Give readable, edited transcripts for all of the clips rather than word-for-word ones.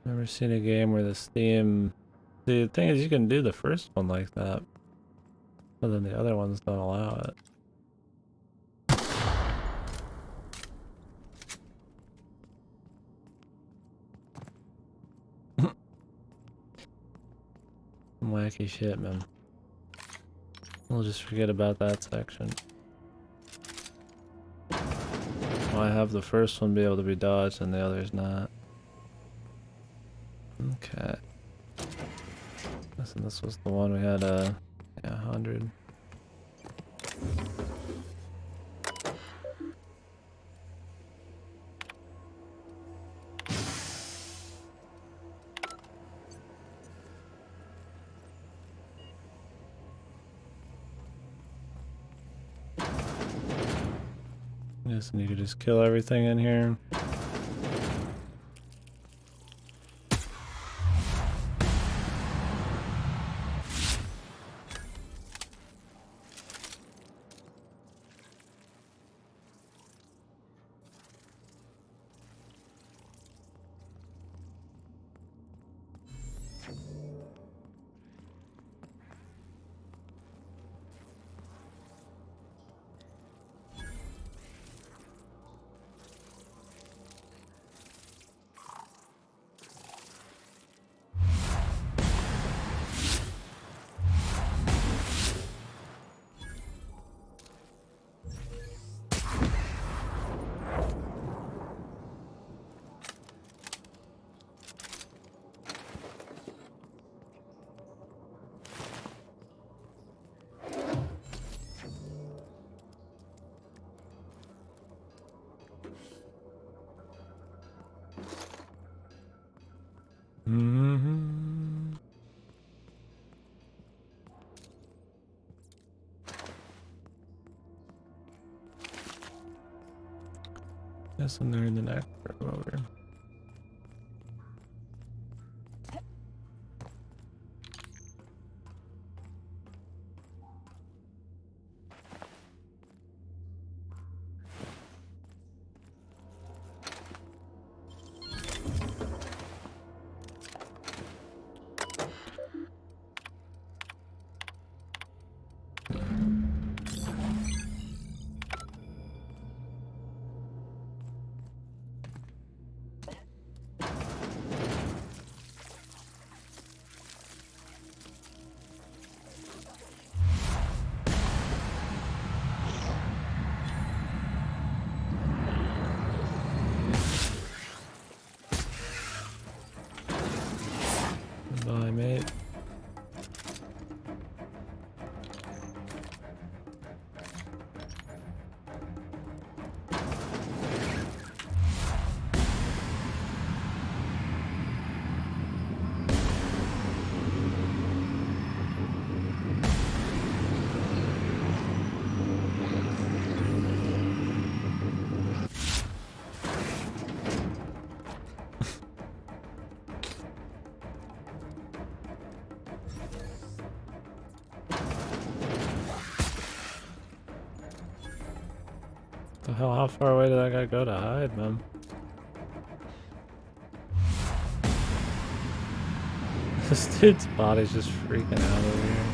Never seen a game where the Steam... The thing is, you can do the first one like that, but then the other ones don't allow it. Some wacky shit, man. We'll just forget about that section. I have the first one be able to be dodged and the others not. Okay. Listen, this was the one we had yeah, 100. Yes, and you could just kill everything in here. Yes, and they're in the next room over. Goodbye, mate. The hell, how far away did that guy go to hide, man? This dude's body's just freaking out over here.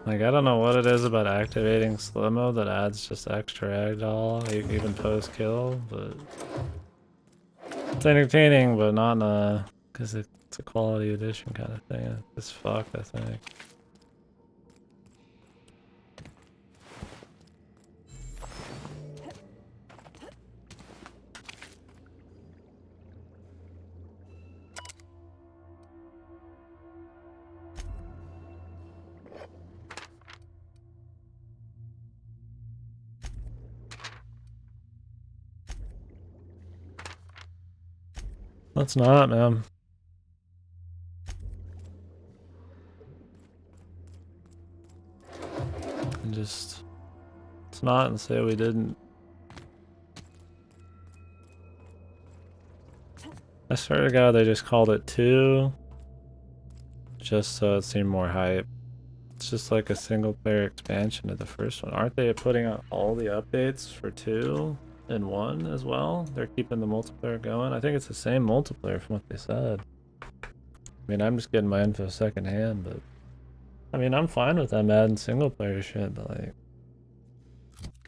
Like, I don't know what it is about activating slow mode that adds just extra ragdoll, even post-kill, but... It's entertaining, but not in a... because it's a quality edition kind of thing. It's fucked, I think. Let's not, man. And just... Let's not and say we didn't. I swear to God, they just called it 2. Just so it seemed more hype. It's just like a single player expansion of the first one. Aren't they putting out all the updates for 2 in 1 as well. They're keeping the multiplayer going. I think it's the same multiplayer from what they said. I mean, I'm just getting my info secondhand, but I mean, I'm fine with them adding single player shit, but like,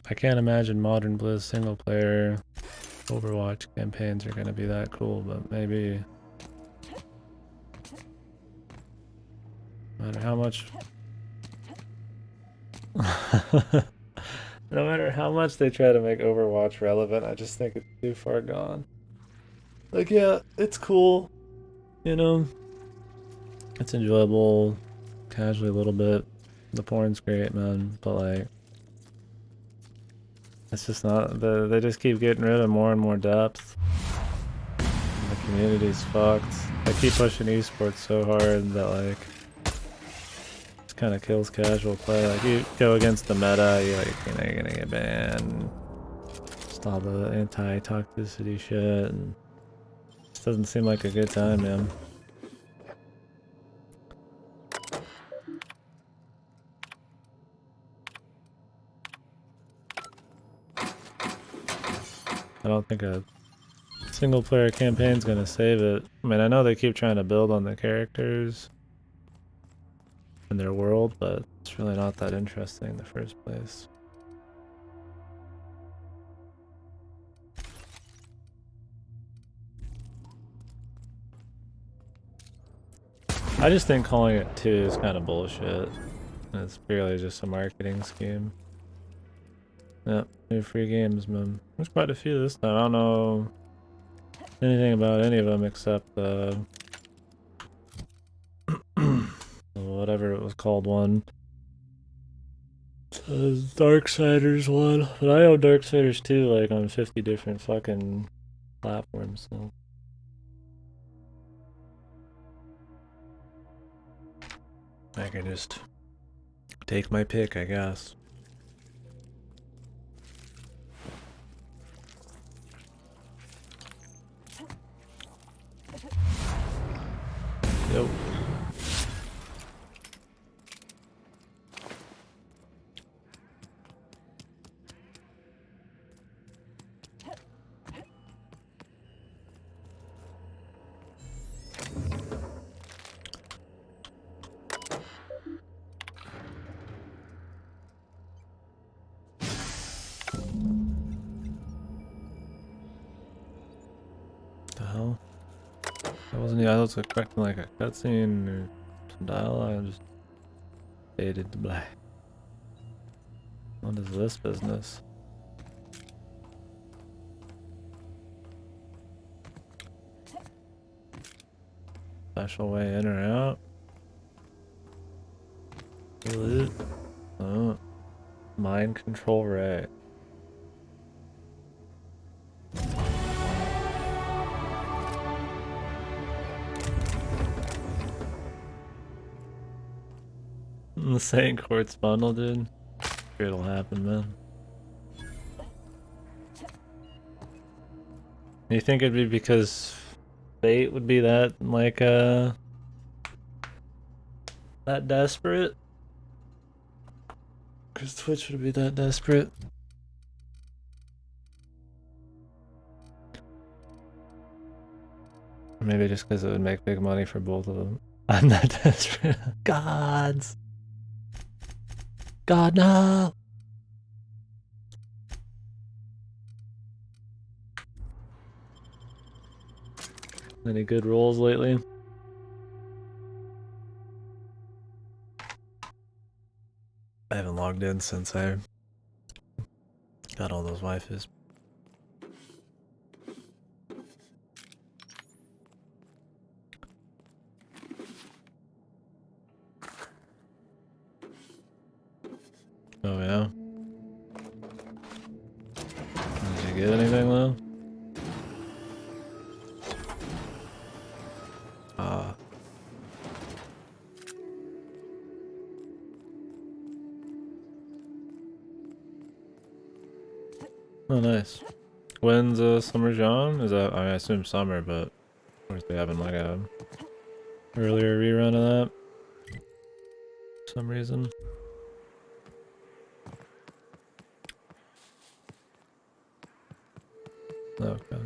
I can't imagine modern Blizz single player Overwatch campaigns are gonna be that cool, but maybe. No matter how much. No matter how much they try to make Overwatch relevant, I just think it's too far gone. Like, yeah, it's cool. You know, it's enjoyable, casually a little bit. The porn's great, man, but like, it's just not. They just keep getting rid of more and more depth. And the community's fucked. They keep pushing esports so hard that like, it kind of kills casual play. Like, you go against the meta, you're gonna get banned. Just all the anti-toxicity shit, and it just doesn't seem like a good time, man. I don't think a single player campaign's gonna save it. I mean, I know they keep trying to build on the characters and their world, but it's really not that interesting in the first place. I just think calling it 2 is kind of bullshit. It's purely just a marketing scheme. Yep, new free games, man. There's quite a few this time. I don't know anything about any of them except whatever it was called one. Darksiders one. But I own Darksiders 2 like on 50 different fucking platforms, so. I can just take my pick, I guess. Yep. The hell? I was expecting like a cutscene or some dialogue. I just faded to black. What is this business? Special way in or out? Loot? Oh. Mind control ray. The Saint Quartz bundle, dude. Sure it'll happen, man. You think it'd be because Fate would be that, like, that desperate? Because Twitch would be that desperate? Or maybe just because it would make big money for both of them. I'm not desperate. Gods! God, no! Any good rolls lately? I haven't logged in since I got all those waifus. Oh yeah? Did you get anything though? Oh nice. When's Summer John? Is that, I assume summer, but of course they having like a earlier rerun of that for some reason. Okay.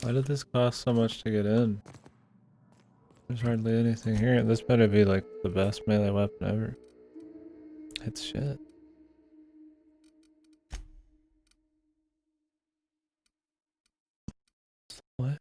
Why did this cost so much to get in? There's hardly anything here. This better be like the best melee weapon ever. It's shit. What?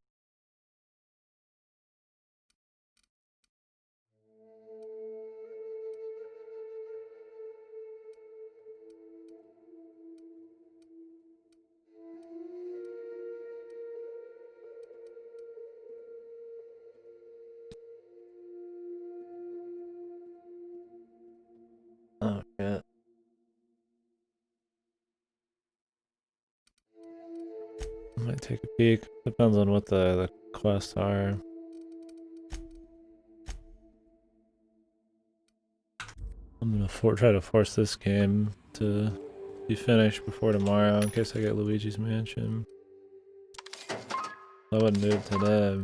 Oh shit. I might take a peek. Depends on what the quests are. I'm gonna try to force this game to be finished before tomorrow in case I get Luigi's Mansion. I wouldn't do it today.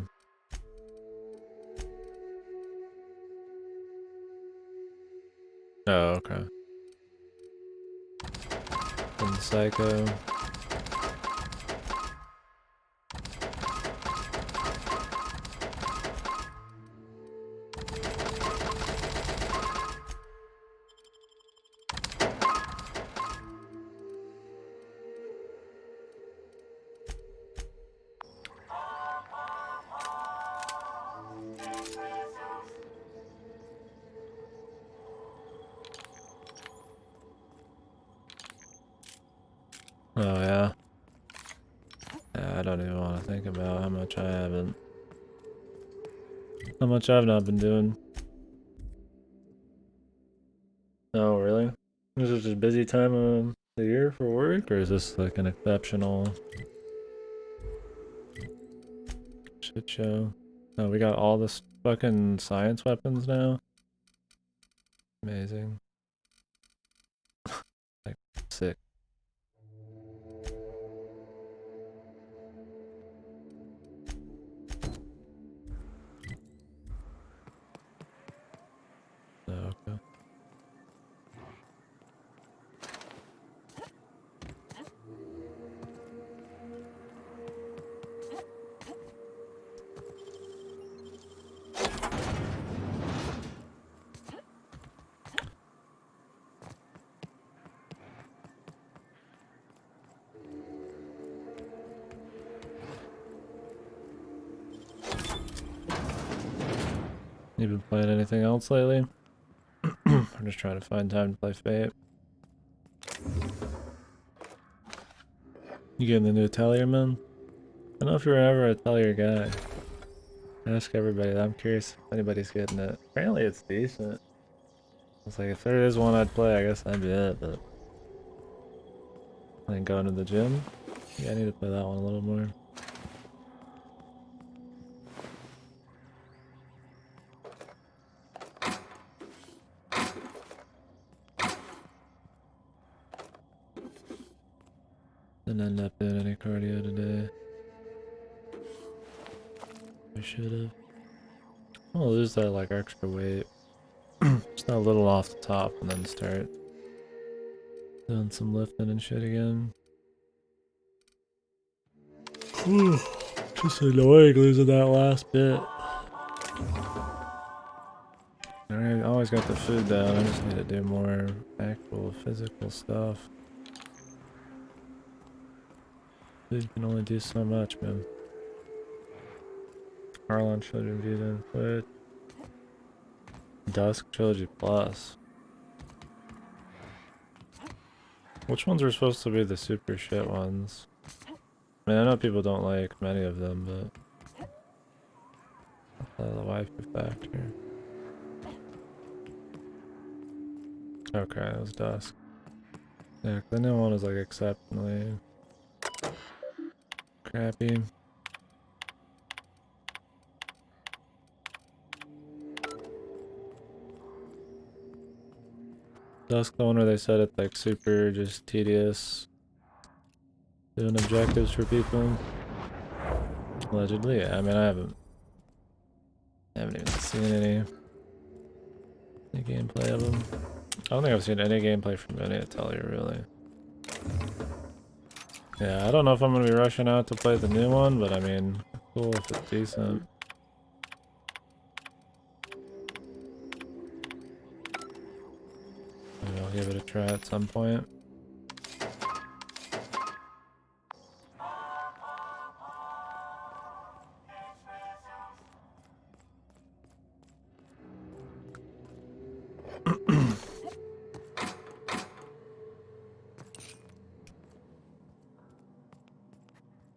Oh, okay. And Psycho. Oh yeah. Yeah, I don't even want to think about how much I've not been doing. Oh really? Is this just a busy time of the year for work, or is this like an exceptional shit show? Oh, we got all this fucking science weapons now? Amazing. Like, sick. Oh, okay. You been playing anything else lately? I'm just trying to find time to play Fate. You getting the new Atelier, man? I don't know if you're ever a Atelier guy. I ask everybody. I'm curious if anybody's getting it. Apparently it's decent. It's like if there is one I'd play, I guess that'd be it, but I think going to the gym? Yeah, I need to play that one a little more. Didn't end up doing any cardio today. I should have. I'll lose that like extra weight. Just a little off the top and then start doing some lifting and shit again. Just annoying losing that last bit. I always got the food down, I just need to do more actual physical stuff. Food can only do so much, man. Harlan Children Viewed and Twitch. Dusk Trilogy Plus. Which ones are supposed to be the super shit ones? I mean, I know people don't like many of them, but the waifu factor. Okay, it was Dusk. Yeah, the new one is like exceptionally crappy. Dusk, the one where they said it's like super just tedious doing objectives for people. Allegedly, yeah. I mean, I haven't even seen any gameplay of them. I don't think I've seen any gameplay from any Atelier, really. Yeah, I don't know if I'm gonna be rushing out to play the new one, but I mean, cool if it's decent. Maybe I'll give it a try at some point.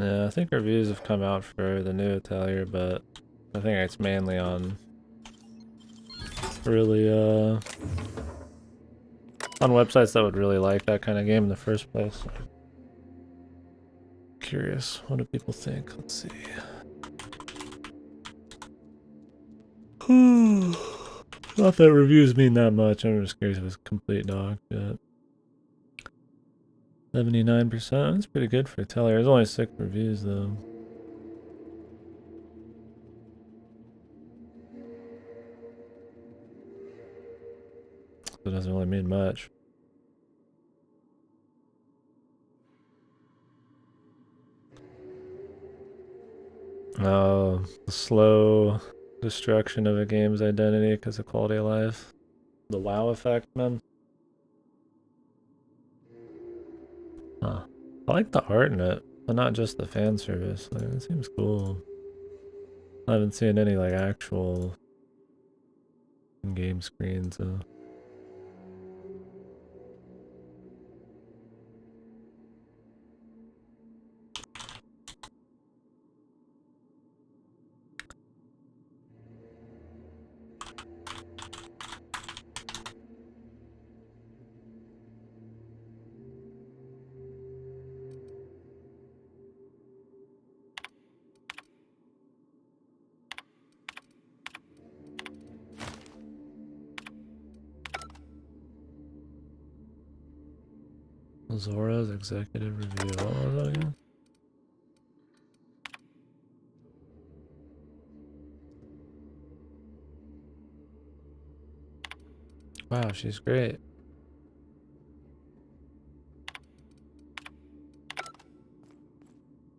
Yeah, I think reviews have come out for the new Atelier, but I think it's mainly on really on websites that would really like that kind of game in the first place. Curious, what do people think? Let's see. Not that reviews mean that much. I'm just curious if it's complete dog shit. 79%. That's pretty good for Atelier. There's only 6 reviews though. So it doesn't really mean much. Oh, the slow destruction of a game's identity because of quality of life. The WoW effect, man. Huh. I like the art in it, but not just the fan service. Like, it seems cool. I haven't seen any like actual game screens. Zora's executive review. What was that again? Wow, she's great.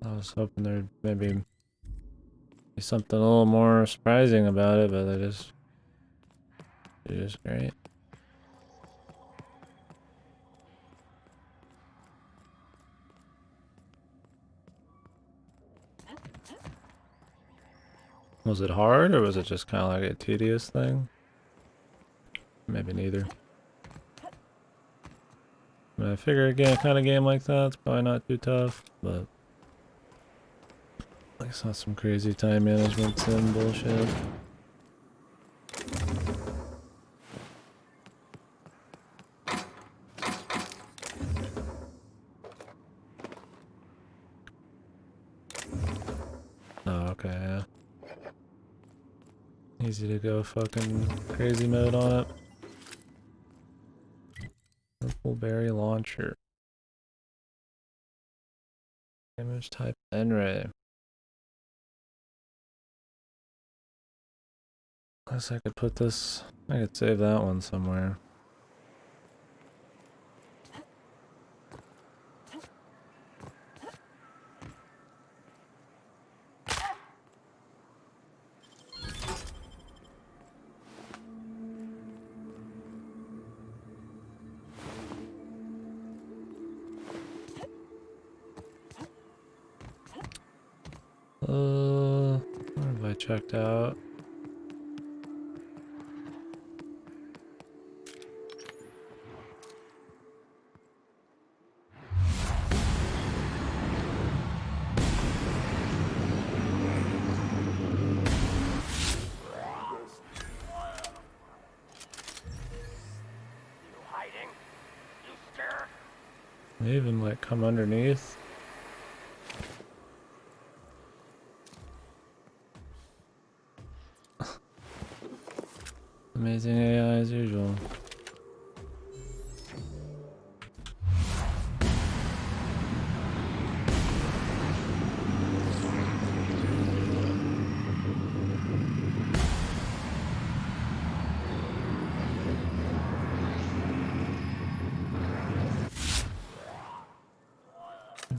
I was hoping there'd maybe be something a little more surprising about it, but she's just great. Was it hard, or was it just kind of like a tedious thing? Maybe neither. I mean, I figure again, a kind of game like that, it's probably not too tough, but it's not some crazy time management sim bullshit. Oh, okay, yeah. Easy to go fucking crazy mode on it. Purple berry launcher. Image type N-ray. Guess I could put this, I could save that one somewhere. What have I checked out? They even like come underneath. Amazing AI as usual.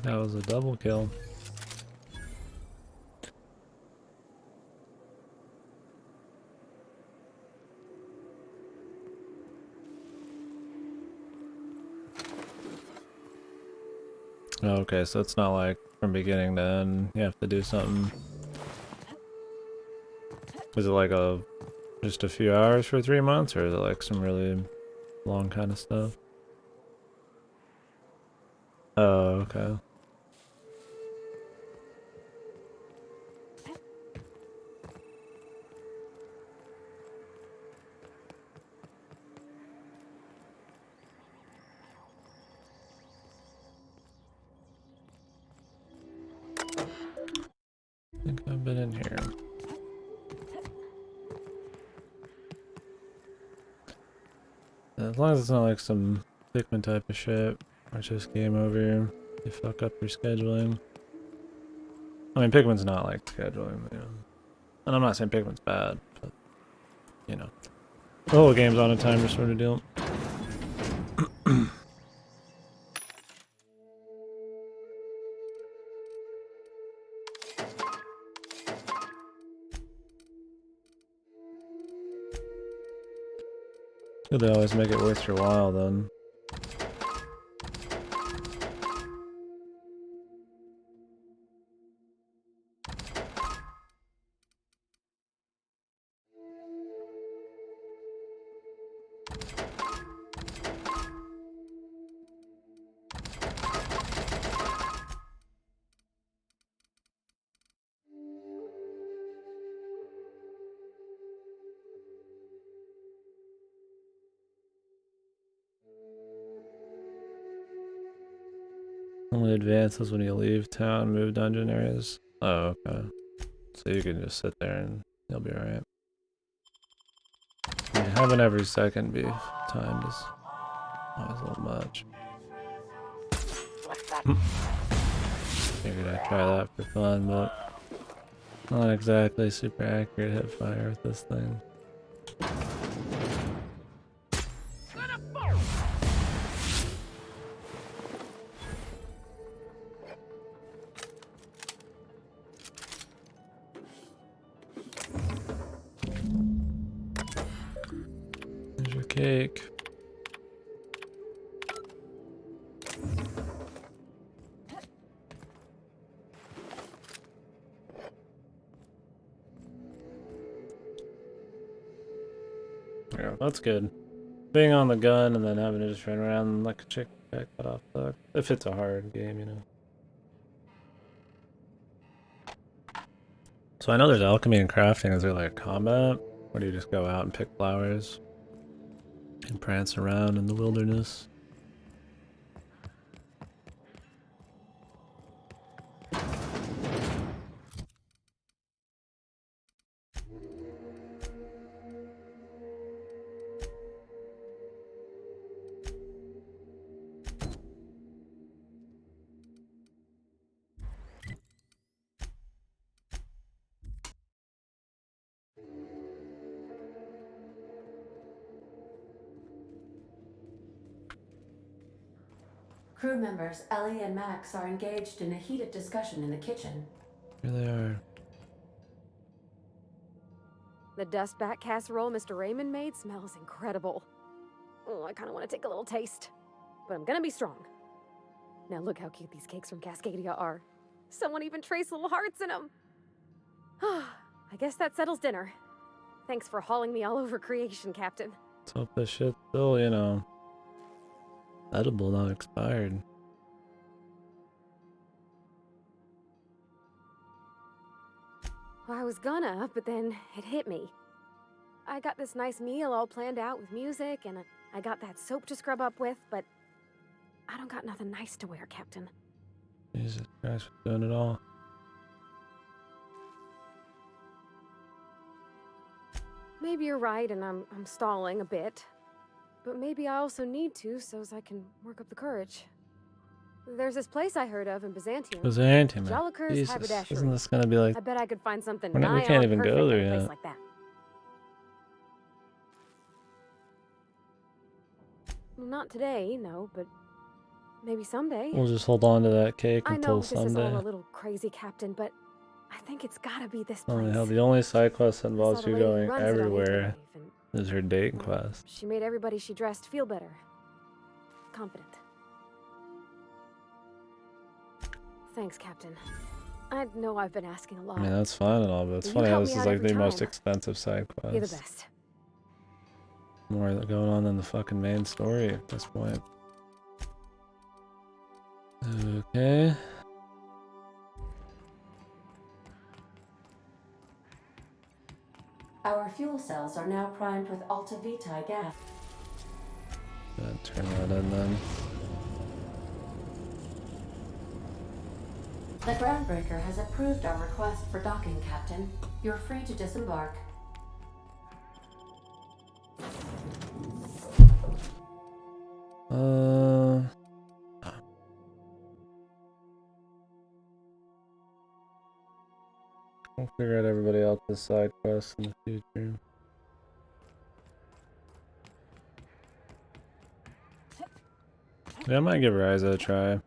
That was a double kill. Okay, so it's not like from beginning to end you have to do something. Was it like just a few hours for 3 months, or is it like some really long kind of stuff? Oh, okay. I think I've been in here. As long as it's not like some Pikmin type of shit, or it's just game over, you fuck up your scheduling. I mean, Pikmin's not like scheduling, you know. And I'm not saying Pikmin's bad, but, you know. The whole game's on a timer sort of deal. They always make it worth your while then. Only advances when you leave town, move dungeon areas. Oh, okay. So you can just sit there and you'll be alright. Yeah, having every second be timed is always a little much. Figured I'd try that for fun, but not exactly super accurate hip fire with this thing. There's your cake. Yeah, that's good. Being on the gun and then having to just run around like a chick got off the. If it's a hard game, you know. So I know there's alchemy and crafting. Is there like combat? Or do you just go out and pick flowers and prance around in the wilderness? Crew members Ellie and Max are engaged in a heated discussion in the kitchen. Here they are. The dustbat casserole Mr. Raymond made smells incredible. Oh, I kind of want to take a little taste. But I'm gonna be strong. Now look how cute these cakes from Cascadia are. Someone even traced little hearts in them. I guess that settles dinner. Thanks for hauling me all over creation, Captain. Let's hope this shit's still, you know, edible, not expired. Well, I was gonna, but then it hit me. I got this nice meal all planned out with music, and I got that soap to scrub up with, but I don't got nothing nice to wear, Captain. Jesus Christ, we're doing it all. Maybe you're right, and I'm stalling a bit. But maybe I also need to, so as I can work up the courage. There's this place I heard of in Byzantium. Byzantium. Jolliker's Jesus, Haberdashery. isn't this gonna be like? I bet I could find something We nigh can't on even perfect go there in a place yet. like that. Well, not today, no, but Maybe someday. We'll just hold on to that cake I until know this is all Sunday. a little crazy, Captain, but I think it's gotta be this Oh place. hell, the only side quest that I saw involves the you lady who going runs it on everywhere Interwave, and is her date well, quest. she made everybody she dressed feel better. Confident. Thanks, Captain. I know I've been asking a lot. I mean, that's fine and all, but it's You funny how help this me is out like every the most time. expensive side quest. You're the best. More going on than the fucking main story at this point. Okay. Our fuel cells are now primed with Alta Vitae gas. Turn that in then. The groundbreaker has approved our request for docking, Captain. You're free to disembark. We'll figure out everybody else's side quests in the future. Yeah, I might give Ryza a try.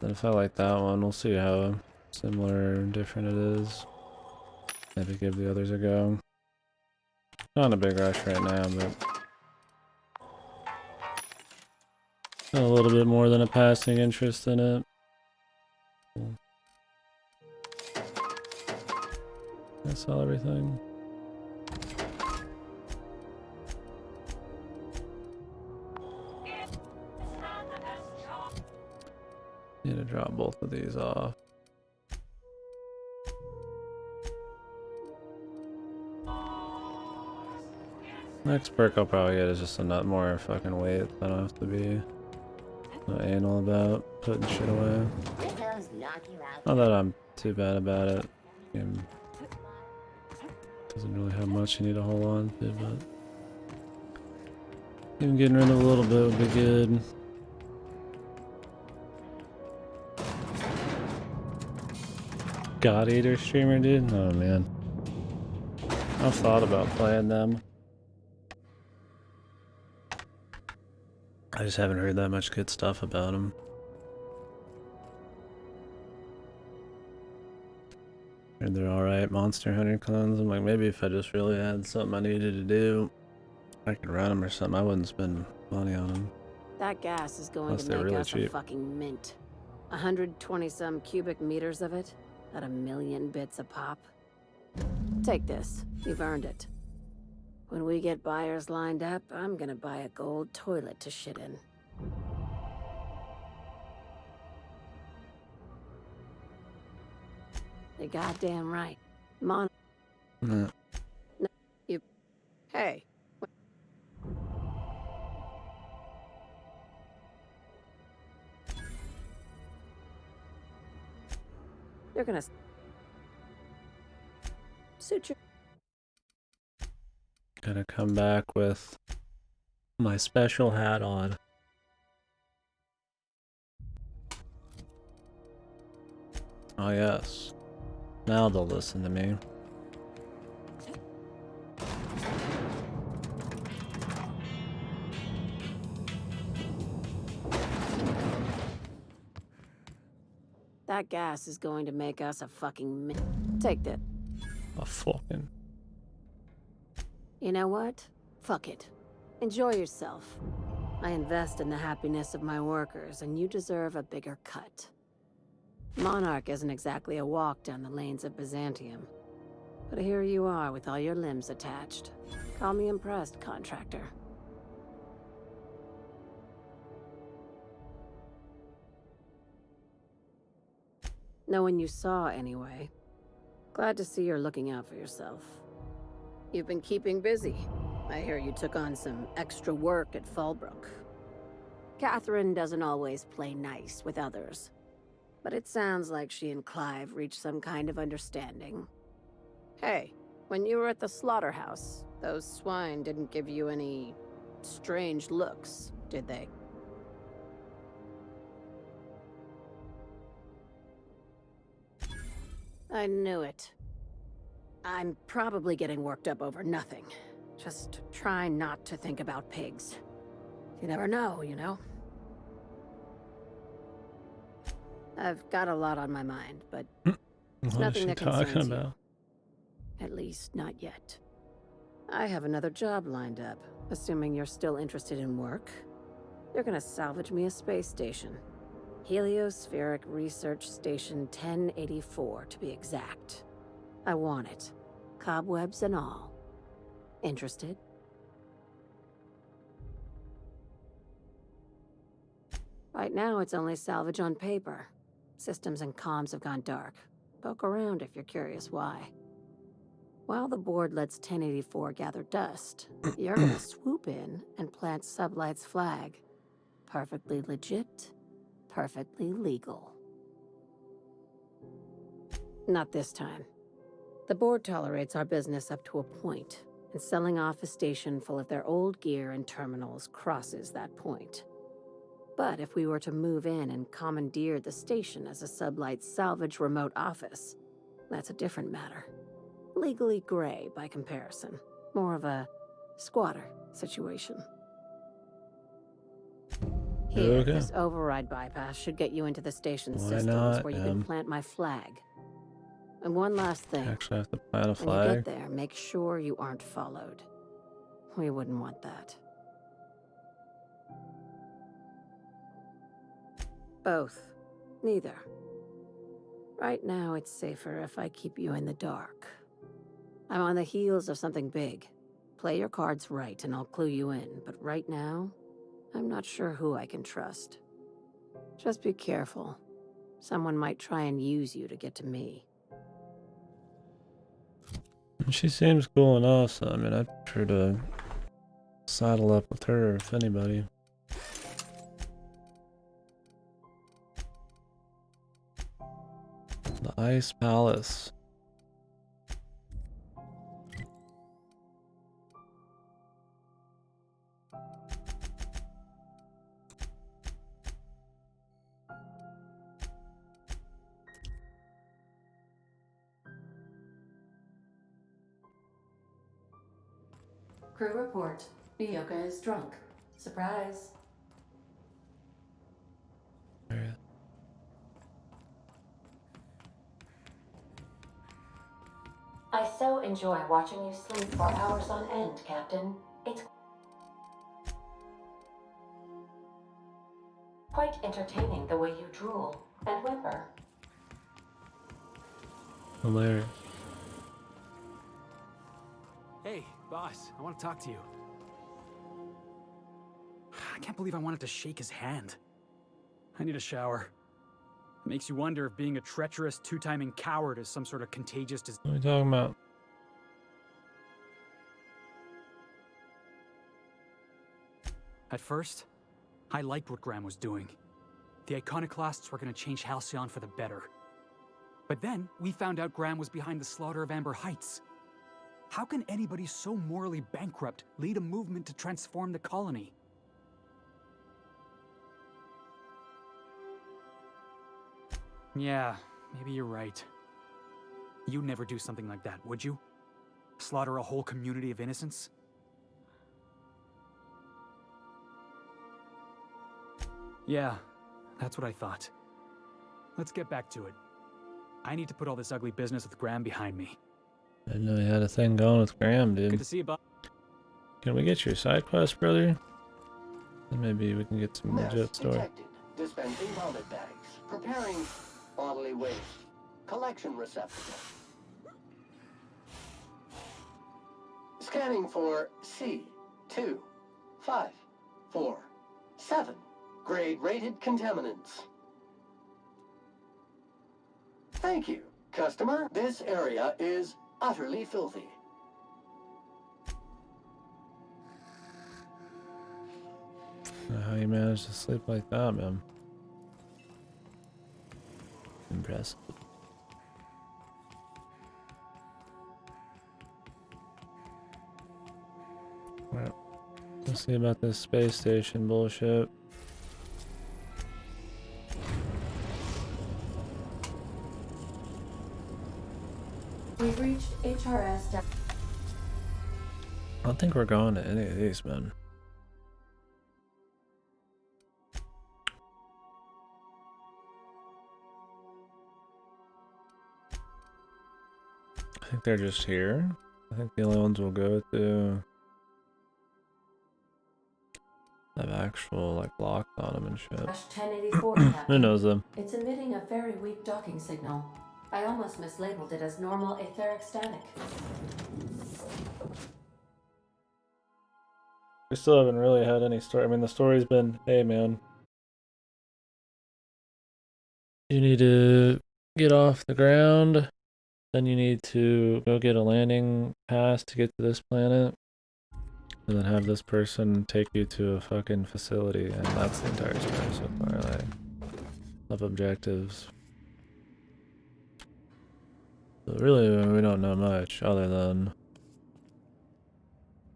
Then if I like that one, we'll see how similar or different it is. Maybe give the others a go. Not in a big rush right now, but got a little bit more than a passing interest in it. I saw everything. Need to drop both of these off. Next perk I'll probably get is just a nut more fucking weight. I don't have to be so anal about putting shit away. Not that I'm too bad about it. Game doesn't really have much you need to hold on to, but even getting rid of a little bit would be good. God Eater streamer, dude? Oh man. I've thought about playing them. I just haven't heard that much good stuff about them. Heard they're alright Monster Hunter clones. I'm like, maybe if I just really had something I needed to do, I could run them or something. I wouldn't spend money on them. That gas is going Unless to they're make really us a cheap. fucking mint. 120-some cubic meters of it at 1,000,000 bits a pop. Take this. You've earned it. When we get buyers lined up, I'm gonna buy a gold toilet to shit in. You're goddamn right. Nah. No, you... Hey. You're gonna... suit your... Gonna come back with my special hat on. Oh yes. Now they'll listen to me. That gas is going to make us a fucking mint. Take that. A fucking... You know what? Fuck it. Enjoy yourself. I invest in the happiness of my workers, and you deserve a bigger cut. Monarch isn't exactly a walk down the lanes of Byzantium. But here you are with all your limbs attached. Call me impressed, contractor. No one you saw, anyway. Glad to see you're looking out for yourself. You've been keeping busy. I hear you took on some extra work at Fallbrook. Catherine doesn't always play nice with others. But it sounds like she and Clive reached some kind of understanding. Hey, when you were at the slaughterhouse, those swine didn't give you any strange looks, did they? I knew it. I'm probably getting worked up over nothing. Just try not to think about pigs. You never know, you know? I've got a lot on my mind, but What it's is nothing she that talking concerns you. about? At least, not yet. I have another job lined up, assuming you're still interested in work. They're gonna salvage me a space station. Heliospheric Research Station 1084, to be exact. I want it. Cobwebs and all. Interested? Right now, it's only salvage on paper. Systems and comms have gone dark. Poke around if you're curious why. While the board lets 1084 gather dust, you're gonna swoop in and plant Sublight's flag. Perfectly legit, perfectly legal. Not this time. The board tolerates our business up to a point, and selling off a station full of their old gear and terminals crosses that point. But if we were to move in and commandeer the station as a Sublight salvage remote office, that's a different matter. Legally gray by comparison. More of a squatter situation. Here, Okay. this override bypass should get you into the station's Why systems not, where you can plant my flag. And one last thing. Actually, I have to plant a When you get flag. there, make sure you aren't followed. We wouldn't want that. Both. Neither. Right now, it's safer if I keep you in the dark. I'm on the heels of something big. Play your cards right and I'll clue you in, but right now, I'm not sure who I can trust. Just be careful. Someone might try and use you to get to me. She seems cool enough, so I mean, I'd prefer to saddle up with her if anybody. The Ice Palace. Crew report. Nyoka is drunk. Surprise. There. I so enjoy watching you sleep for hours on end, Captain. It's quite entertaining the way you drool and whimper. Hilarious. Hey, boss, I want to talk to you. I can't believe I wanted to shake his hand. I need a shower. It makes you wonder if being a treacherous, two-timing coward is some sort of contagious disease. What are we talking about? At first, I liked what Graham was doing. The Iconoclasts were going to change Halcyon for the better. But then, we found out Graham was behind the slaughter of Amber Heights. How can anybody so morally bankrupt lead a movement to transform the colony? Yeah, maybe you're right. You'd never do something like that, would you? Slaughter a whole community of innocents? Yeah, that's what I thought. Let's get back to it. I need to put all this ugly business with Graham behind me. I didn't know you had a thing going with Graham, Good dude. to see you, Bob. Can we get your side quest, brother? Then maybe we can get some Mess legit story. detected. Dispensing vomit bags. Preparing bodily waste. Collection receptacle. Scanning for C2547. Grade rated contaminants. Thank you, customer. This area is utterly filthy. How you managed to sleep like that, man? Impressive. Alright. Let's see about this space station bullshit. We've reached HRS. I don't think we're going to any of these, man. I think they're just here. I think the only ones we'll go to have actual like locks on them and shit. 1084, Who Captain. knows them? It's emitting a very weak docking signal. I almost mislabeled it as normal etheric static. We still haven't really had any story. I mean, the story's been, hey man, you need to get off the ground, then you need to go get a landing pass to get to this planet, and then have this person take you to a fucking facility, and that's the entire story so far, like, of objectives. So really, we don't know much other than,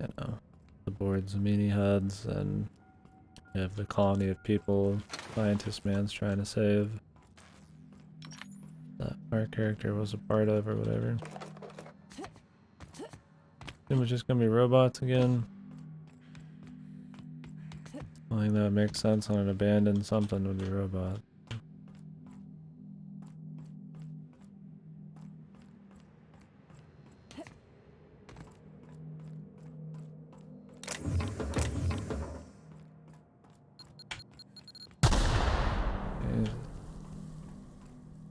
you know, the board's meanie heads, and you have the colony of people scientist man's trying to save. That our character was a part of or whatever. It was just gonna be robots again. I think that makes sense on an abandoned something would be robot. Jesus.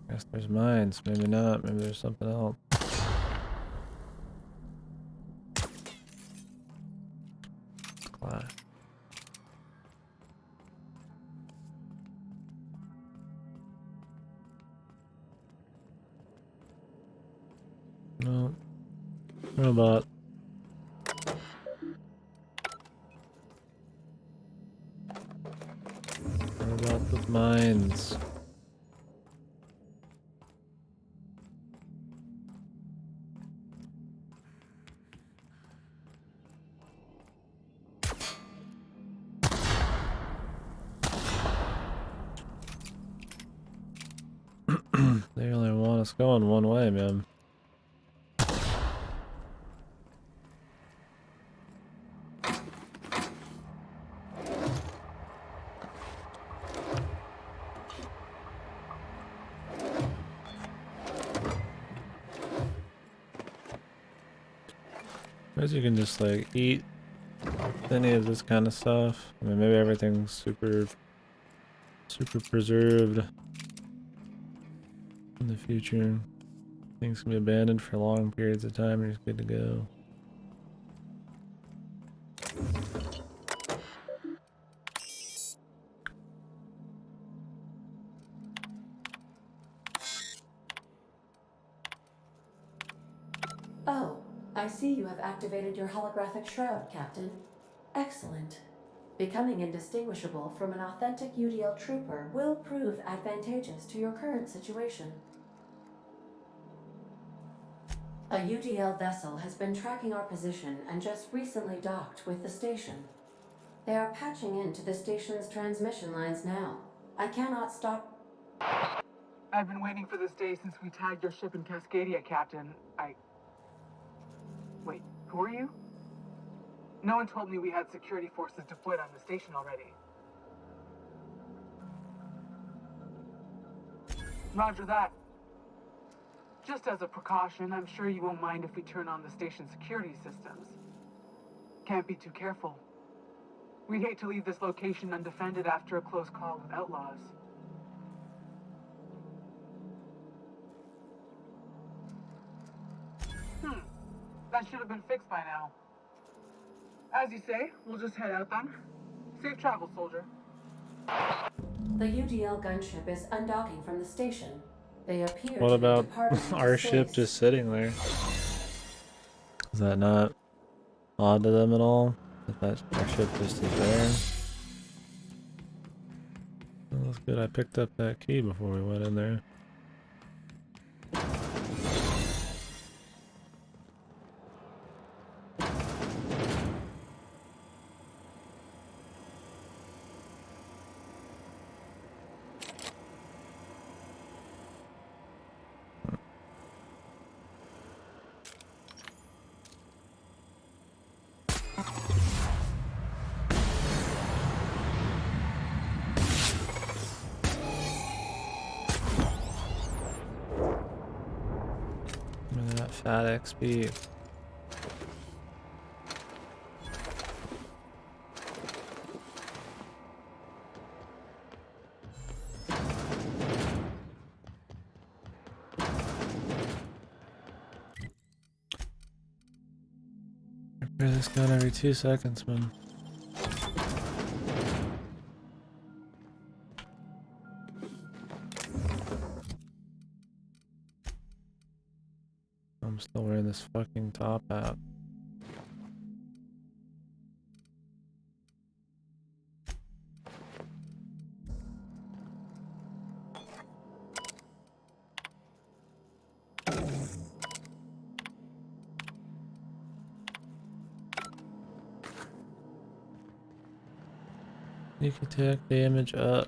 Guess there's mines, maybe not, maybe there's something else. Class. No. Robot. Robot with mines. They only want us going one way, man. As you can just like eat any of this kind of stuff. I mean, maybe everything's super preserved in the future. Things can be abandoned for long periods of time and you're just good to go. Oh, I see you have activated your holographic shroud, Captain. Excellent. Becoming indistinguishable from an authentic UDL trooper will prove advantageous to your current situation. A UDL vessel has been tracking our position and just recently docked with the station. They are patching into the station's transmission lines now. I cannot stop. I've been waiting for this day since we tagged your ship in Cascadia, Captain. Wait, who are you? No one told me we had security forces deployed on the station already. Roger that. Just as a precaution, I'm sure you won't mind if we turn on the station's security systems. Can't be too careful. We'd hate to leave this location undefended after a close call with outlaws. That should have been fixed by now. As you say, we'll just head out then. Safe travel, soldier. The UDL gunship is undocking from the station. They appear What to be about departing into our ship space. just sitting there? Is that not odd to them at all? That our ship just is there? Well, that's good. I picked up that key before we went in there. Fat XP. Repair this gun every 2 seconds, man. I'm still wearing this fucking top hat. Sneak attack damage up.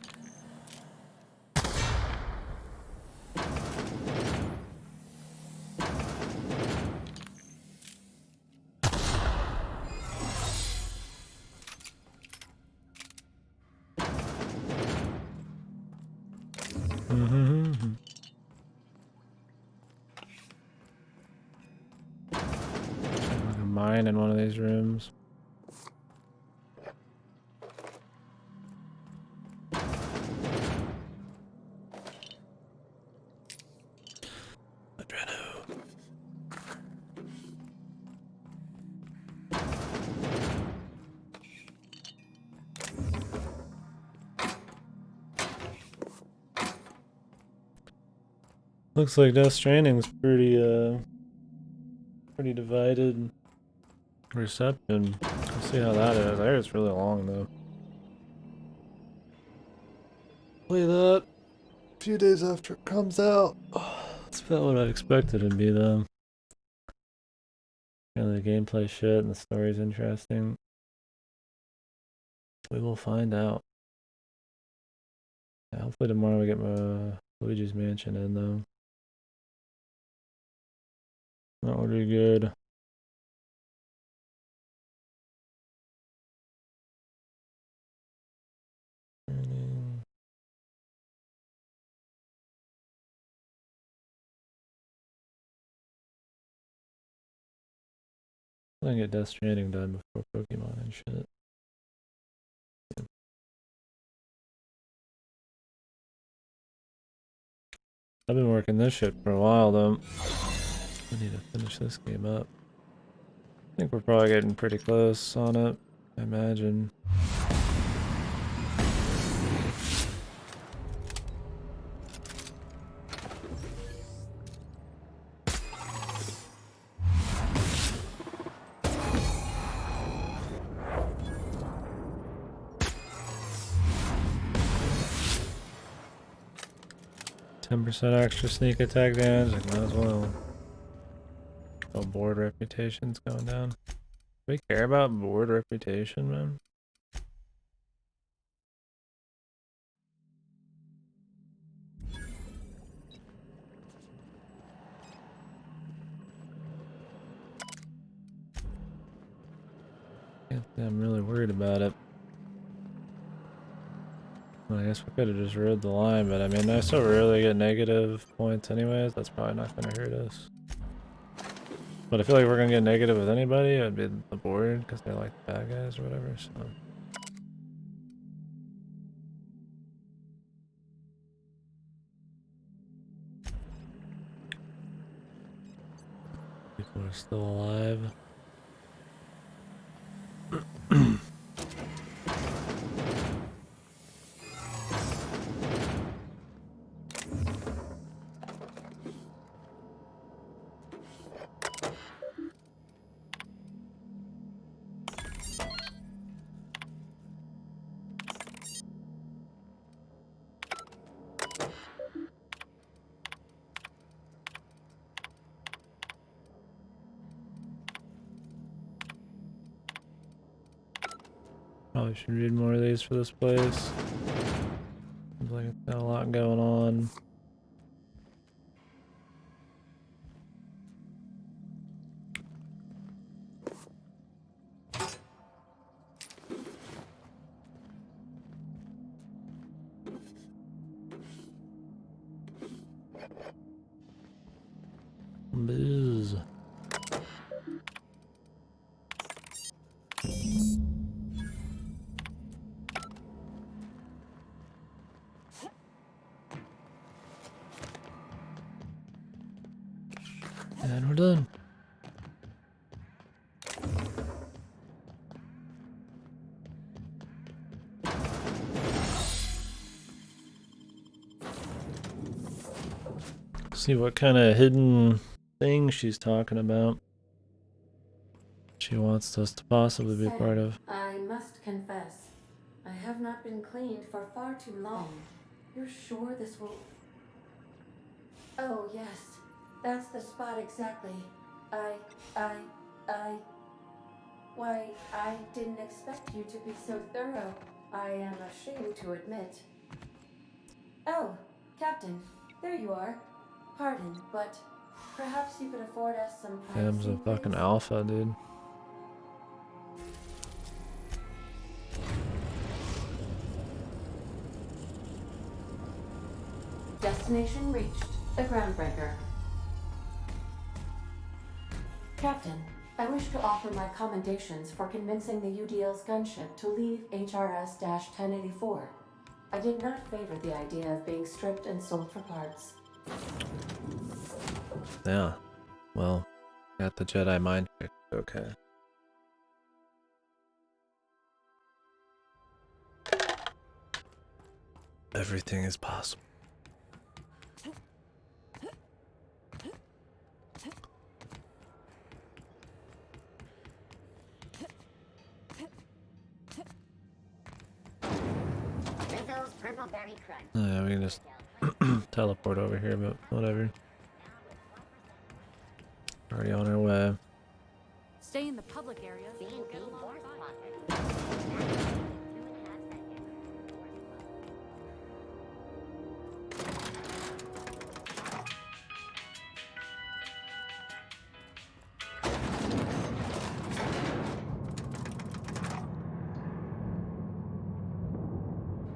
Like a mine in one of these rooms. Looks like Death Stranding's pretty divided reception. We'll see how that is. I heard it's really long though. Play that a few days after it comes out. That's about what I expected it to be though. Really, the gameplay shit and the story's interesting. We will find out. Yeah, hopefully tomorrow we get my Luigi's Mansion in though. That would be good. I can get Death Stranding done before Pokemon and shit. I've been working this shit for a while though. I need to finish this game up. I think we're probably getting pretty close on it, I imagine. 10% extra sneak attack damage, like might as well. Oh, board reputation's going down. Do we care about board reputation, man? Can't say I'm really worried about it. Well, I guess we could have just rode the line, but I mean, I still rarely get negative points anyways. That's probably not going to hurt us. But I feel like we're going to get negative with anybody. It'd be the board because they're like bad guys or whatever, so. People are still alive. Probably should read more of these for this place. Seems like it's got a lot going on. Booze. And we're done. See what kind of hidden thing she's talking about. She wants us to possibly be part of. I must confess, I have not been cleaned for far too long. You're sure this will... Oh, yes. That's the spot exactly. Why, I didn't expect you to be so thorough. I am ashamed to admit. Oh, Captain, there you are. Pardon, but perhaps you could afford us some Cam's a privacy, fucking please? alpha, dude. Destination reached. The groundbreaker. Captain, I wish to offer my commendations for convincing the UDL's gunship to leave HRS-1084. I did not favor the idea of being stripped and sold for parts. Yeah. Well, got the Jedi mind trick. Okay. Everything is possible. Oh, yeah, we can just teleport over here, but whatever. Already on our way. Stay in the public area.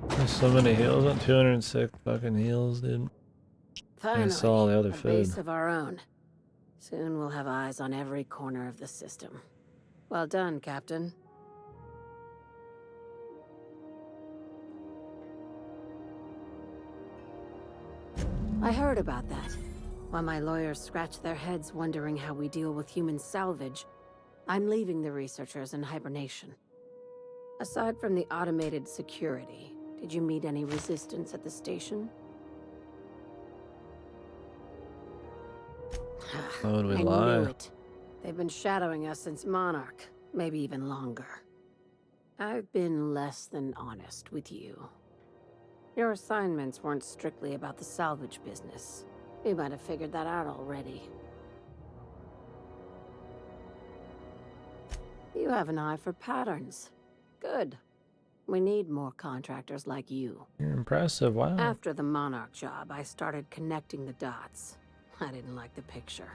There's so many heals, 206 fucking heals, dude. Finally, saw all the other a food. base of our own. Soon we'll have eyes on every corner of the system. Well done, Captain. I heard about that. While my lawyers scratch their heads wondering how we deal with human salvage, I'm leaving the researchers in hibernation. Aside from the automated security, did you meet any resistance at the station? Why would we I lie? knew it. They've been shadowing us since Monarch, maybe even longer. I've been less than honest with you. Your assignments weren't strictly about the salvage business. You might have figured that out already. You have an eye for patterns. Good. We need more contractors like you. You're impressive, wow. After the Monarch job, I started connecting the dots. I didn't like the picture.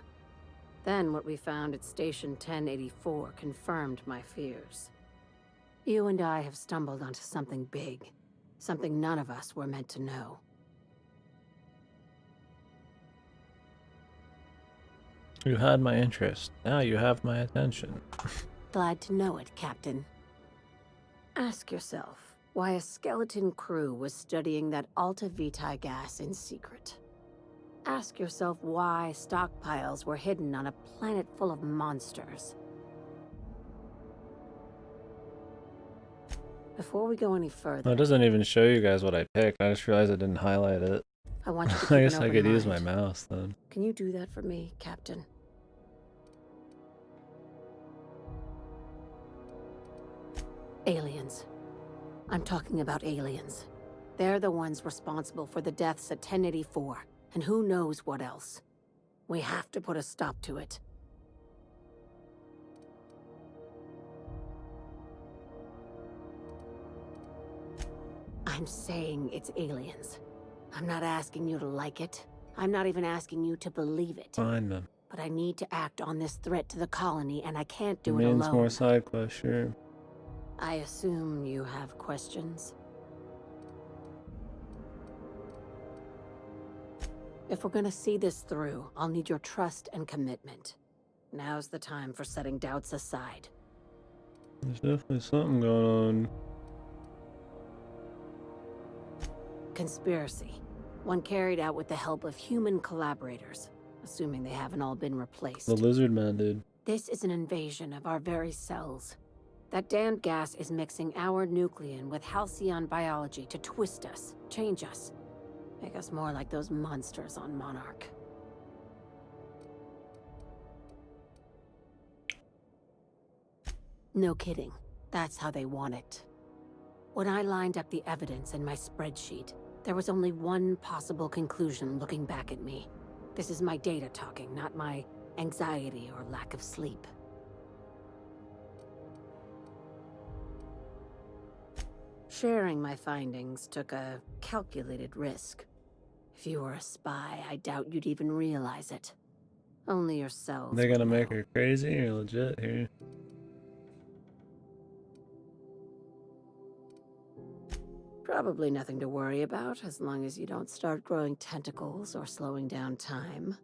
Then what we found at Station 1084 confirmed my fears. You and I have stumbled onto something big. Something none of us were meant to know. You had my interest. Now you have my attention. Glad to know it, Captain. Ask yourself why a skeleton crew was studying that Alta Vitae gas in secret. Ask yourself why stockpiles were hidden on a planet full of monsters. Before we go any further, Well, it doesn't even show you guys what I picked. I just realized I didn't highlight it. I want you to keep I an guess I open could use my mind. mouse then. Can you do that for me, Captain? Aliens. I'm talking about aliens. They're the ones responsible for the deaths at 1084, and who knows what else. We have to put a stop to it. I'm saying it's aliens. I'm not asking you to like it. I'm not even asking you to believe it. Fine then. But I need to act on this threat to the colony, and I can't do it Means alone. more side quests, sure. I assume you have questions? If we're gonna see this through, I'll need your trust and commitment. Now's the time for setting doubts aside. There's definitely something going on. Conspiracy. One carried out with the help of human collaborators. assuming they haven't all been replaced. The lizard man, dude. This is an invasion of our very cells. That damned gas is mixing our nucleon with halcyon biology to twist us, change us, make us more like those monsters on Monarch. No kidding. That's how they want it. When I lined up the evidence in my spreadsheet, there was only one possible conclusion looking back at me. This is my data talking, not my anxiety or lack of sleep. Sharing my findings took a calculated risk. If you were a spy, I doubt you'd even realize it. Only yourselves. They're gonna would make know. her crazy or legit here? Probably nothing to worry about, as long as you don't start growing tentacles or slowing down time.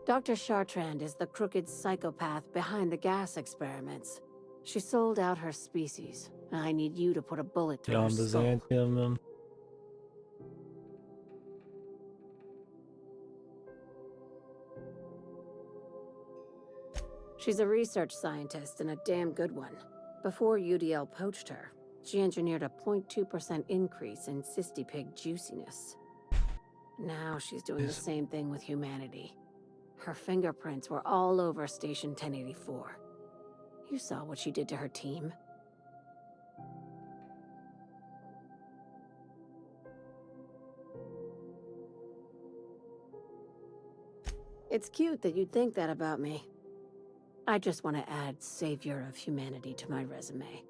Dr. Chartrand is the crooked psychopath behind the gas experiments. She sold out her species. I need you to put a bullet through her Beyond skull. Byzantium, them. She's a research scientist and a damn good one. Before UDL poached her, she engineered a 0.2% increase in cystipig juiciness. Now she's doing the same thing with humanity. Her fingerprints were all over Station 1084. You saw what she did to her team. It's cute that you'd think that about me. I just want to add Savior of Humanity to my resume.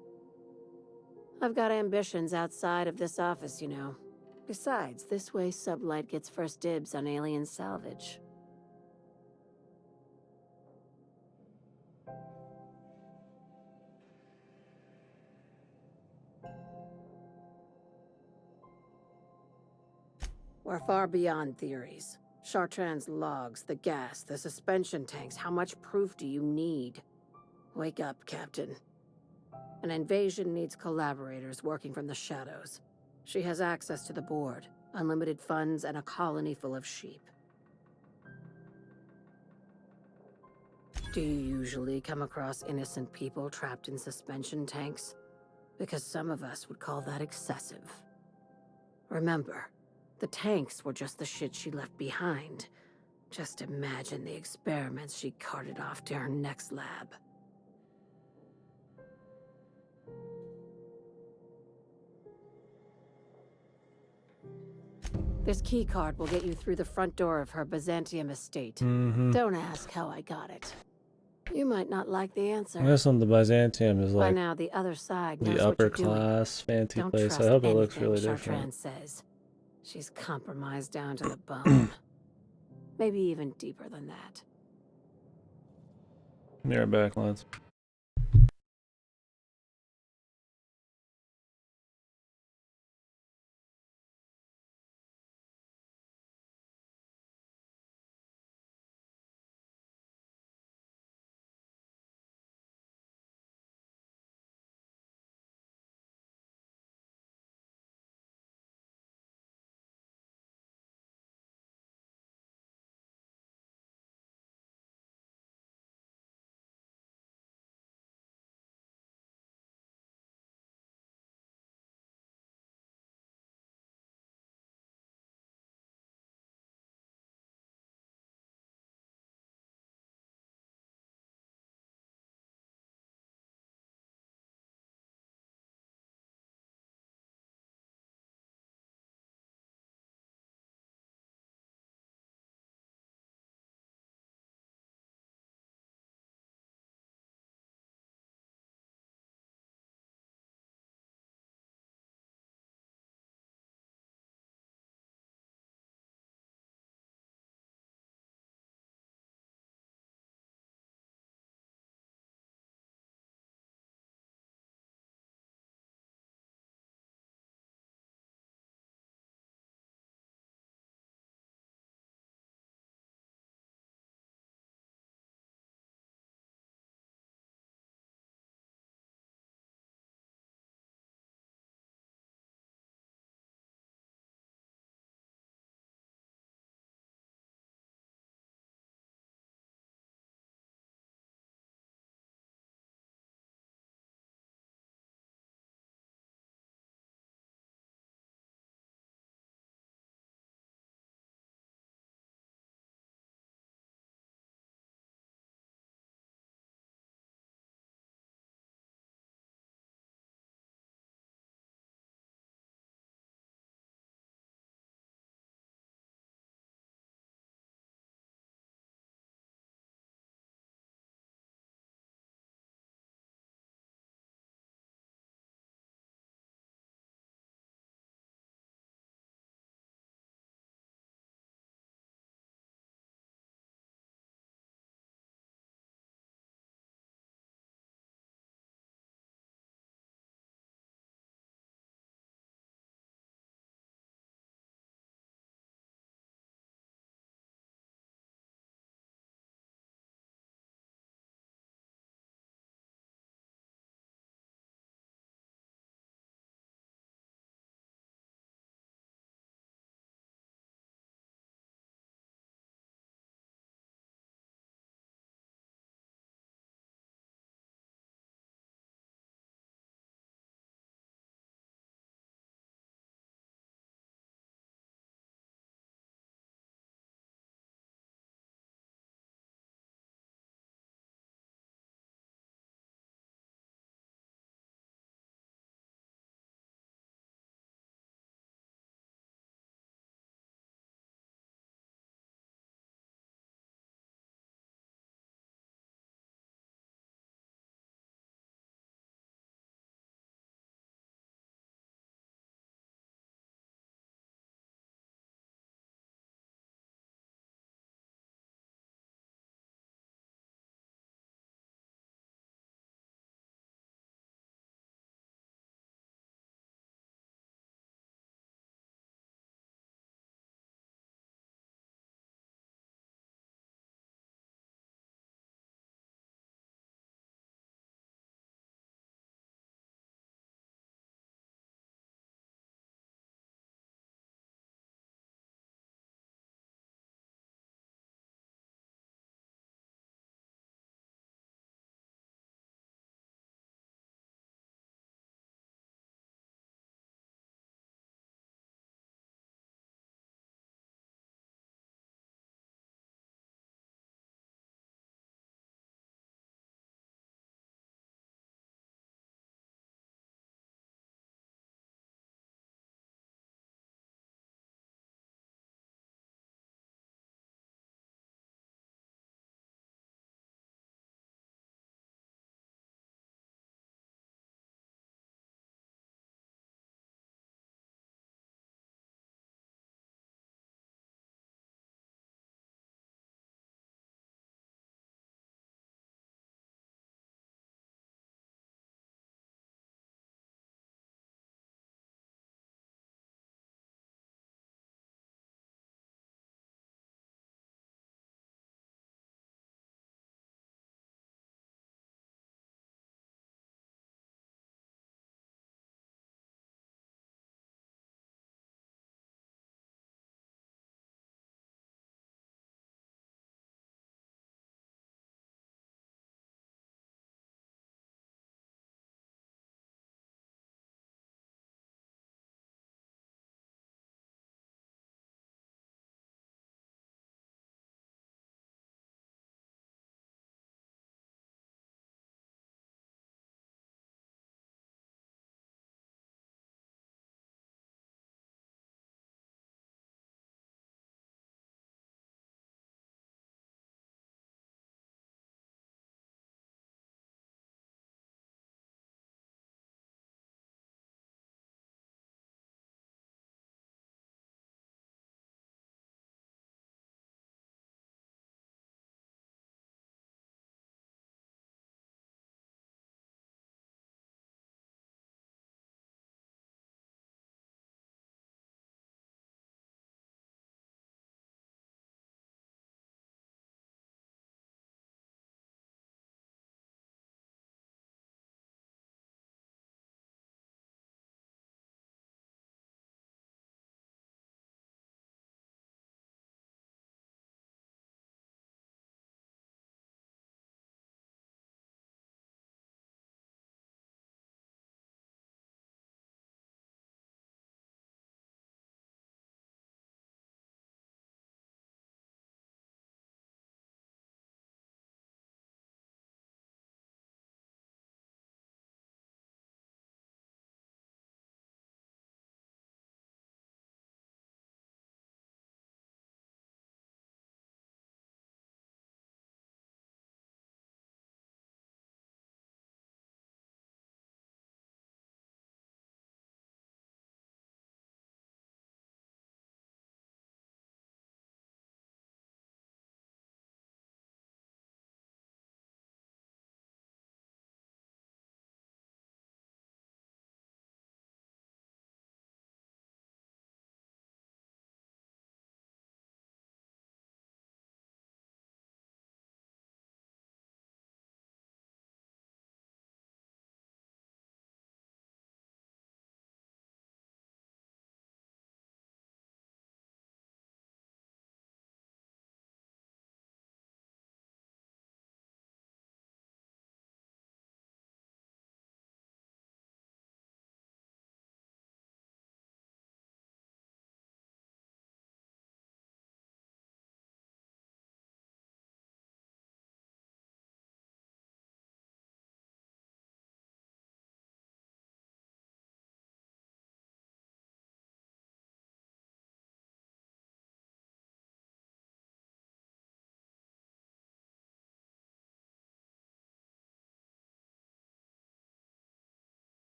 I've got ambitions outside of this office, you know. Besides, this way Sublight gets first dibs on alien salvage. We're far beyond theories. Chartrand's logs, the gas, the suspension tanks, how much proof do you need? Wake up, Captain. An invasion needs collaborators working from the shadows. She has access to the board, unlimited funds, and a colony full of sheep. Do you usually come across innocent people trapped in suspension tanks? Because some of us would call that excessive. Remember, the tanks were just the shit she left behind. Just imagine the experiments she carted off to her next lab. This keycard will get you through the front door of her Byzantium estate. Don't ask how I got it. You might not like the answer. I guess on the Byzantium is By like now, the other side the knows what upper you're doing. class fancy Don't place. I trust hope it looks anything really Chartrand different. says. She's compromised down to the bone. Maybe even deeper than that. Near back lines.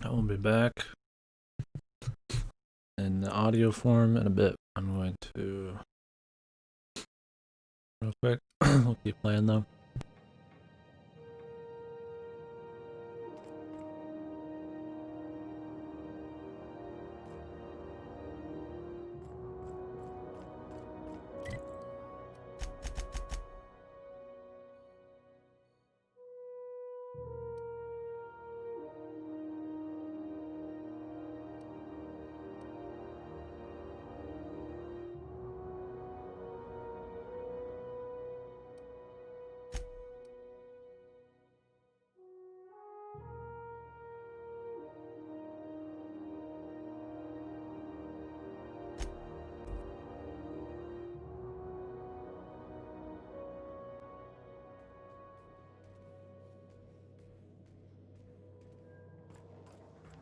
I will be back in the audio form in a bit. I'm going to real quick. We'll keep playing though.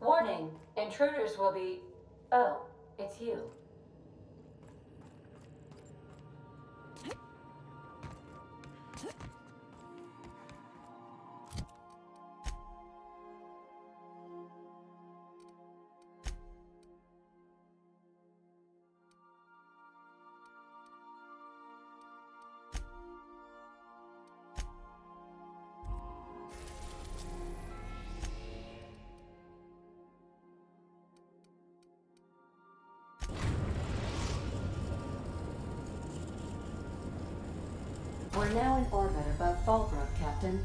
Warning, intruders will be... Oh, it's you. We're now in orbit above Fallbrook, Captain.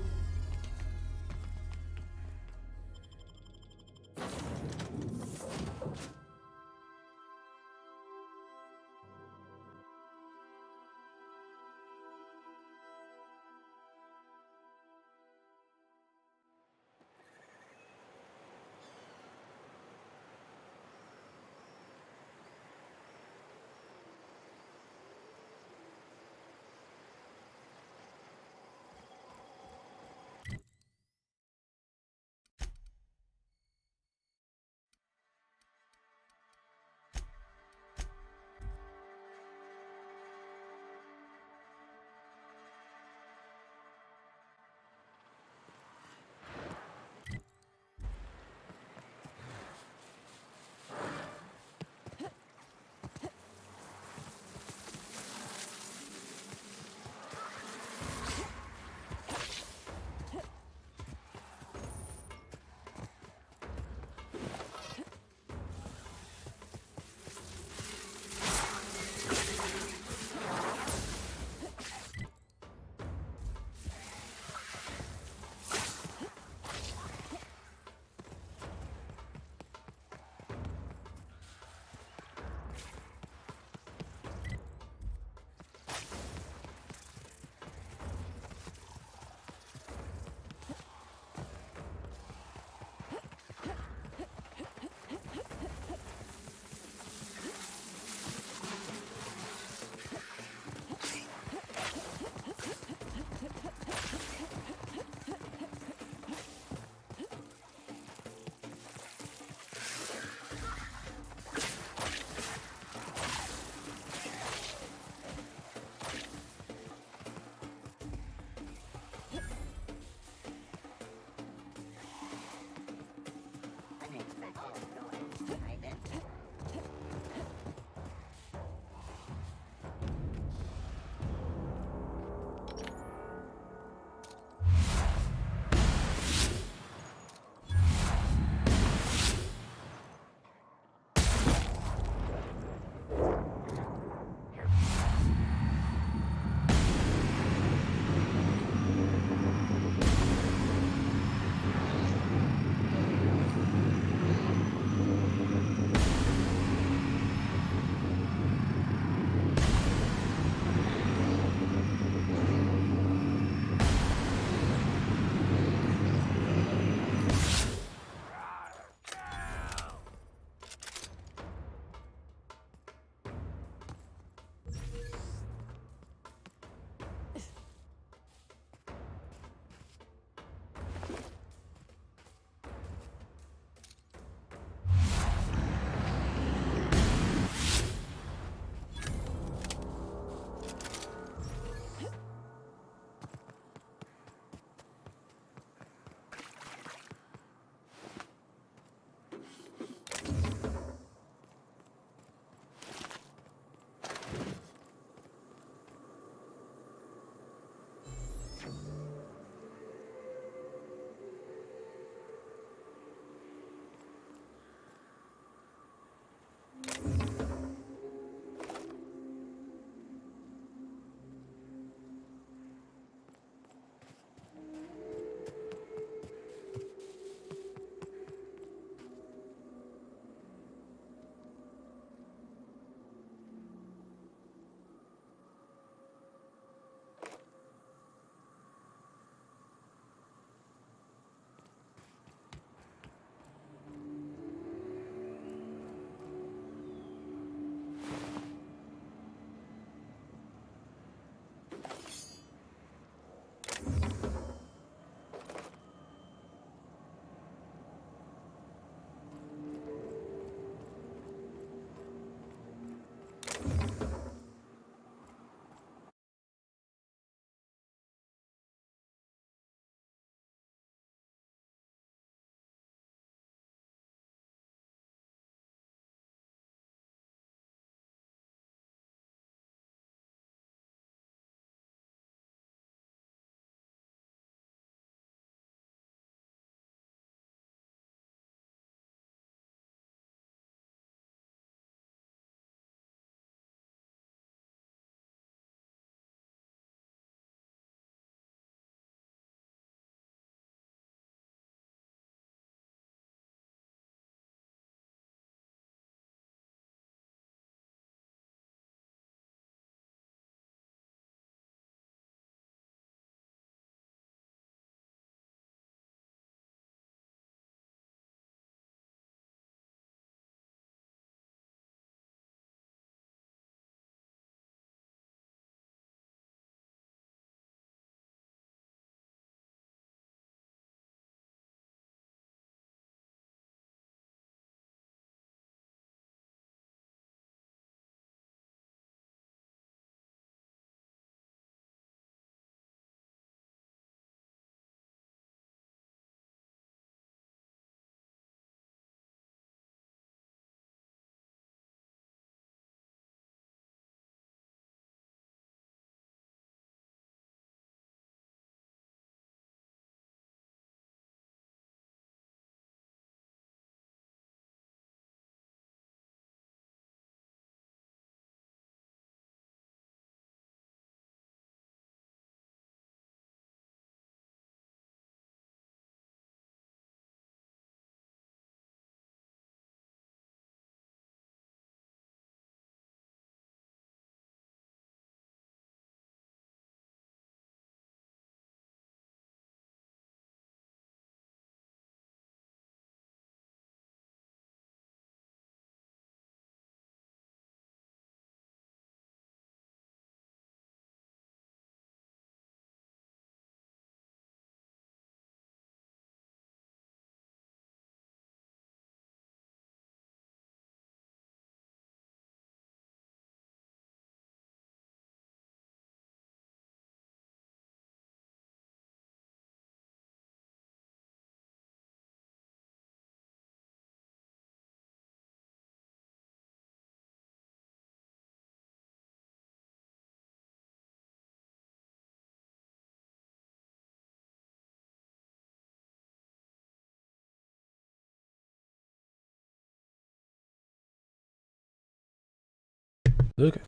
Okay.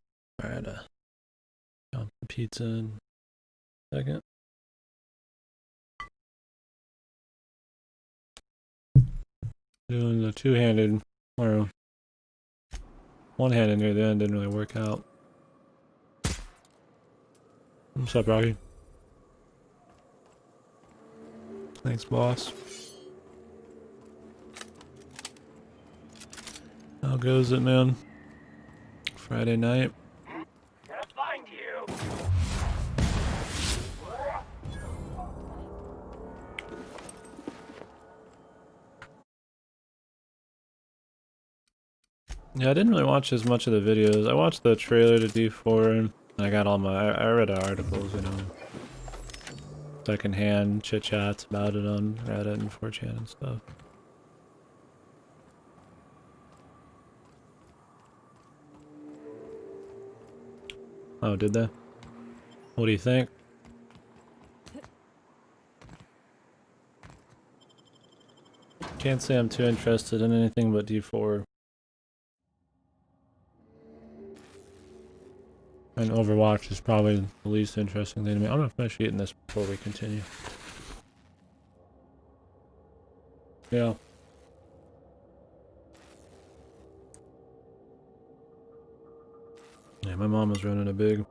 Alright, dump the pizza in a second. Doing the two-handed, or one-handed near the end didn't really work out. What's up, Rocky? Thanks, boss. How goes it, man? Friday night. Gonna find you. Yeah, I didn't really watch as much of the videos. I watched the trailer to D4, and I got all my. I read articles, you know, secondhand chit chats about it on Reddit and 4chan and stuff. Oh, did they? What do you think? Can't say I'm too interested in anything but D4. And Overwatch is probably the least interesting thing to me. I'm gonna finish eating this before we continue. Yeah. Yeah, my mom was running a big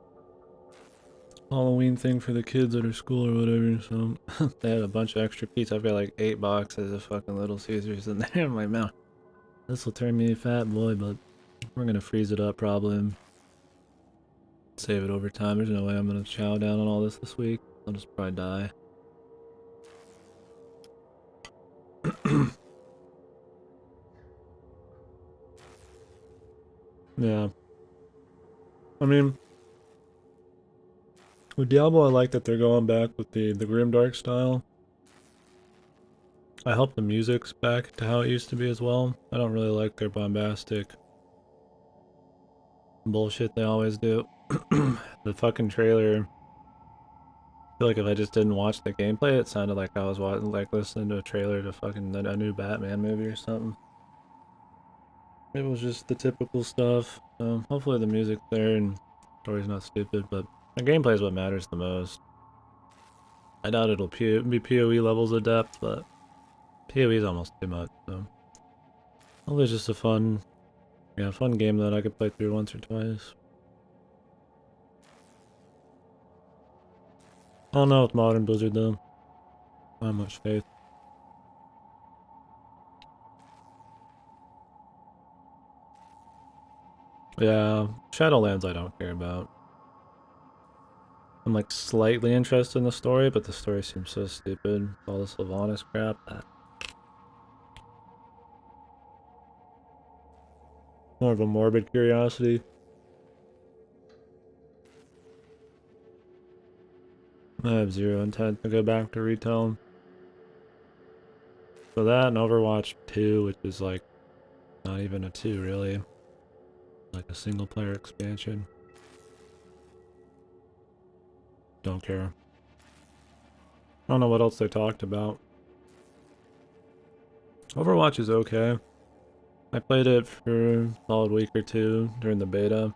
Halloween thing for the kids at her school or whatever, so they had a bunch of extra pizza. I've got like 8 boxes of fucking Little Caesars in there in my mouth. This will turn me fat, boy, but we're gonna freeze it up probably and save it over time. There's no way I'm gonna chow down on all this week. I'll just probably die. Yeah. I mean, with Diablo, I like that they're going back with the grimdark style. I hope the music's back to how it used to be as well. I don't really like their bombastic bullshit they always do. The fucking trailer. I feel like if I just didn't watch the gameplay, it sounded like I was like listening to a trailer to fucking a new Batman movie or something. It was just the typical stuff. Hopefully the music's there and story's not stupid, but the gameplay is what matters the most. I doubt it'll be PoE levels of depth, but PoE is almost too much, so. Hopefully it's just a fun game that I could play through once or twice. I don't know with modern Blizzard though. Not much faith. Yeah, Shadowlands I don't care about. I'm like slightly interested in the story, but the story seems so stupid. All this Sylvanas crap. More of a morbid curiosity. I have zero intent to go back to retail. So that and Overwatch 2, which is like not even a 2 really. Like a single player expansion. Don't care. I don't know what else they talked about. Overwatch is okay. I played it for a solid week or two during the beta.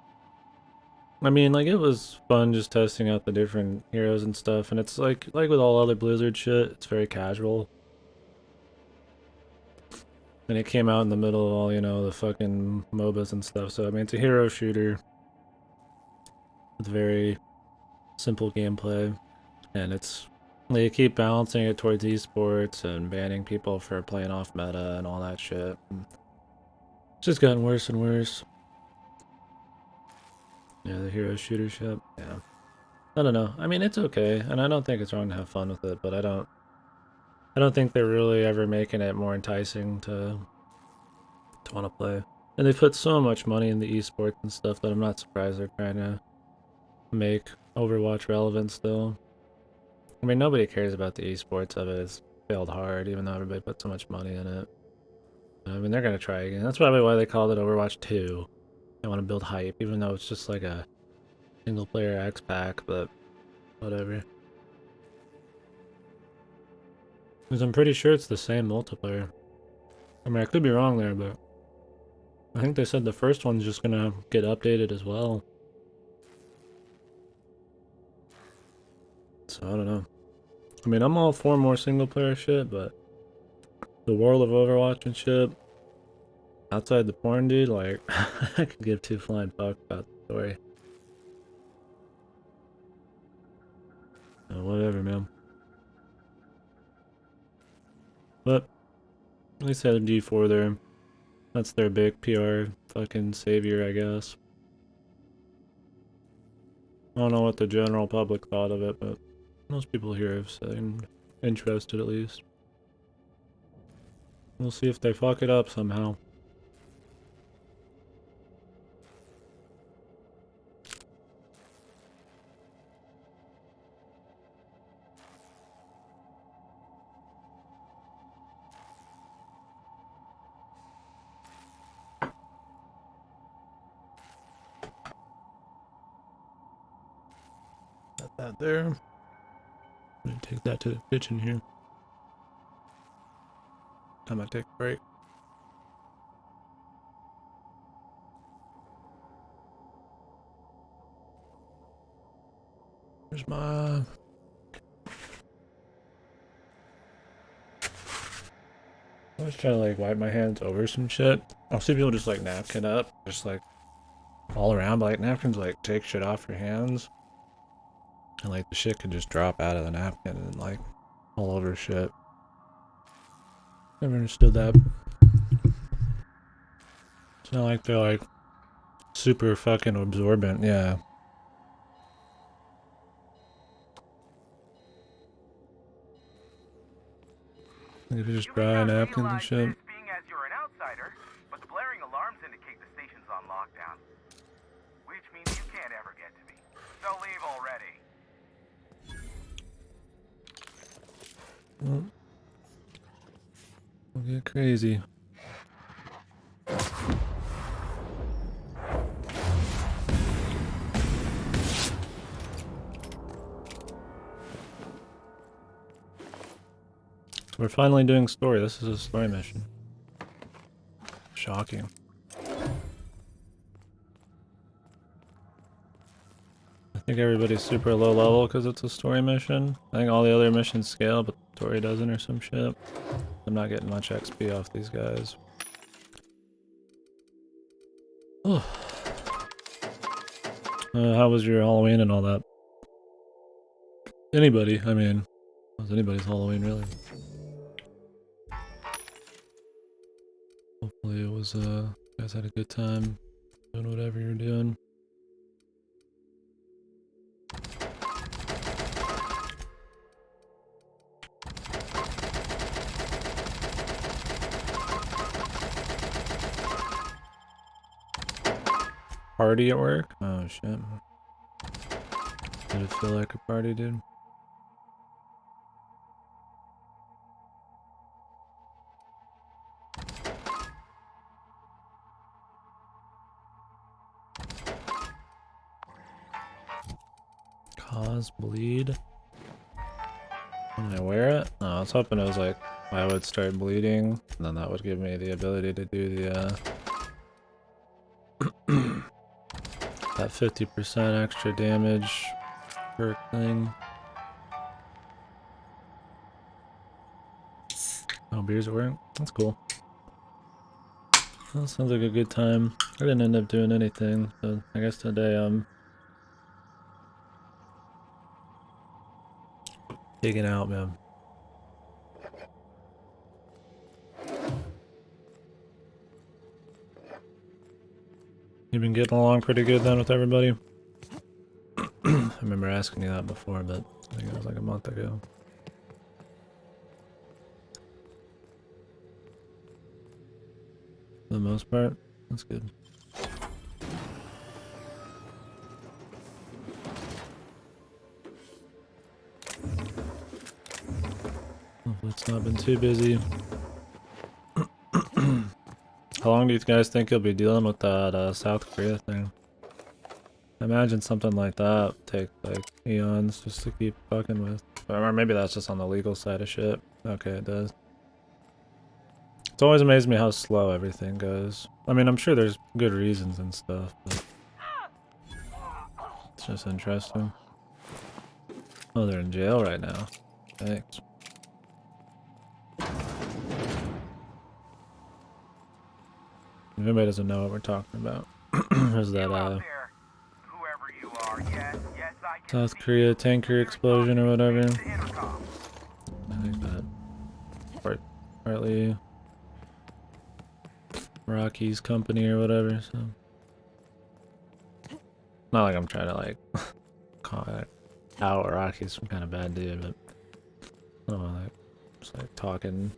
I mean, like, it was fun just testing out the different heroes and stuff, and it's like with all other Blizzard shit, it's very casual. And it came out in the middle of all, you know, the fucking MOBAs and stuff, so I mean, it's a hero shooter with very simple gameplay, and they keep balancing it towards esports and banning people for playing off meta and all that shit. It's just gotten worse and worse. Yeah, the hero shooter ship. Yeah. I don't know. I mean, it's okay, and I don't think it's wrong to have fun with it, but I don't think they're really ever making it more enticing to want to play. And they put so much money in the esports and stuff that I'm not surprised they're trying to make Overwatch relevant still. I mean, nobody cares about the esports of it. It's failed hard, even though everybody put so much money in it. I mean, they're gonna try again. That's probably why they called it Overwatch 2. They want to build hype, even though it's just like a single-player X-Pack, but whatever. Because I'm pretty sure it's the same multiplayer. I mean, I could be wrong there, but I think they said the first one's just gonna get updated as well. So I don't know. I mean, I'm all for more single player shit, but the world of Overwatch and shit, outside the porn, dude, like, I could give two flying fucks about the story. Whatever, man. But at least they had a G4 there. That's their big PR fucking savior, I guess. I don't know what the general public thought of it, but most people here have seemed interested at least. We'll see if they fuck it up somehow. Got that there. I'm gonna take that to the kitchen here. I'm gonna take a break. There's my... I was trying to like wipe my hands over some shit. I'll see people just like napkin up, just like all around, but like napkins like take shit off your hands. And like the shit could just drop out of the napkin and like all over shit. Never understood that. It's not like they're like super fucking absorbent, yeah. Like if you just dry napkins and shit. Being as you're an outsider, but the blaring alarms indicate the station's on lockdown. Which means you can't ever get to me. So leave already. Well, we'll get crazy. We're finally doing story. This is a story mission. Shocking. I think everybody's super low level because it's a story mission. I think all the other missions scale, but the story doesn't or some shit. I'm not getting much XP off these guys. Oh. How was your Halloween and all that? Anybody, I mean, how was anybody's Halloween really? Hopefully it was, you guys had a good time doing whatever you're doing. Party at work? Oh shit. Did it feel like a party, dude? Cause bleed? When I wear it? Oh, I was hoping it was like I would start bleeding, and then that would give me the ability to do the that 50% extra damage perk thing. Oh, beers at work? That's cool. That sounds like a good time. I didn't end up doing anything, so I guess today I'm digging out, man. You've been getting along pretty good then with everybody? I remember asking you that before, but I think it was like a month ago. For the most part, that's good. Hopefully it's not been too busy. How long do you guys think you'll be dealing with that South Korea thing? I imagine something like that take like eons just to keep fucking with. Or maybe that's just on the legal side of shit. Okay, it does. It's always amazed me how slow everything goes. I mean, I'm sure there's good reasons and stuff, but it's just interesting. Oh, they're in jail right now. Thanks. If anybody doesn't know what we're talking about, there's that Whoever you are, yes, I can South see Korea you. tanker You're explosion or talking whatever. to the intercom. I think that partly Rocky's company or whatever. So not like I'm trying to like call it out Rocky's some kind of bad dude, but I don't know, like just like talking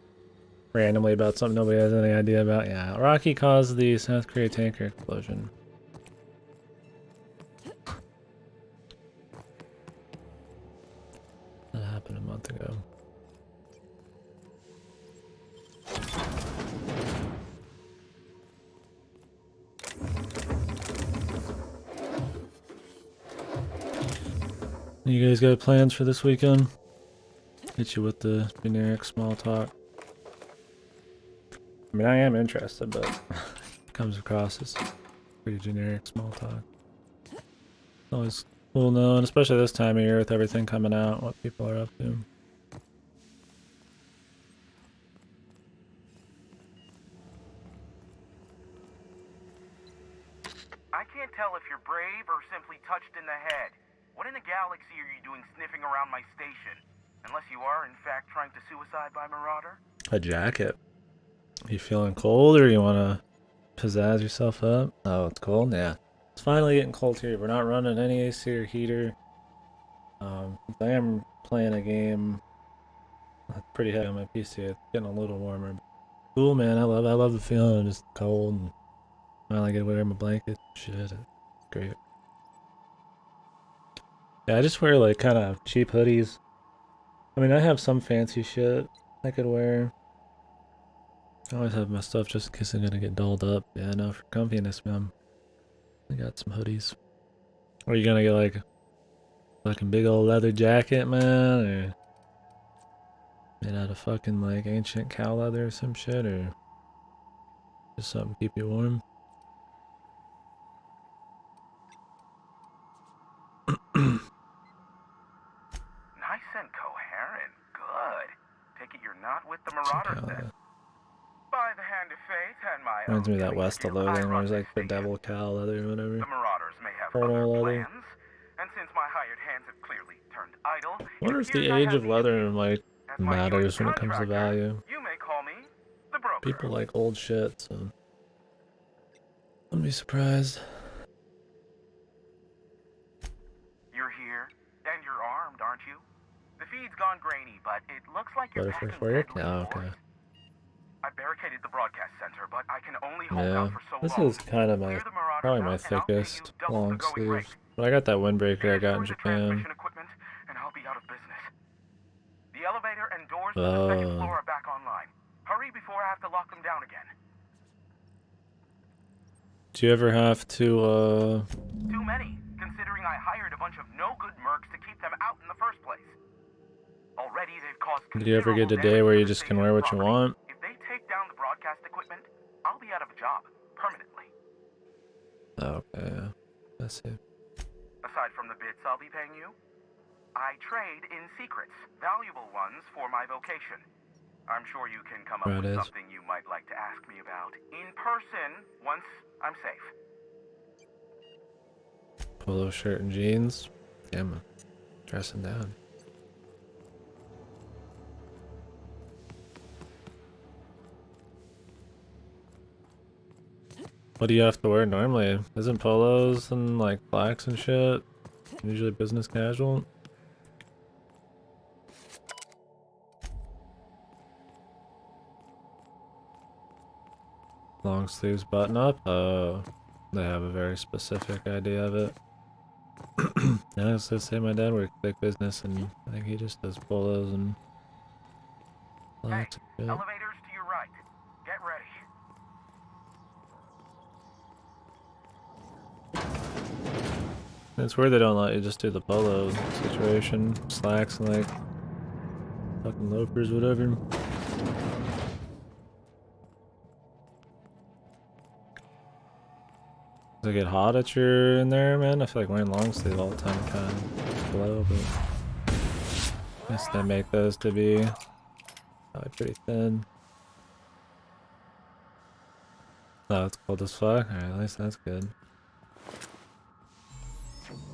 randomly about something nobody has any idea about. Yeah, Rocky caused the South Korea tanker explosion. That happened a month ago. You guys got plans for this weekend? Hit you with the generic small talk. I mean, I am interested, but it comes across as pretty generic small talk. Always cool knowing, especially this time of year with everything coming out, what people are up to. I can't tell if you're brave or simply touched in the head. What in the galaxy are you doing sniffing around my station? Unless you are, in fact, trying to suicide by Marauder? A jacket. You feeling cold or you want to pizzazz yourself up? Oh, it's cold? Yeah. It's finally getting cold here. We're not running any AC or heater. I am playing a game that's pretty heavy on my PC. It's getting a little warmer. Cool, man. I love the feeling of just cold and finally get to wear my blanket. Shit, it's great. Yeah, I just wear like kind of cheap hoodies. I mean, I have some fancy shit I could wear. I always have my stuff just in case I'm gonna get dolled up. Yeah, no, for comfiness, man. I got some hoodies. Are you gonna get like a fucking big old leather jacket, man? Or made out of fucking like ancient cow leather or some shit? Or just something to keep you warm? Nice and coherent. Good. Take it you're not with the Some Marauders cow then. leather. By the hand of fate and my Reminds own me of that killing West of skill, I Loathing where run it's this like the station. devil cow leather or whatever. The Marauders may have Porno other leather. plans, and since my hired hands have clearly turned idle, I it wonder if the appears I age have of the leather issue. like As my joint matters when it comes to contractor, value. you may call me the broker. People like old shit, so wouldn't be surprised. You're here, and you're armed, aren't you? The feed's gone grainy, but it looks like you're Better packing for you? deadly Yeah, okay. force. I barricaded the broadcast center, but I can only hold Yeah, out for so this long. is kind of Clear my, the Marauders probably my out, and I'll pay you thickest double the long going rate. sleeves. But I got that windbreaker I got in Destroy the Japan. transmission equipment, and I'll be out of business. The elevator and doors to the second floor are back online. Hurry before I have to lock them down again. Do you ever have to, Too many, considering I hired a bunch of no-good mercs to keep them out in the first place. Already they've caused did you ever get a considerable day where damage you to the just can station's wear what you property. want? If they take down the broadcast equipment, I'll be out of a job, permanently. Okay, yeah. I see. Aside from the bits I'll be paying you, I trade in secrets, valuable ones for my vocation. I'm sure you can come up with something you might like to ask me about in person once I'm safe. Polo shirt and jeans. Damn, I'm dressing down. What do you have to wear normally? Isn't polos and like blacks and shit usually business casual? Long sleeves button up? Oh, they have a very specific idea of it. Yeah, I was gonna say my dad works big business and I think he just does polos and blacks and shit. Elevators to your right. Get ready. It's weird they don't let you just do the polo situation. Slacks and like fucking loafers, whatever. Does it get hot at your in there, man? I feel like wearing long sleeve all the time kind of glow, but I guess they make those to be probably pretty thin. Oh, it's cold as fuck. Alright, at least that's good.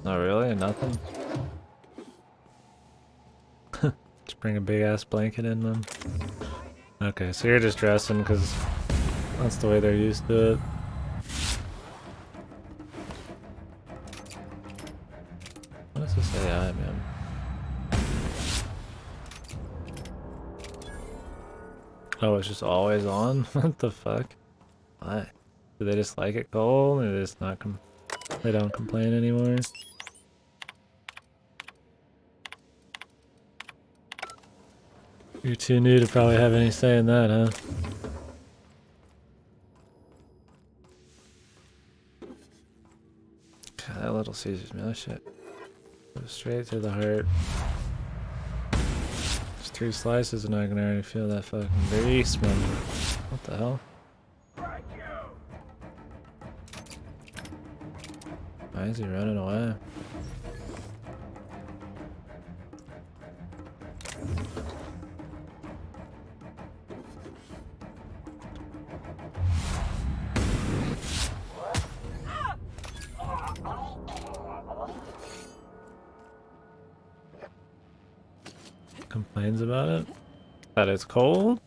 Not really? Nothing? Just bring a big ass blanket in them. Okay, so you're just dressing because that's the way they're used to it. What does this AI, man? Oh, it's just always on? What the fuck? Why? Do they just like it cold? Or they just not they don't complain anymore? You're too new to probably have any say in that, huh? God, that Little Caesars, man, that shit goes straight to the heart. Just 3 slices and I can already feel that fucking grease, man. What the hell? Why is he running away? Complains about it? That it's cold?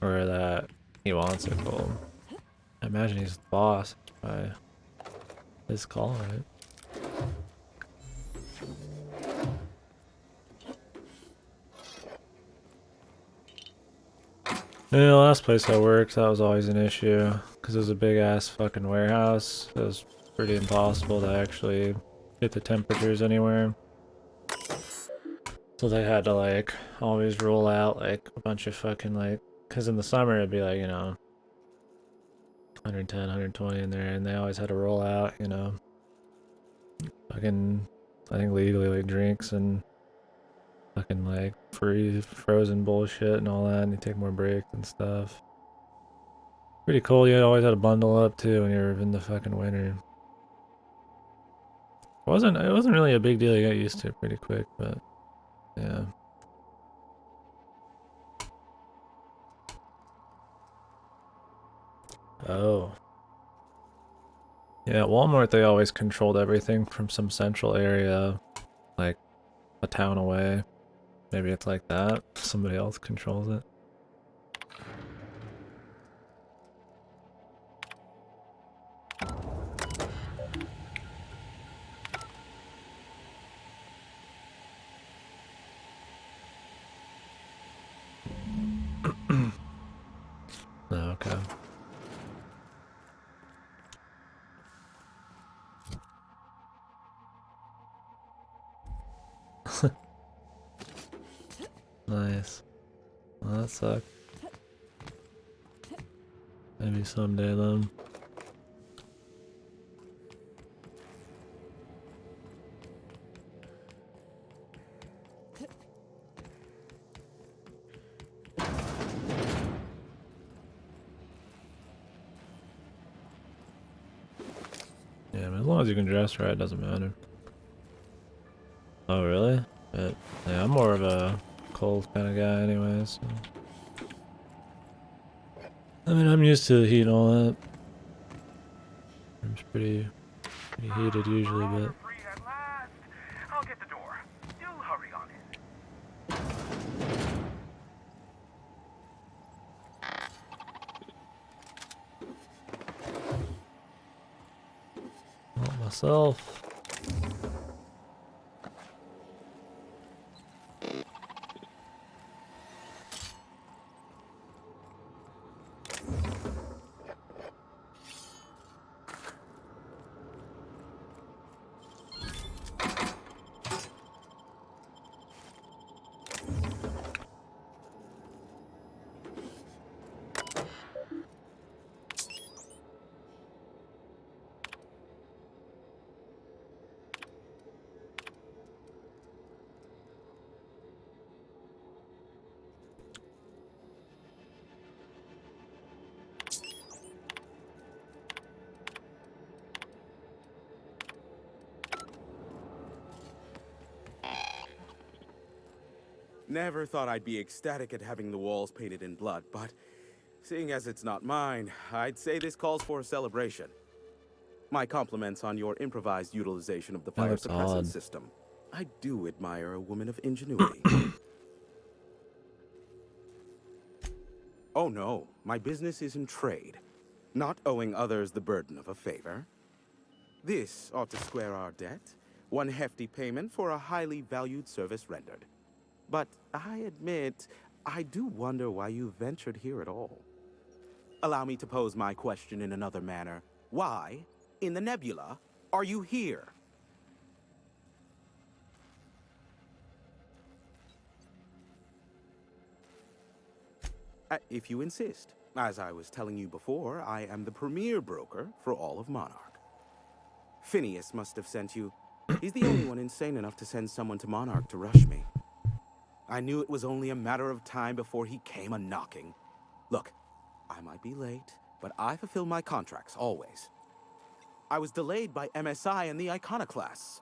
Or that he wants it cold? I imagine he's the boss by his call, right? Yeah, the last place I worked, that was always an issue. Because it was a big ass fucking warehouse. It was pretty impossible to actually hit the temperatures anywhere. So they had to like always roll out like a bunch of fucking like, because in the summer it'd be like, you know, 110, 120 in there, and they always had to roll out, you know, fucking, I think legally like drinks and fucking like frozen bullshit and all that, and you take more breaks and stuff. Pretty cool. You always had to bundle up too when you were in the fucking winter. It wasn't really a big deal. You got used to it pretty quick, but yeah. Oh. Yeah, at Walmart they always controlled everything from some central area, like a town away. Maybe it's like that. Somebody else controls it. Oh, okay. Nice. Well, that sucks. Maybe someday then. Yeah, I mean, as long as you can dress right, it doesn't matter. Oh, really? But, yeah, I'm more of a cold kind of guy anyway, so. I mean, I'm used to the heat and all that. It's pretty heated usually, but. Free at last. I'll get the door. You hurry on in. Not myself. Never thought I'd be ecstatic at having the walls painted in blood, but seeing as it's not mine, I'd say this calls for a celebration. My compliments on your improvised utilization of the fire looks suppressant odd. system. I do admire a woman of ingenuity. Oh no, my business is in trade, not owing others the burden of a favor. This ought to square our debt, one hefty payment for a highly valued service rendered. But I admit, I do wonder why you ventured here at all. Allow me to pose my question in another manner. Why, in the nebula, are you here? If you insist. As I was telling you before, I am the premier broker for all of Monarch. Phineas must have sent you. He's the only one insane enough to send someone to Monarch to rush me. I knew it was only a matter of time before he came a-knocking. Look, I might be late, but I fulfill my contracts, always. I was delayed by MSI and the Iconoclasts.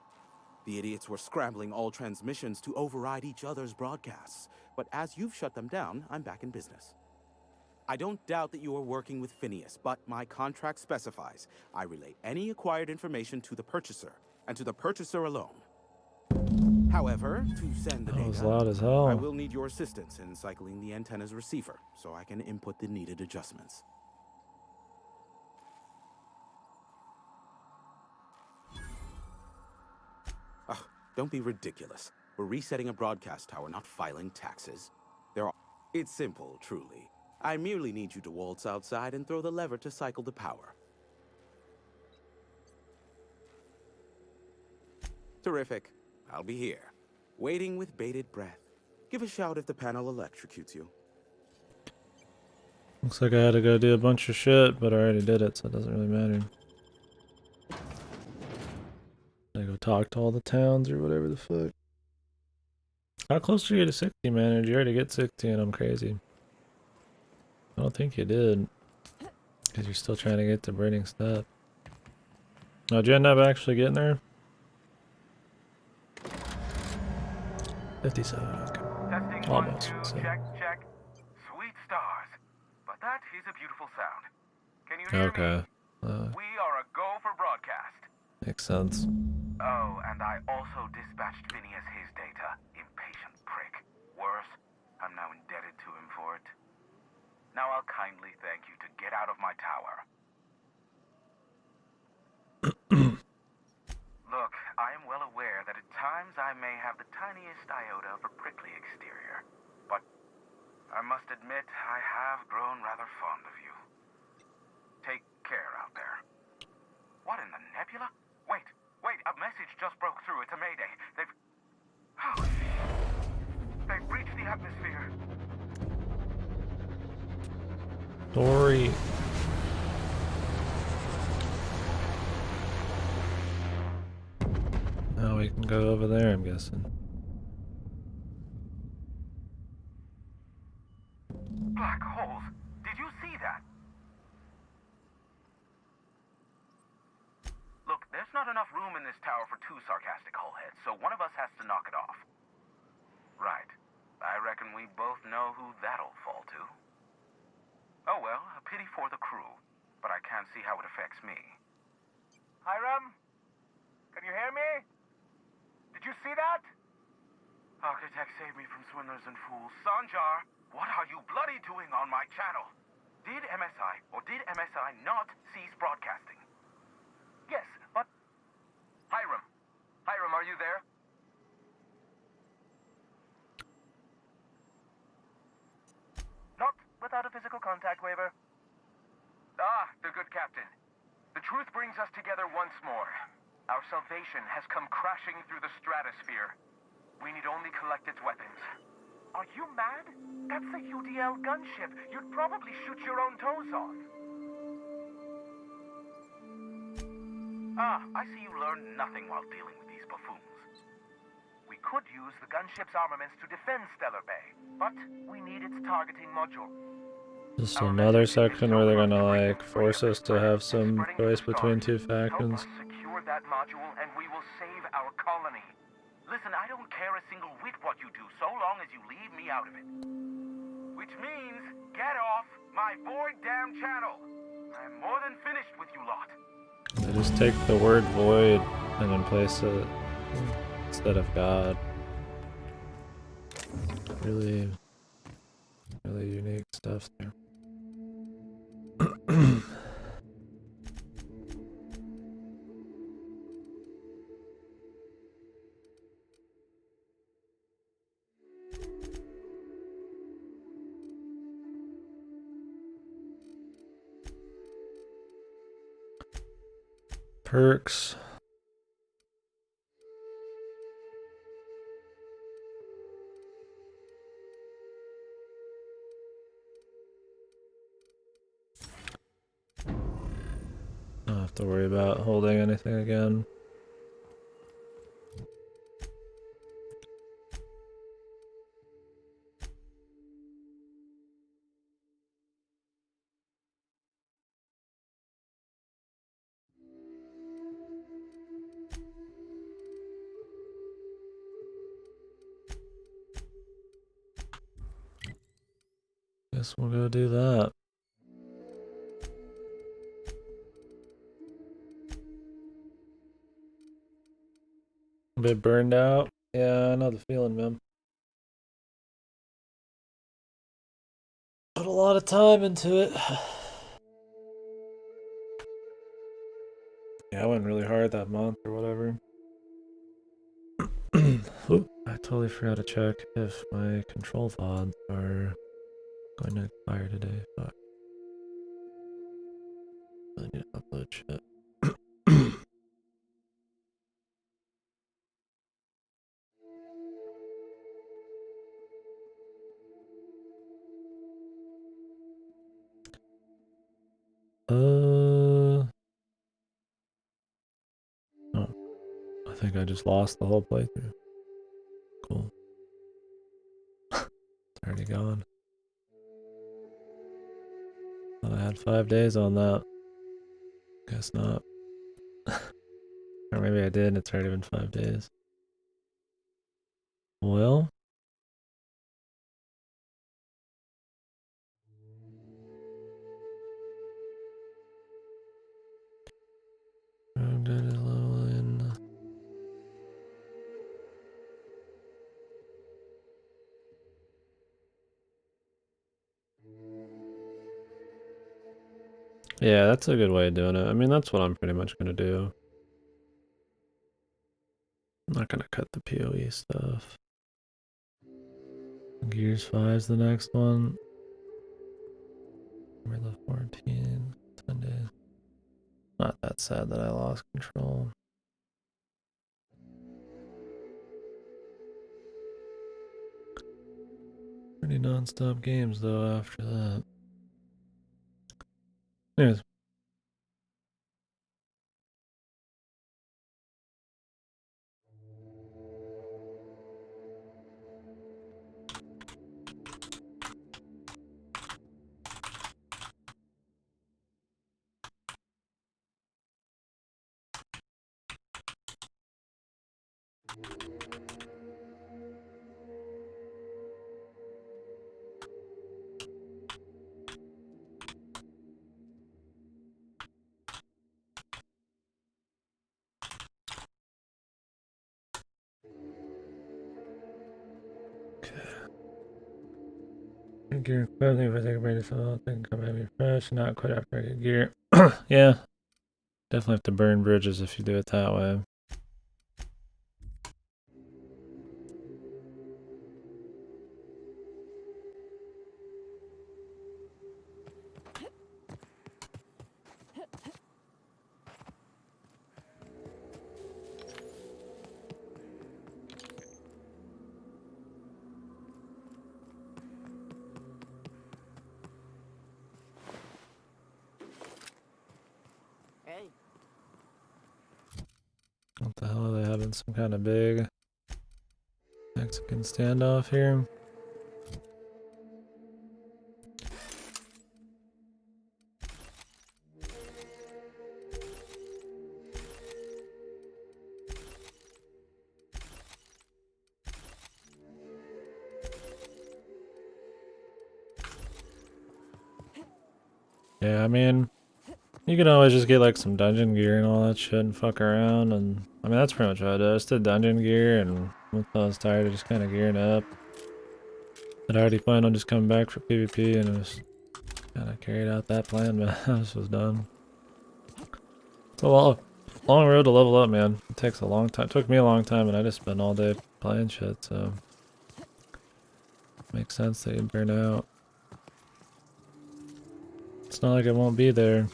The idiots were scrambling all transmissions to override each other's broadcasts. But as you've shut them down, I'm back in business. I don't doubt that you are working with Phineas, but my contract specifies I relay any acquired information to the purchaser, and to the purchaser alone. However, to send the That was data, loud as hell. I will need your assistance in cycling the antenna's receiver, so I can input the needed adjustments. Oh, don't be ridiculous. We're resetting a broadcast tower, not filing taxes. It's simple, truly. I merely need you to waltz outside and throw the lever to cycle the power. Terrific. I'll be here, waiting with bated breath. Give a shout if the panel electrocutes you. Looks like I had to go do a bunch of shit, but I already did it, so it doesn't really matter. I go talk to all the towns or whatever the fuck. How close are you to 60, man? Or did you already get 60 and I'm crazy? I don't think you did. Because you're still trying to get to Burning Step. Oh, did you end up actually getting there? 57, okay. Testing Almost. 1, 2, So. check, check. Sweet stars. But that is a beautiful sound. Can you hear Okay. me? We are a go for broadcast. Makes sense. Oh, and I also dispatched Phineas his data. Impatient prick. Worse, I'm now indebted to him for it. Now I'll kindly thank you to get out of my tower. Look, I am well aware that at times I may have the tiniest iota of a prickly exterior, but I must admit I have grown rather fond of you. Take care out there. What in the nebula? Wait, a message just broke through. It's a mayday. They've breached the atmosphere. Dory. Now we can go over there, I'm guessing. Black holes. Did you see that? Look, there's not enough room in this tower for 2 sarcastic hullheads, so one of us has to knock it off. Right. I reckon we both know who that'll fall to. Oh well, a pity for the crew, but I can't see how it affects me. Hiram? Can you hear me? Did you see that? Architect, save me from swindlers and fools. Sanjar, what are you bloody doing on my channel? Did MSI or did MSI not cease broadcasting? Yes, but... Hiram, are you there? Not without a physical contact waiver. Ah, the good captain. The truth brings us together once more. Our salvation has come crashing through the stratosphere. We need only collect its weapons. Are you mad? That's the UDL gunship. You'd probably shoot your own toes off. Ah, I see you learned nothing while dealing with these buffoons. We could use the gunship's armaments to defend Stellar Bay, but we need its targeting module. Just another section where they're gonna like force us to have some choice between 2 Help factions. us secure that module and we will save our colony. Listen, I don't care a single whit what you do so long as you leave me out of it. Which means, get off my void damn channel. I'm more than finished with you lot. They just take the word void and then place it instead of God. Really, really unique stuff there. Perks. I don't have to worry about holding anything again. Guess we'll go do that. A bit burned out. Yeah, I know the feeling, man. Put a lot of time into it. Yeah, I went really hard that month or whatever. Oop, I totally forgot to check if my control VODs are going to expire today. Fuck. I need to upload shit. Oh, I think I just lost the whole playthrough. Cool. It's already gone. Thought I had 5 days on that. Guess not. Or maybe I did and it's already been 5 days. Well. Yeah, that's a good way of doing it. I mean, that's what I'm pretty much gonna do. I'm not gonna cut the PoE stuff. Gears 5's the next one. Remember the 14, 10 days. Not that sad that I lost control. Pretty non-stop games though after that. Anyways. Gear quickly if I take a break to fill out, then come heavy fresh, not quite after I get gear. Yeah. Definitely have to burn bridges if you do it that way. What the hell are they having some kind of big Mexican standoff here? Yeah, I mean, you can always just get like some dungeon gear and all that shit and fuck around, and I mean that's pretty much what I did. I just did dungeon gear, and once I was tired of just kind of gearing up, I'd already planned on just coming back for PvP, and I just kind of carried out that plan, but I just was done. It's a long road to level up, man. It takes a long time. It took me a long time, and I just spent all day playing shit, so makes sense that you'd burn out. It's not like it won't be there.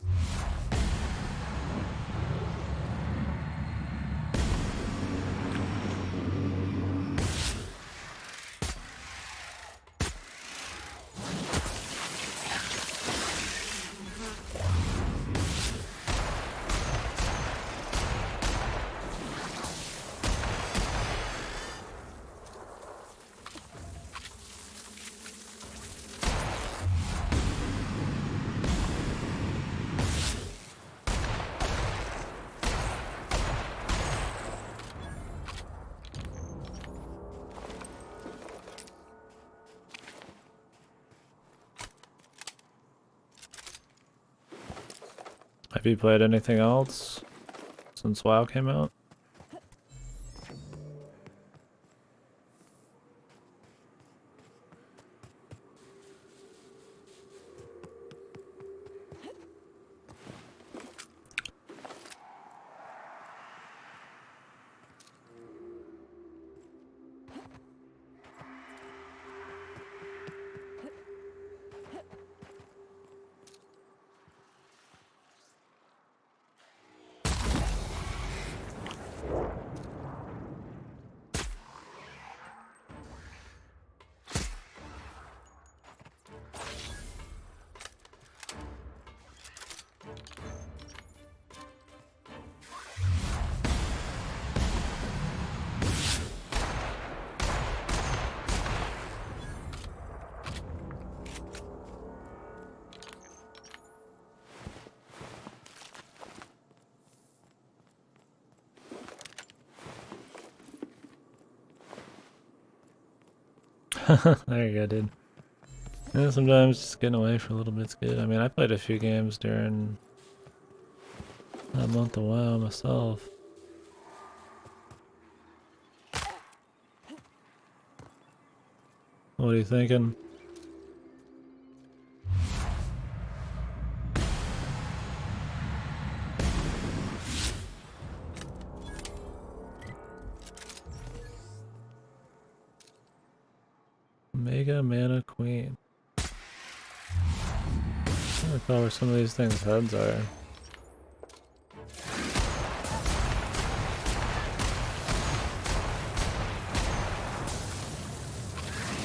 Have you played anything else since WoW came out? There you go, dude. Yeah, sometimes just getting away for a little bit's good. I mean, I played a few games during that month of WoW myself. What are you thinking? Mega Mana Queen. I don't recall where some of these things' heads are.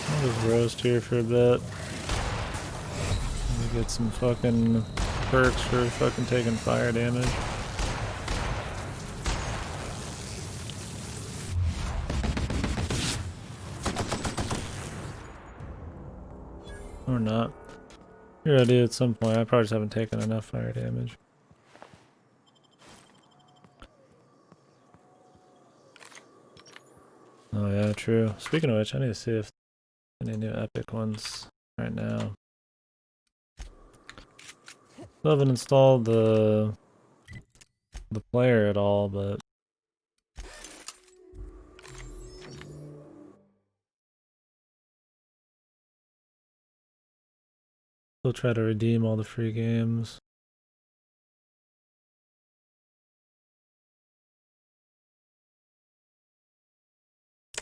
I'll just roast here for a bit. Maybe get some fucking perks for fucking taking fire damage. Or not. Here I do at some point. I probably just haven't taken enough fire damage. Oh yeah, true. Speaking of which, I need to see if any new epic ones right now. Still haven't installed the player at all, but still try to redeem all the free games.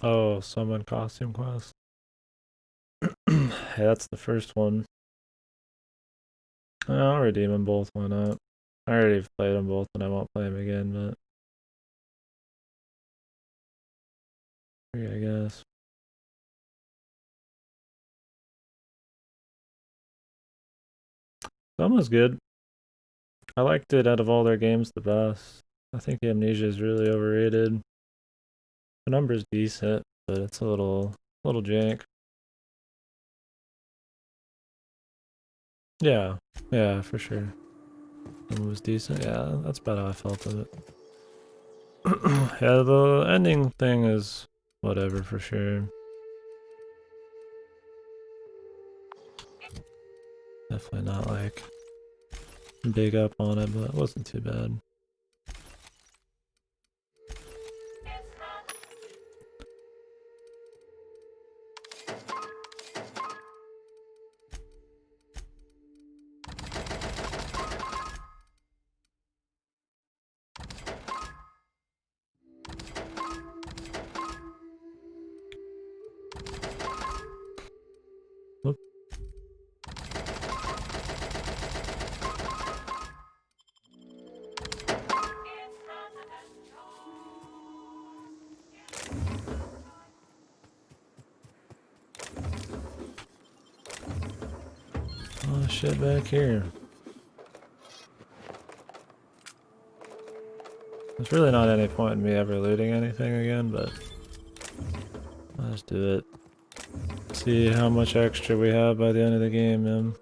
Oh, Summon Costume Quest. Yeah, that's the first one. I'll redeem them both, why not? I already played them both and I won't play them again, but yeah, I guess. Summon's good. I liked it out of all their games the best. I think Amnesia is really overrated. The number's decent, but it's a little jank. Yeah, yeah, for sure. It was decent. Yeah, that's about how I felt of it. Yeah, the ending thing is whatever for sure. Definitely not like big up on it, but it wasn't too bad. Whoop. Oh shit, back here. There's really not any point in me ever looting anything again, but I'll just do it. See how much extra we have by the end of the game, man.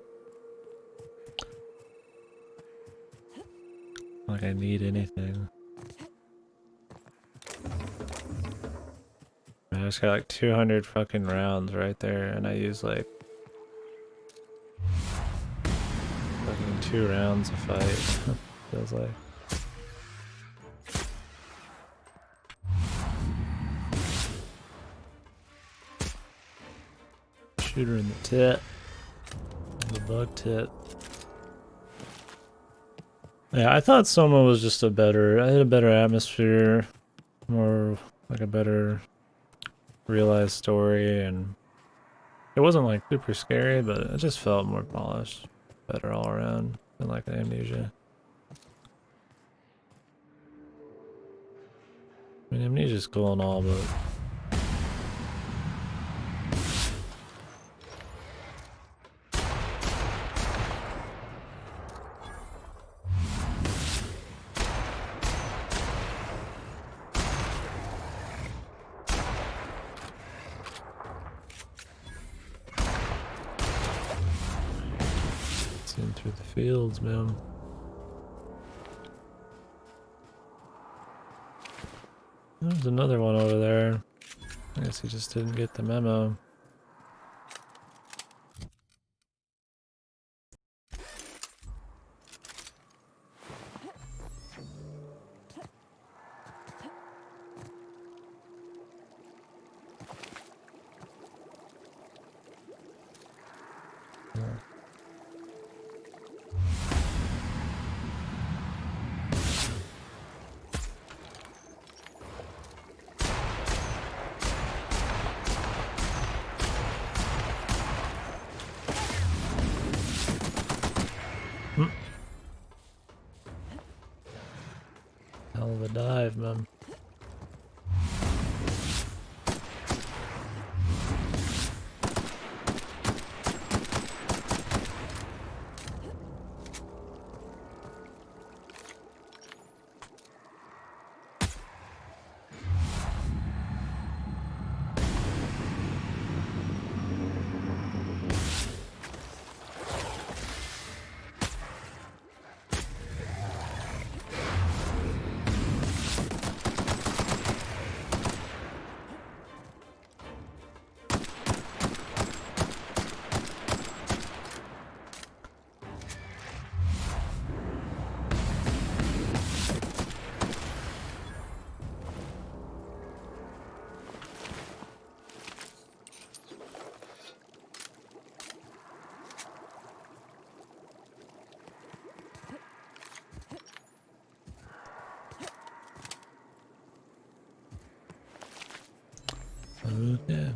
Like I need anything. I just got like 200 fucking rounds right there, and I use like fucking 2 rounds a fight. Feels like. Shoot her in the tit. The bug tit. Yeah, I thought Soma was just I had a better atmosphere, more like a better realized story, and it wasn't like super scary, but it just felt more polished, better all around than like Amnesia. I mean, Amnesia's cool and all, but seen through the fields, man. There's another one over there. I guess he just didn't get the memo. Hell of a dive, man. Okay.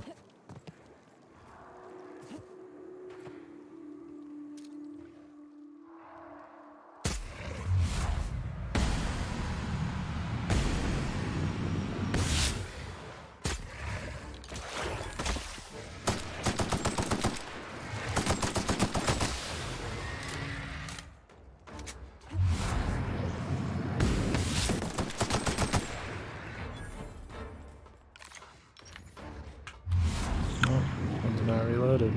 One's not reloaded.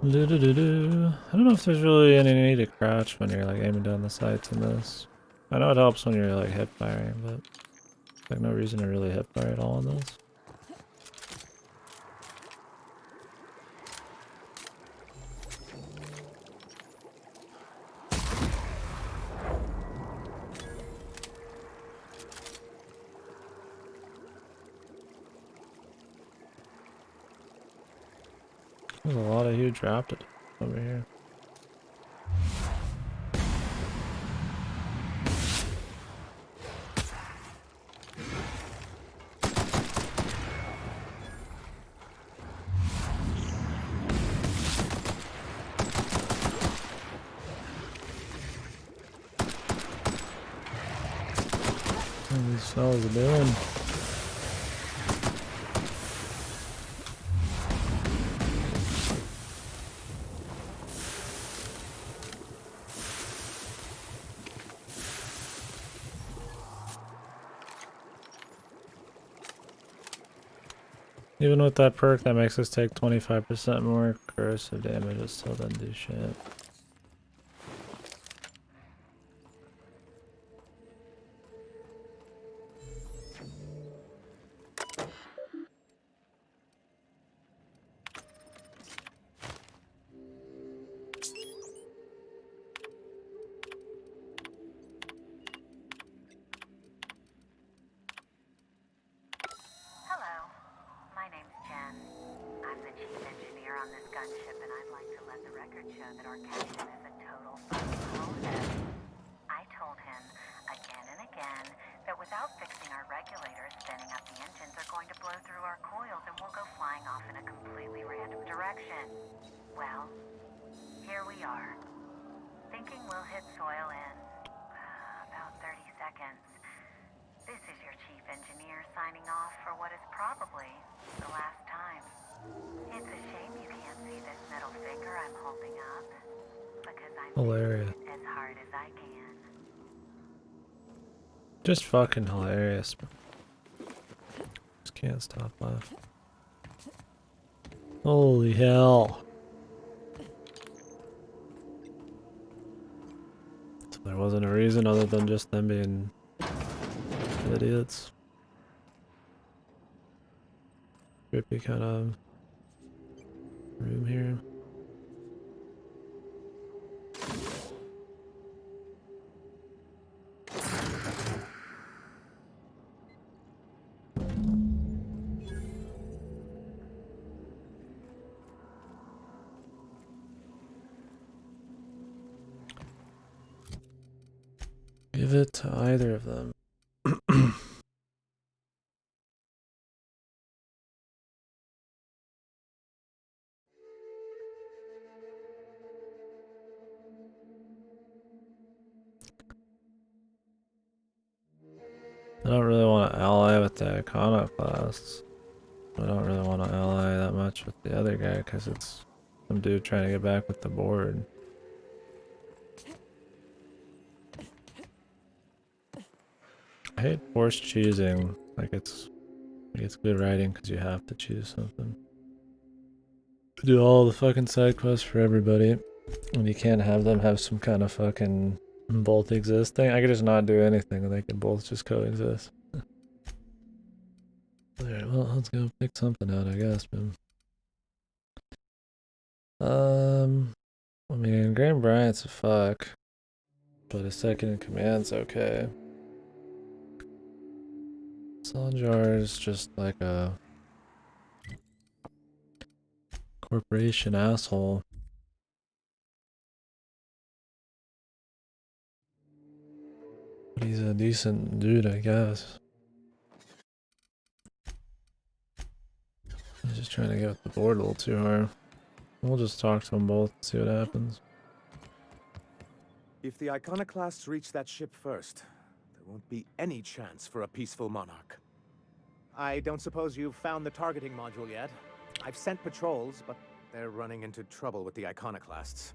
I don't know if there's really any need to crouch when you're like aiming down the sights in this. I know it helps when you're like hip firing, but there's like no reason to really hip fire at all in this. There's a lot of huge raptors over here. What are these fellas doing? Even with that perk that makes us take 25% more corrosive damage, it still doesn't do shit. Hello, my name's Jen. I'm the chief engineer on this gunship, and I'd like to let the record show that our captain is a total fucking hothead. I told him again and again that without fixing our regulators, spinning up the engines are going to blow through our coils and we'll go flying off in a completely random direction. Well, here we are. Thinking we'll hit soil in about 30 seconds. This is your chief engineer signing off for what is probably the last time. It's a shame you can't see this middle finger I'm holding up, because I'm Hilarious. doing it as hard as I can. Just fucking hilarious. Just can't stop laughing. Holy hell. So there wasn't a reason other than just them being idiots. Trippy kind of room here. Give it to either of them. I don't really want to ally with the iconoclasts. I don't really want to ally that much with the other guy because it's some dude trying to get back with the board. I hate forced choosing. Like it's good writing because you have to choose something. Do all the fucking side quests for everybody, and you can't have them have some kind of fucking both exist thing. I could just not do anything and they can both just coexist. Alright, well, let's go pick something out, I guess, man. I mean, Graham Bryant's a fuck, but a second in command's okay. Sanjar is just like a corporation asshole. But he's a decent dude, I guess. He's just trying to get with the board a little too hard. We'll just talk to them both and see what happens. If the iconoclasts reach that ship first, there won't be any chance for a peaceful monarch. I don't suppose you've found the targeting module yet. I've sent patrols, but they're running into trouble with the iconoclasts.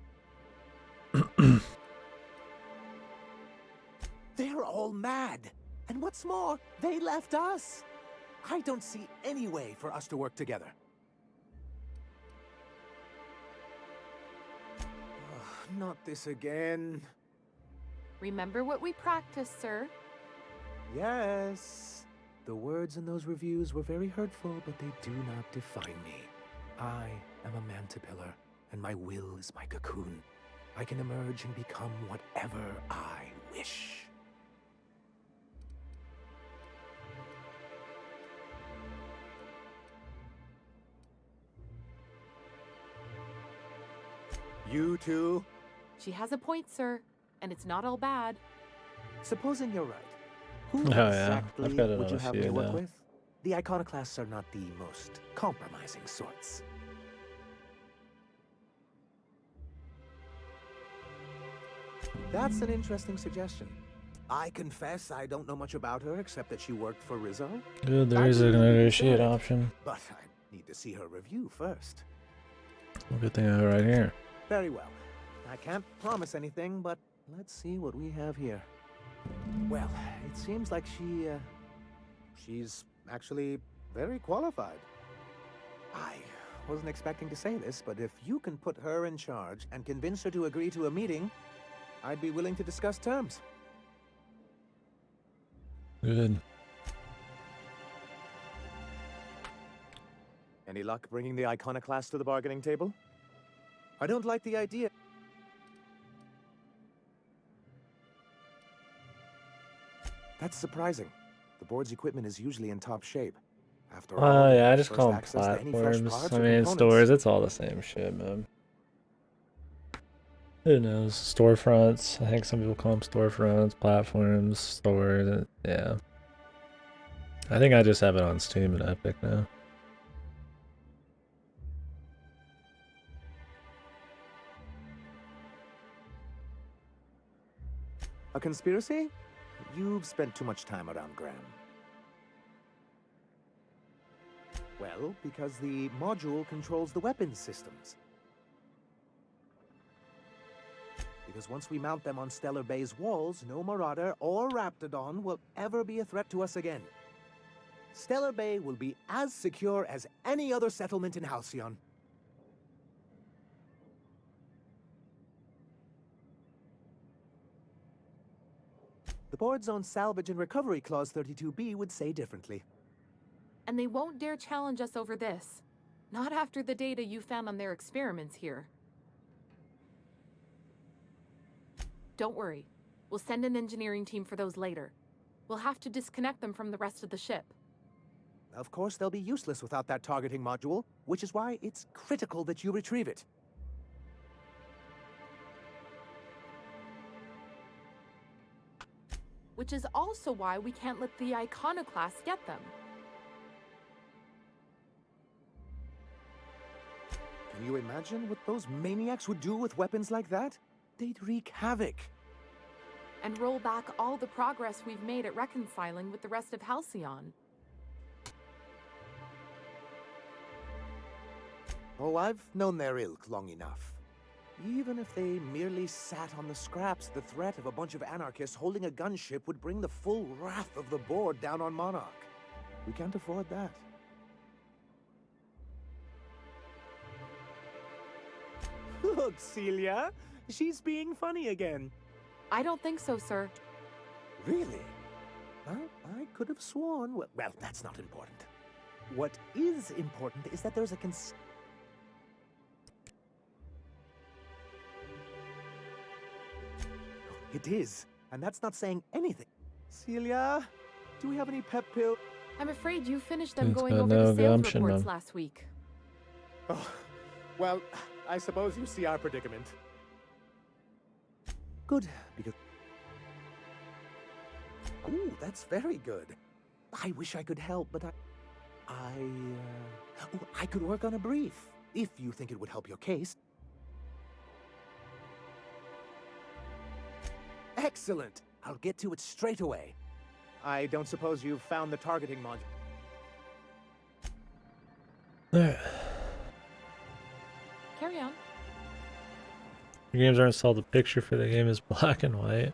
They're all mad! And what's more, they left us! I don't see any way for us to work together. Not this again. Remember what we practiced, sir? Yes. The words in those reviews were very hurtful, but they do not define me. I am a mantipillar, and my will is my cocoon. I can emerge and become whatever I wish. You too? She has a point, sir. And it's not all bad. Supposing you're right. Who Oh, yeah. exactly I've got it would on you a have few me work now. with? The iconoclasts are not the most compromising sorts. That's an interesting suggestion. I confess I don't know much about her except that she worked for Rizzo. Good, there I'd is be an willing to negotiate consider it, option. but I need to see her review first. Well, good thing I have it right here. Very well. I can't promise anything, but let's see what we have here. Well, it seems like she's actually very qualified. I wasn't expecting to say this, but if you can put her in charge and convince her to agree to a meeting, I'd be willing to discuss terms. Good. Any luck bringing the iconoclast to the bargaining table? I don't like the idea. That's surprising. The board's equipment is usually in top shape. After all, Yeah, I just first call them access to any fresh platforms. parts I or mean, components. stores, it's all the same shit, man. Who knows? Storefronts. I think some people call them storefronts, platforms, stores. Yeah. I think I just have it on Steam and Epic now. A conspiracy? You've spent too much time around Graham. Well, because the module controls the weapons systems. Because once we mount them on Stellar Bay's walls, no Marauder or Raptidon will ever be a threat to us again. Stellar Bay will be as secure as any other settlement in Halcyon. The board's own Salvage and Recovery Clause 32B would say differently. And they won't dare challenge us over this. Not after the data you found on their experiments here. Don't worry. We'll send an engineering team for those later. We'll have to disconnect them from the rest of the ship. Of course, they'll be useless without that targeting module, which is why it's critical that you retrieve it. Which is also why we can't let the iconoclasts get them. Can you imagine what those maniacs would do with weapons like that? They'd wreak havoc. And roll back all the progress we've made at reconciling with the rest of Halcyon. Oh, I've known their ilk long enough. Even if they merely sat on the scraps, the threat of a bunch of anarchists holding a gunship would bring the full wrath of the board down on Monarch. We can't afford that. Look, Celia, she's being funny again. I don't think so, sir. Really? Well, I could have sworn... Well, that's not important. What is important is that there's a It is, and that's not saying anything. Celia, do we have any pep pill? I'm afraid you finished them It's going got over no the sales gumption, reports man. last week. Oh, well, I suppose you see our predicament. Good, because... Ooh, that's very good. I wish I could help, but I could work on a brief, if you think it would help your case. Excellent! I'll get to it straight away. I don't suppose you've found the targeting module. There. Carry on. Your games aren't installed. The picture for the game is black and white.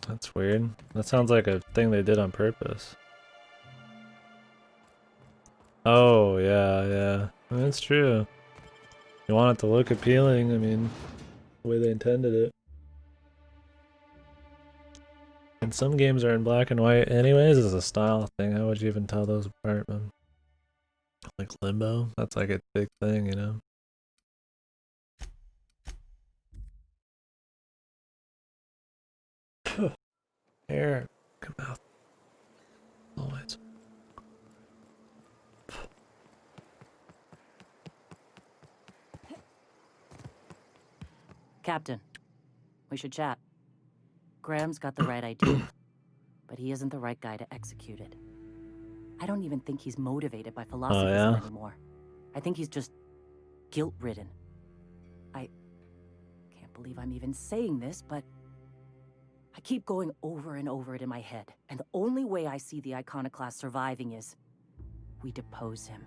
That's weird. That sounds like a thing they did on purpose. Oh, yeah. I mean, it's true. You want it to look appealing, I mean, the way they intended it. And some games are in black and white anyways as a style thing. How would you even tell those apart, man? Like Limbo? That's like a big thing, you know? Hair. Come out. Always. Captain, we should chat. Graham's got the right idea, but he isn't the right guy to execute it. I don't even think he's motivated by philosophism anymore. I think he's just guilt-ridden. I can't believe I'm even saying this, but I keep going over and over it in my head, and the only way I see the Iconoclast surviving is we depose him.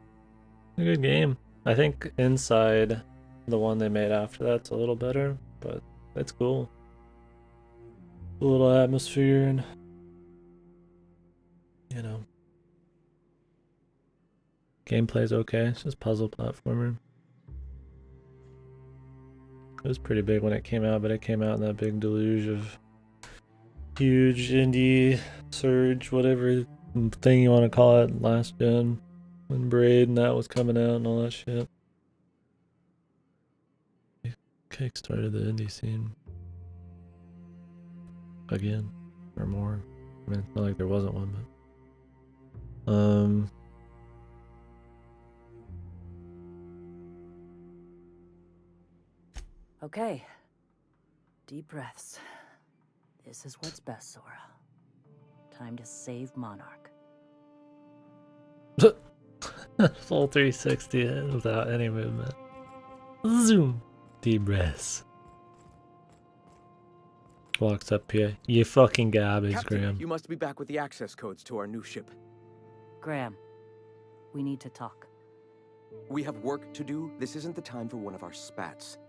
A good game. I think Inside, the one they made after that's a little better, but it's cool. A little atmosphere and, you know, gameplay's okay. It's just puzzle platformer. It was pretty big when it came out, but it came out in that big deluge of huge indie surge, whatever thing you want to call it, last gen, when Braid and that was coming out and all that shit. Kickstarted the indie scene again, or more. I mean, it's not like there wasn't one, but Okay. Deep breaths. This is what's best, Sora. Time to save Monarch. full 360 without any movement. Zoom. Deep breaths. Walks up here. You fucking garbage, Captain, Graham. you must be back with the access codes to our new ship. Graham, we need to talk. We have work to do. This isn't the time for one of our spats.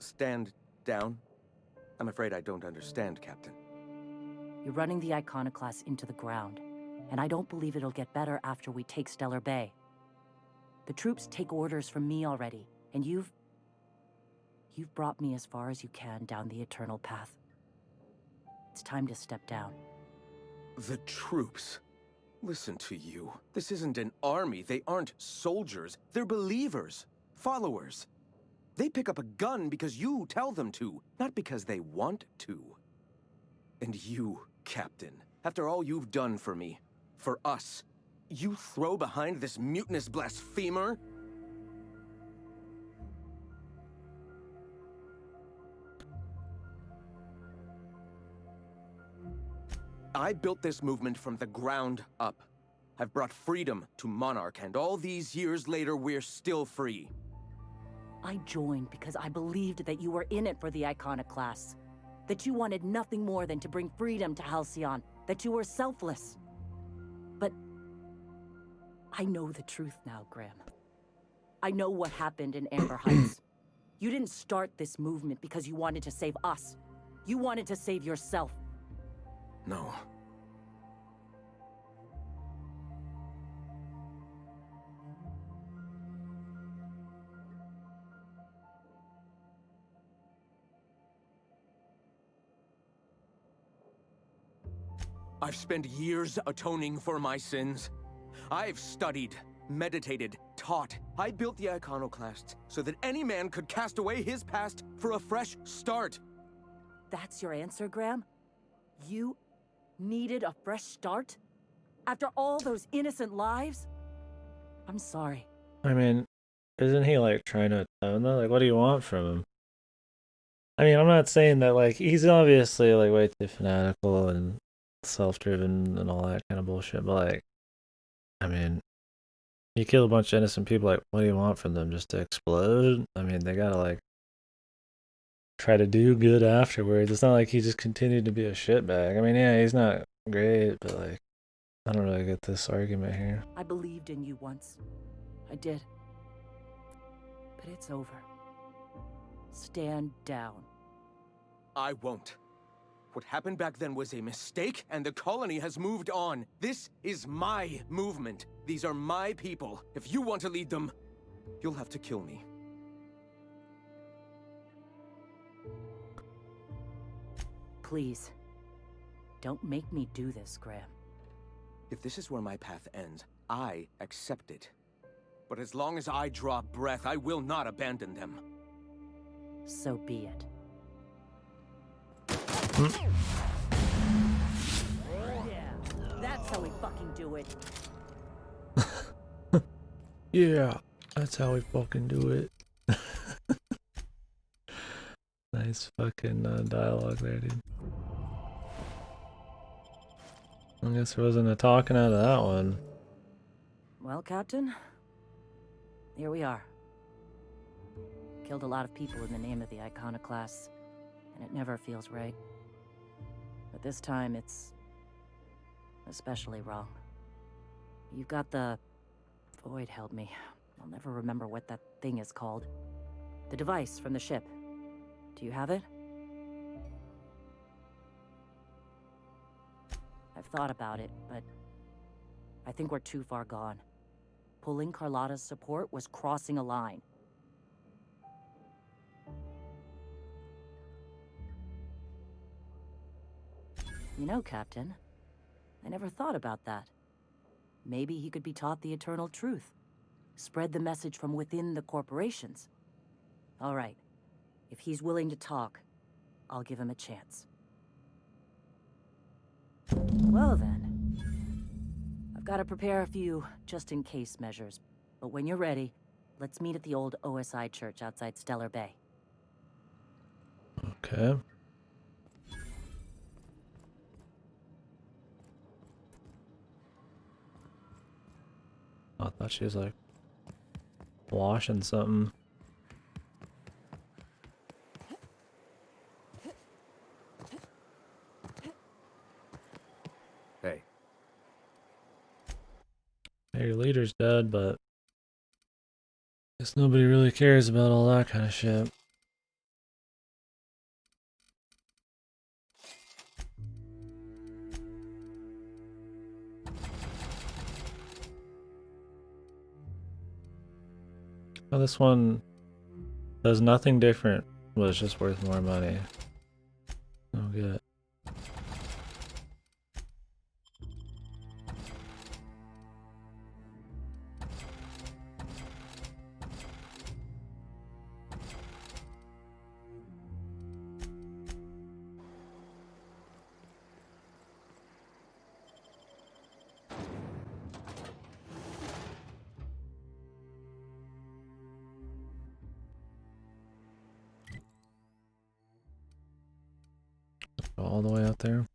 Stand down. I'm afraid I don't understand, Captain. You're running the Iconoclast into the ground, and I don't believe it'll get better after we take Stellar Bay. The troops take orders from me already, and you've brought me as far as you can down the eternal path. It's time to step down. The troops? Listen to you. This isn't an army. They aren't soldiers. They're believers. Followers. They pick up a gun because you tell them to, not because they want to. And you, Captain, after all you've done for me, for us, you throw behind this mutinous blasphemer? I built this movement from the ground up. I've brought freedom to Monarch, and all these years later, we're still free. I joined because I believed that you were in it for the Iconoclasts. That you wanted nothing more than to bring freedom to Halcyon. That you were selfless. But I know the truth now, Graham. I know what happened in Amber Heights. You didn't start this movement because you wanted to save us. You wanted to save yourself. No. I've spent years atoning for my sins. I've studied, meditated, taught. I built the Iconoclasts so that any man could cast away his past for a fresh start. That's your answer, Graham? You needed a fresh start? After all those innocent lives? I'm sorry. I mean, isn't he like trying to atone though? Like, what do you want from him? I mean, I'm not saying that, like, he's obviously like way too fanatical and self-driven and all that kind of bullshit, but like, I mean, you kill a bunch of innocent people, like, what do you want from them? Just to explode? I mean, they gotta like try to do good afterwards. It's not like he just continued to be a shitbag. I mean, yeah, he's not great, but like, I don't really get this argument here. I believed in you once. I did. But it's over. Stand down. I won't. What happened back then was a mistake, and the colony has moved on. This is my movement. These are my people. If you want to lead them, you'll have to kill me. Please. Don't make me do this, Graham. If this is where my path ends, I accept it. But as long as I draw breath, I will not abandon them. So be it. Yeah, that's That's how we fucking do it. Yeah, that's how we fucking do it. Nice fucking dialogue there, dude. I guess there wasn't a talking out of that one. Well, Captain, here we are. Killed a lot of people in the name of the iconoclasts, and it never feels right. But this time it's especially wrong. You've got the... Void held me. I'll never remember what that thing is called. The device from the ship. Do you have it? I've thought about it, but I think we're too far gone. Pulling Carlotta's support was crossing a line. You know, Captain, I never thought about that. Maybe he could be taught the eternal truth. Spread the message from within the corporations. All right. If he's willing to talk, I'll give him a chance. Well then. I've got to prepare a few just-in-case measures. But when you're ready, let's meet at the old OSI church outside Stellar Bay. Okay. I thought she was like washing something. Hey. Hey, your leader's dead, but guess nobody really cares about all that kind of shit. Oh, this one does nothing different, but it's just worth more money. Oh, good. All the way out there.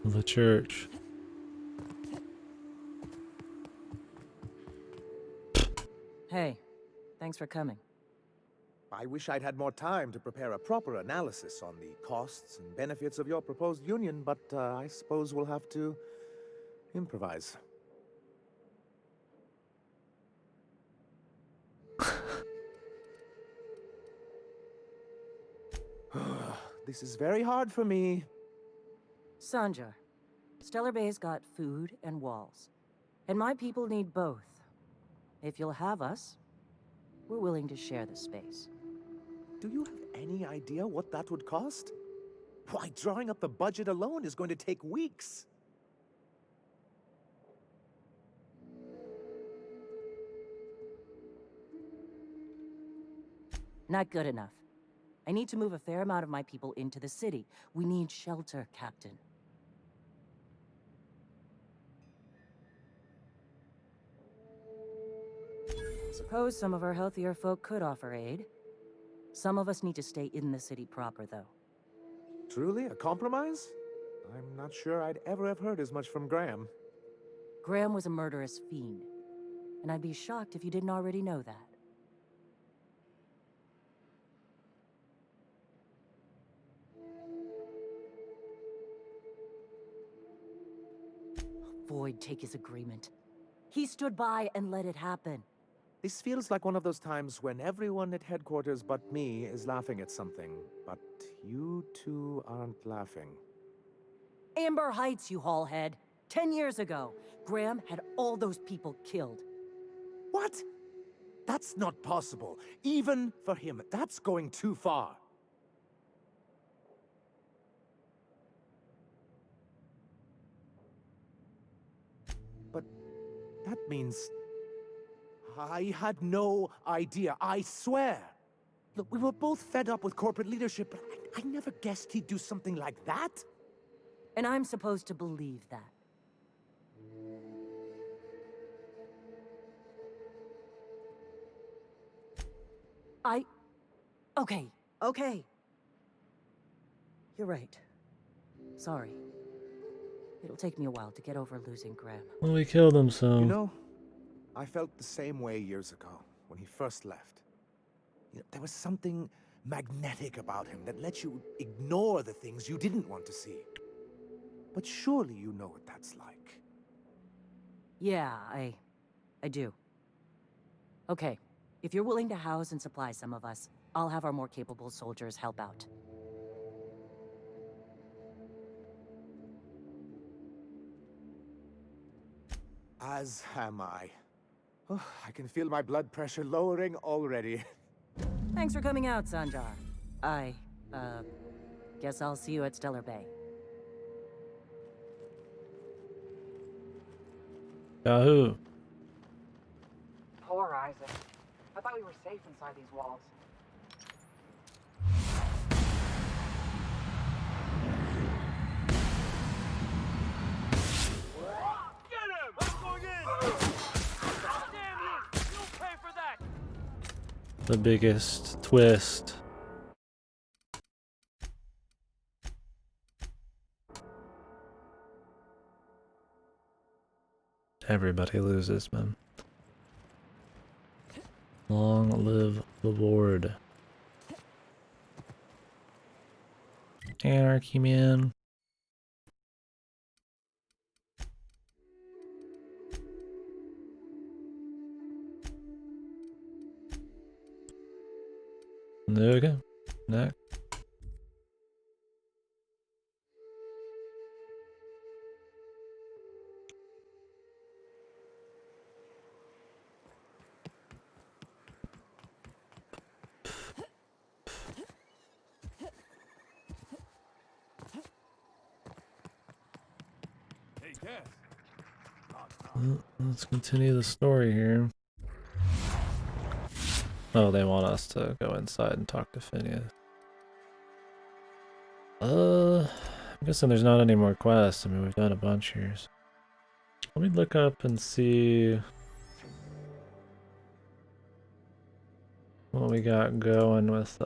The church. Hey, thanks for coming. I wish I'd had more time to prepare a proper analysis on the costs and benefits of your proposed union, but I suppose we'll have to improvise. This is very hard for me. Sanjar, Stellar Bay's got food and walls. And my people need both. If you'll have us, we're willing to share the space. Do you have any idea what that would cost? Why, drawing up the budget alone is going to take weeks. Not good enough. I need to move a fair amount of my people into the city. We need shelter, Captain. Suppose some of our healthier folk could offer aid. Some of us need to stay in the city proper, though. Truly, a compromise? I'm not sure I'd ever have heard as much from Graham. Graham was a murderous fiend, and I'd be shocked if you didn't already know that. Void take his agreement. He stood by and let it happen. This feels like one of those times when everyone at headquarters but me is laughing at something, but you two aren't laughing. Amber Heights, you haulhead. 10 years ago, Graham had all those people killed. What? That's not possible. Even for him, that's going too far. But that means I had no idea, I swear. Look, we were both fed up with corporate leadership, but I never guessed he'd do something like that. And I'm supposed to believe that. Okay. You're right. Sorry. It'll take me a while to get over losing Graham. Well, we killed him, so... You know, I felt the same way years ago, when he first left. You know, there was something magnetic about him that let you ignore the things you didn't want to see. But surely you know what that's like. Yeah, I do. Okay, if you're willing to house and supply some of us, I'll have our more capable soldiers help out. As am I. Oh, I can feel my blood pressure lowering already. Thanks for coming out, Sanjar. I, guess I'll see you at Stellar Bay. Yahoo! Poor Isaac. I thought we were safe inside these walls. Get him! I'm going in! Damn you! You'll pay for that! The biggest twist. Everybody loses, man. Long live the Lord. Anarchy, man. There we go. Next. Let's continue the story here. Oh, they want us to go inside and talk to Phineas. I'm guessing there's not any more quests. I mean, we've done a bunch here. So let me look up and see what we got going with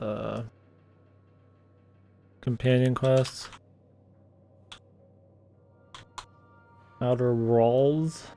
companion quests. Outer Walls.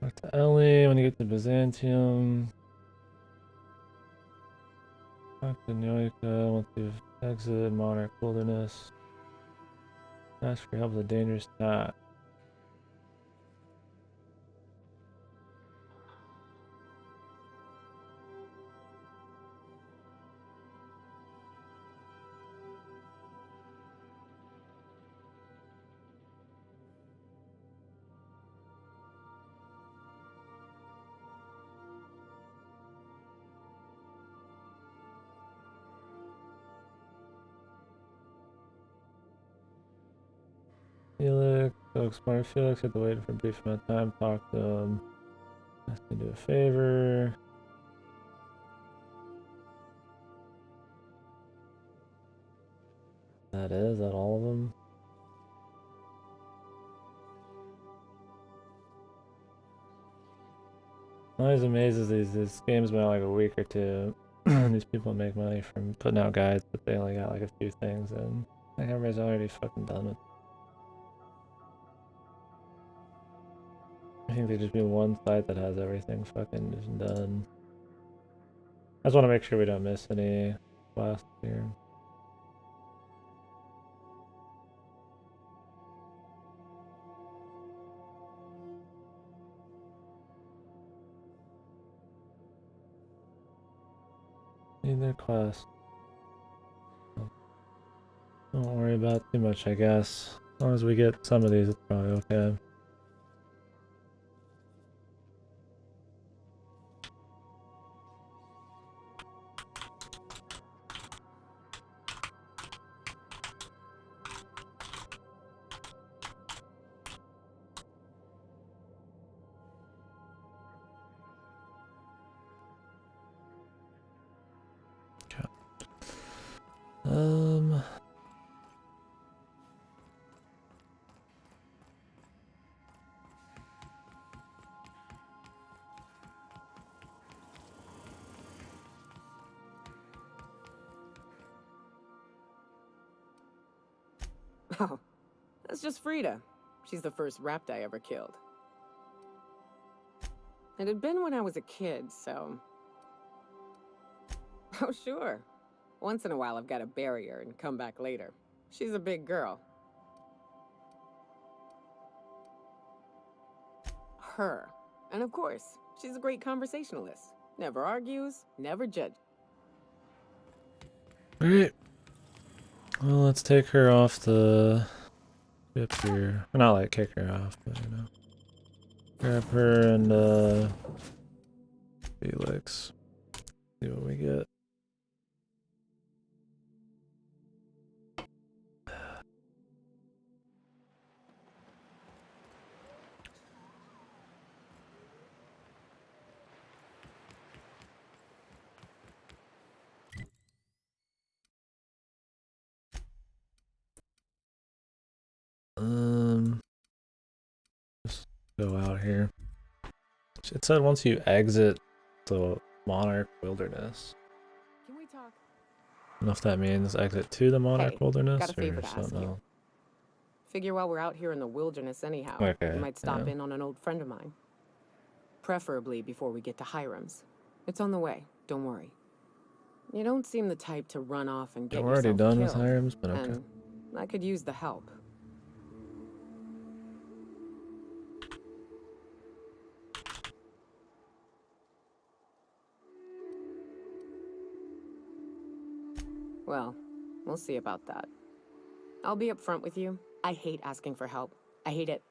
Talk to Ellie when you get to Byzantium. Talk to Noika once you've exited Monarch Wilderness. Ask for help with a dangerous task. Felix, folks, smart Felix had to wait for a brief amount of time. Talk to him. Ask me to do a favor. Is that all of them? I'm always amazed at these games been out like a week or two. These people make money from putting out guides, but they only got like a few things, and like everybody's already fucking done it. I think there'd just be one site that has everything fucking just done. I just want to make sure we don't miss any quests here. Need their quest. Don't worry about too much, I guess. As long as we get some of these, it's probably okay. Okay. Oh, that's just Frida. She's the first rapt I ever killed. It had been when I was a kid, so... Oh, sure. Once in a while I've got to bury her and come back later. She's a big girl. Her. And of course, she's a great conversationalist. Never argues, never judges. Alright. Well, let's take her off the ship here. Well, not like kick her off, but you know. Grab her and Felix. See what we get. Just go out here. It said once you exit the Monarch Wilderness. Can we talk? I don't know if that means exit to the Monarch Hey, Wilderness got a favor or to ask something you. else. Figure while we're out here in the wilderness anyhow, Okay, we might stop yeah. in on an old friend of mine. Preferably before we get to Hiram's. It's on the way, don't worry. You don't seem the type to run off and get We're already yourself done killed, with Hiram's, but okay. and I could use the help. Well, we'll see about that. I'll be upfront with you. I hate asking for help. I hate it.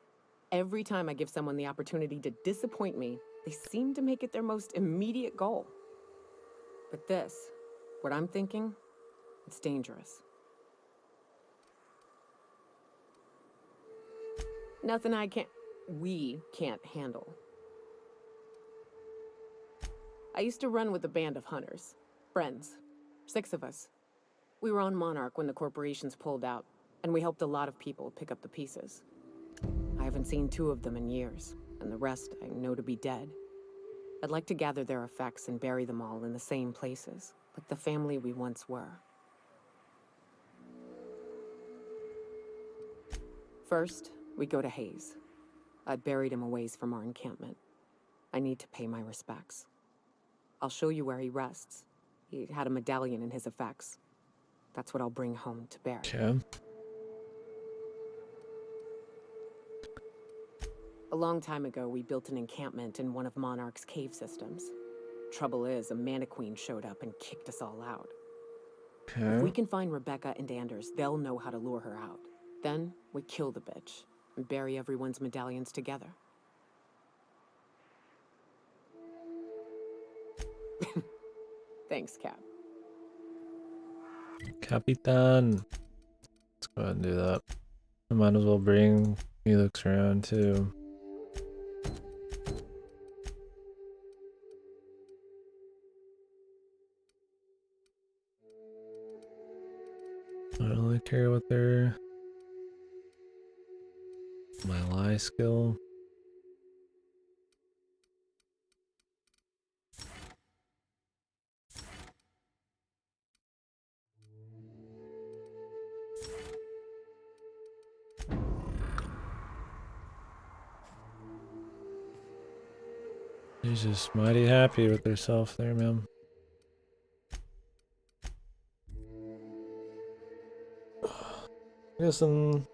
Every time I give someone the opportunity to disappoint me, they seem to make it their most immediate goal. But this, what I'm thinking, it's dangerous. Nothing we can't handle. I used to run with a band of hunters. Friends. 6 of us. We were on Monarch when the corporations pulled out, and we helped a lot of people pick up the pieces. I haven't seen 2 of them in years, and the rest I know to be dead. I'd like to gather their effects and bury them all in the same places, like the family we once were. First, we go to Hayes. I buried him a ways from our encampment. I need to pay my respects. I'll show you where he rests. He had a medallion in his effects. That's what I'll bring home to bury. Okay. A long time ago, we built an encampment in one of Monarch's cave systems. Trouble is, a Mantiqueen showed up and kicked us all out. Okay. If we can find Rebecca and Anders, they'll know how to lure her out. Then, we kill the bitch and bury everyone's medallions together. Thanks, Cap. Capitan. Let's go ahead and do that. I might as well bring Felix around too. I don't really care what their my lie skill. She's just mighty happy with herself there, man. I guess it'll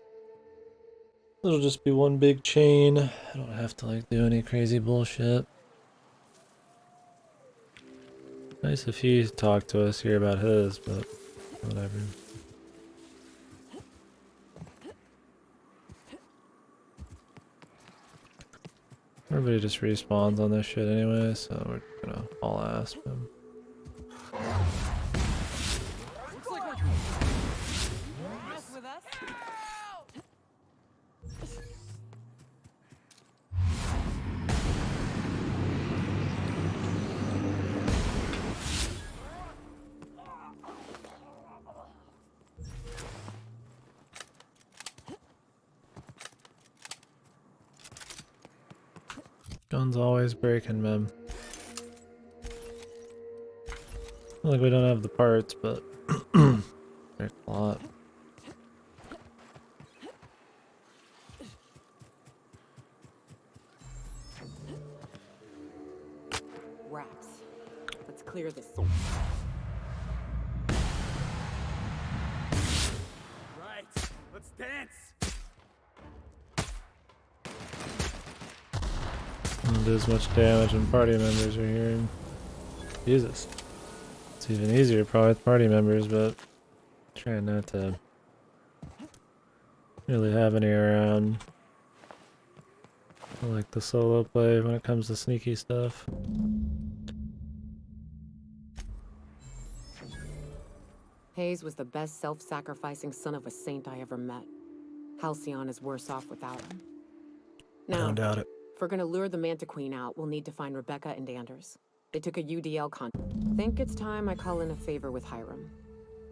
just be one big chain. I don't have to like do any crazy bullshit. Nice if he talked to us here about his, but whatever. Everybody just respawns on this shit anyway, so we're gonna all ask him. Looks like we're mess with us. Gun's always breaking, man. Not like we don't have the parts, but there's a lot. Rats. Let's clear this. Right, let's dance. Don't do as much damage when party members are here. Jesus. It's even easier probably with party members, but trying not to really have any around. I like the solo play when it comes to sneaky stuff. Hayes was the best self-sacrificing son of a saint I ever met. Halcyon is worse off without him. Now, Don't doubt it. if we're gonna lure the Manta Queen out, we'll need to find Rebecca and Anders. They took a UDL con. Think it's time I call in a favor with Hiram.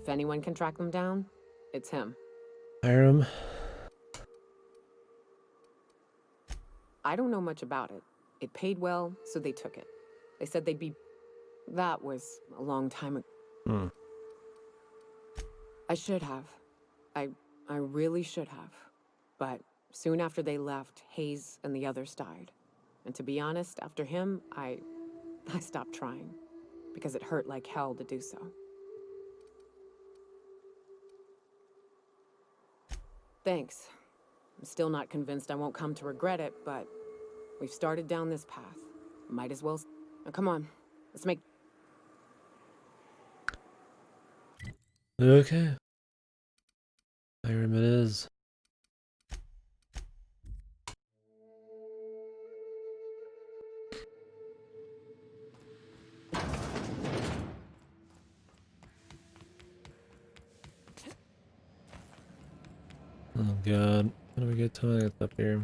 If anyone can track them down, it's him. Hiram? I don't know much about it. It paid well, so they took it. They said they'd be... That was a long time ago. Hmm. I should have. I really should have. But soon after they left, Hayes and the others died. And to be honest, after him, I stopped trying. Because it hurt like hell to do so. Thanks. I'm still not convinced I won't come to regret it, but we've started down this path. Might as well... Now, come on. Let's make... Okay. Hiram it is. Oh god. How do we get to it? It's up here.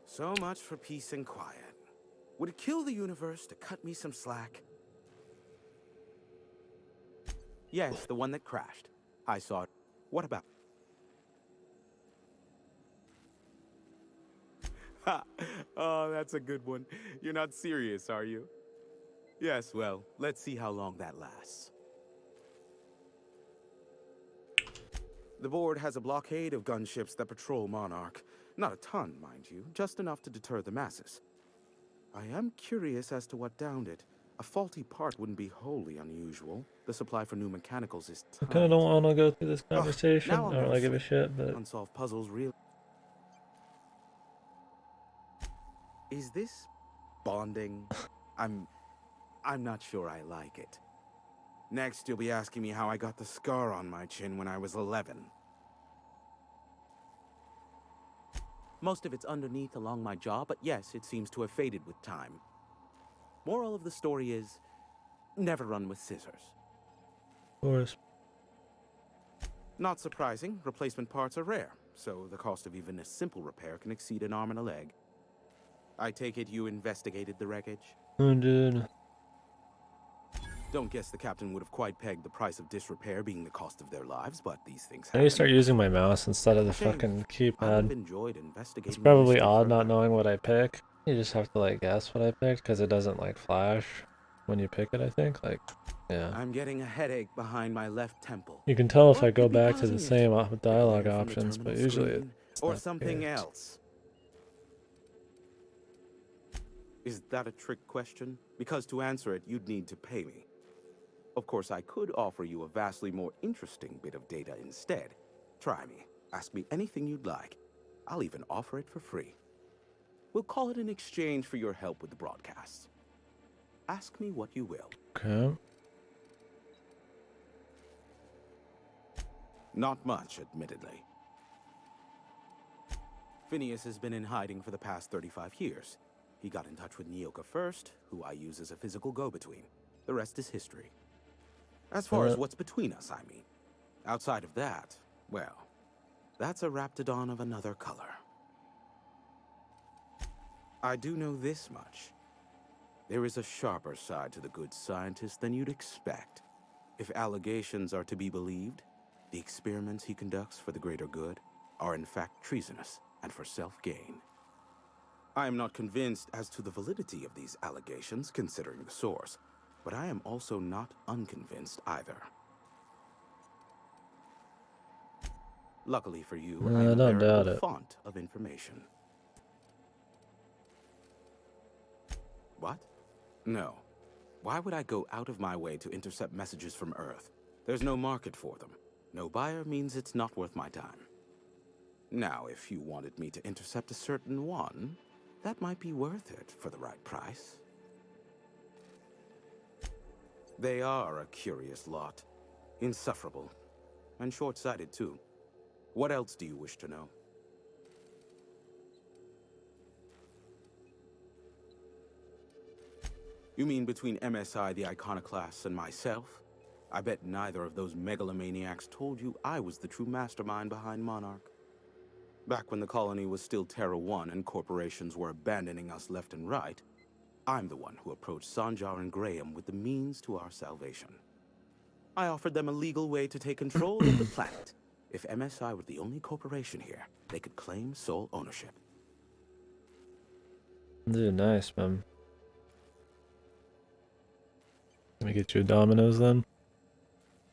So much for peace and quiet. Would it kill the universe to cut me some slack? Yes, the one that crashed. I saw it. What about? Ha! Oh, that's a good one. You're not serious, are you? Yes, well, let's see how long that lasts. The board has a blockade of gunships that patrol Monarch. Not a ton, mind you, just enough to deter the masses. I am curious as to what downed it. A faulty part wouldn't be wholly unusual. The supply for new mechanicals is tight. I kinda don't wanna go through this conversation. Now I don't really give a shit, but... Unsolved puzzles really... Is this bonding? I'm not sure I like it. Next, you'll be asking me how I got the scar on my chin when I was 11. Most of it's underneath along my jaw, but yes, it seems to have faded with time. Moral of the story is, never run with scissors. Of course. Not surprising, replacement parts are rare, so the cost of even a simple repair can exceed an arm and a leg. I take it you investigated the wreckage? Oh, dude. Don't guess the captain would have quite pegged the price of disrepair being the cost of their lives, but these things I happen. need to start using my mouse instead of the Shame. fucking I would have keypad. enjoyed investigating It's the probably mystery odd further. not knowing what I pick. You just have to like guess what I picked because it doesn't like flash when you pick it, I think. Like Yeah. I'm getting a headache behind my left temple. You can tell if What I go could be back to causing the it? same dialogue Glare from the options, but terminal usually screen? it's Or not something the case. else. Is that a trick question? Because to answer it, you'd need to pay me. Of course, I could offer you a vastly more interesting bit of data instead. Try me. Ask me anything you'd like. I'll even offer it for free. We'll call it an exchange for your help with the broadcasts. Ask me what you will. Okay. Not much, admittedly. Phineas has been in hiding for the past 35 years. He got in touch with Nyoka first, who I use as a physical go-between. The rest is history. As far as what's between us, I mean. Outside of that, well, that's a raptidon of another color. I do know this much. There is a sharper side to the good scientist than you'd expect. If allegations are to be believed, the experiments he conducts for the greater good are in fact treasonous and for self-gain. I am not convinced as to the validity of these allegations, considering the source, but I am also not unconvinced either. Luckily for you, I am a don't doubt veritable it. font of information. What? No. Why would I go out of my way to intercept messages from Earth? There's no market for them. No buyer means it's not worth my time. Now, if you wanted me to intercept a certain one, that might be worth it for the right price. They are a curious lot. Insufferable. And short-sighted, too. What else do you wish to know? You mean between MSI, the Iconoclasts, and myself? I bet neither of those megalomaniacs told you I was the true mastermind behind Monarch. Back when the colony was still Terra 1 and corporations were abandoning us left and right, I'm the one who approached Sanjar and Graham with the means to our salvation. I offered them a legal way to take control of the planet. If MSI were the only corporation here, they could claim sole ownership. Dude, nice, man. Let me get you a Domino's then.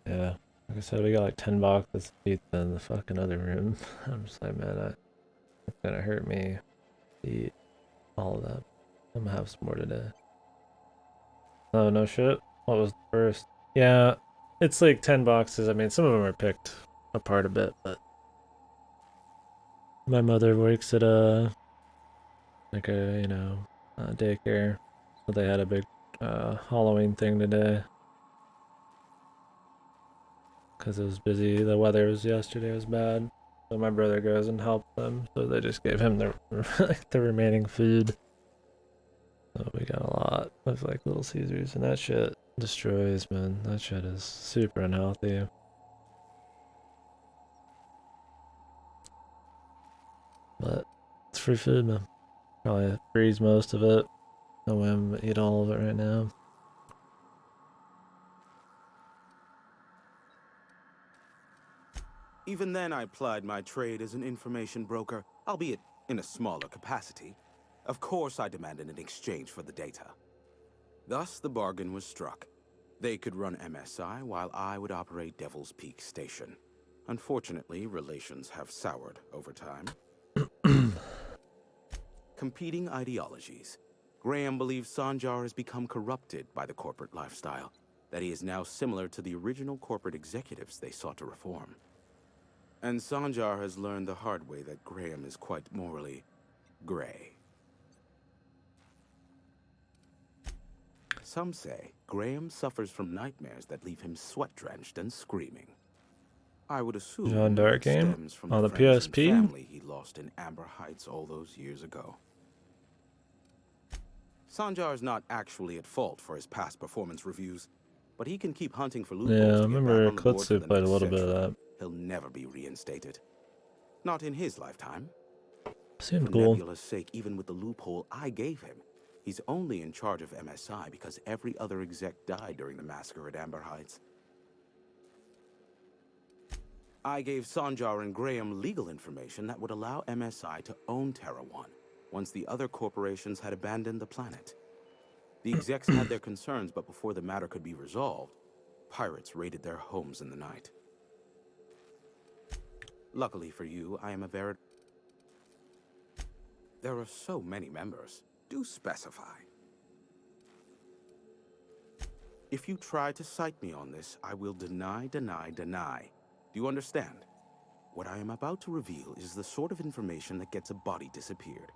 Yeah. Like I said, we got like 10 boxes of pizza in the fucking other room. I'm just like, man, it's gonna hurt me to eat all of that. I'm gonna have some more today. Oh, no shit. What was the first? Yeah, it's like 10 boxes. I mean, some of them are picked apart a bit, but my mother works at like a, daycare. So they had a big Halloween thing today. Because it was busy. The weather was yesterday was bad. So my brother goes and helps them. So they just gave him the the remaining food. So we got a lot of like Little Caesars, and that shit destroys, man. That shit is super unhealthy. But it's free food, man. Probably freeze most of it. No way I'm gonna eat all of it right now. Even then, I plied my trade as an information broker, albeit in a smaller capacity. Of course, I demanded an exchange for the data. Thus, the bargain was struck. They could run MSI while I would operate Devil's Peak Station. Unfortunately, relations have soured over time. Competing ideologies. Graham believes Sanjar has become corrupted by the corporate lifestyle, that he is now similar to the original corporate executives they sought to reform. And Sanjar has learned the hard way that Graham is quite morally gray. Some say Graham suffers from nightmares that leave him sweat-drenched and screaming. I would assume John Dark it game stems from on the the friends and PSP. family he lost in Amber Heights all those years ago. Sanjar is not actually at fault for his past performance reviews, but he can keep hunting for loopholes Yeah, I to get back remember on the board for Klitsu the played a next little bit of century. that. He'll never be reinstated. Not in his lifetime. Seemed For cool. Nebula's sake, even with the loophole I gave him, he's only in charge of MSI because every other exec died during the massacre at Amber Heights. I gave Sanjar and Graham legal information that would allow MSI to own Terra 1 once the other corporations had abandoned the planet. The execs had their concerns, but before the matter could be resolved, pirates raided their homes in the night. Luckily for you, I am a veritable... There are so many members. Do specify. If you try to cite me on this, I will deny. Do you understand? What I am about to reveal is the sort of information that gets a body disappeared.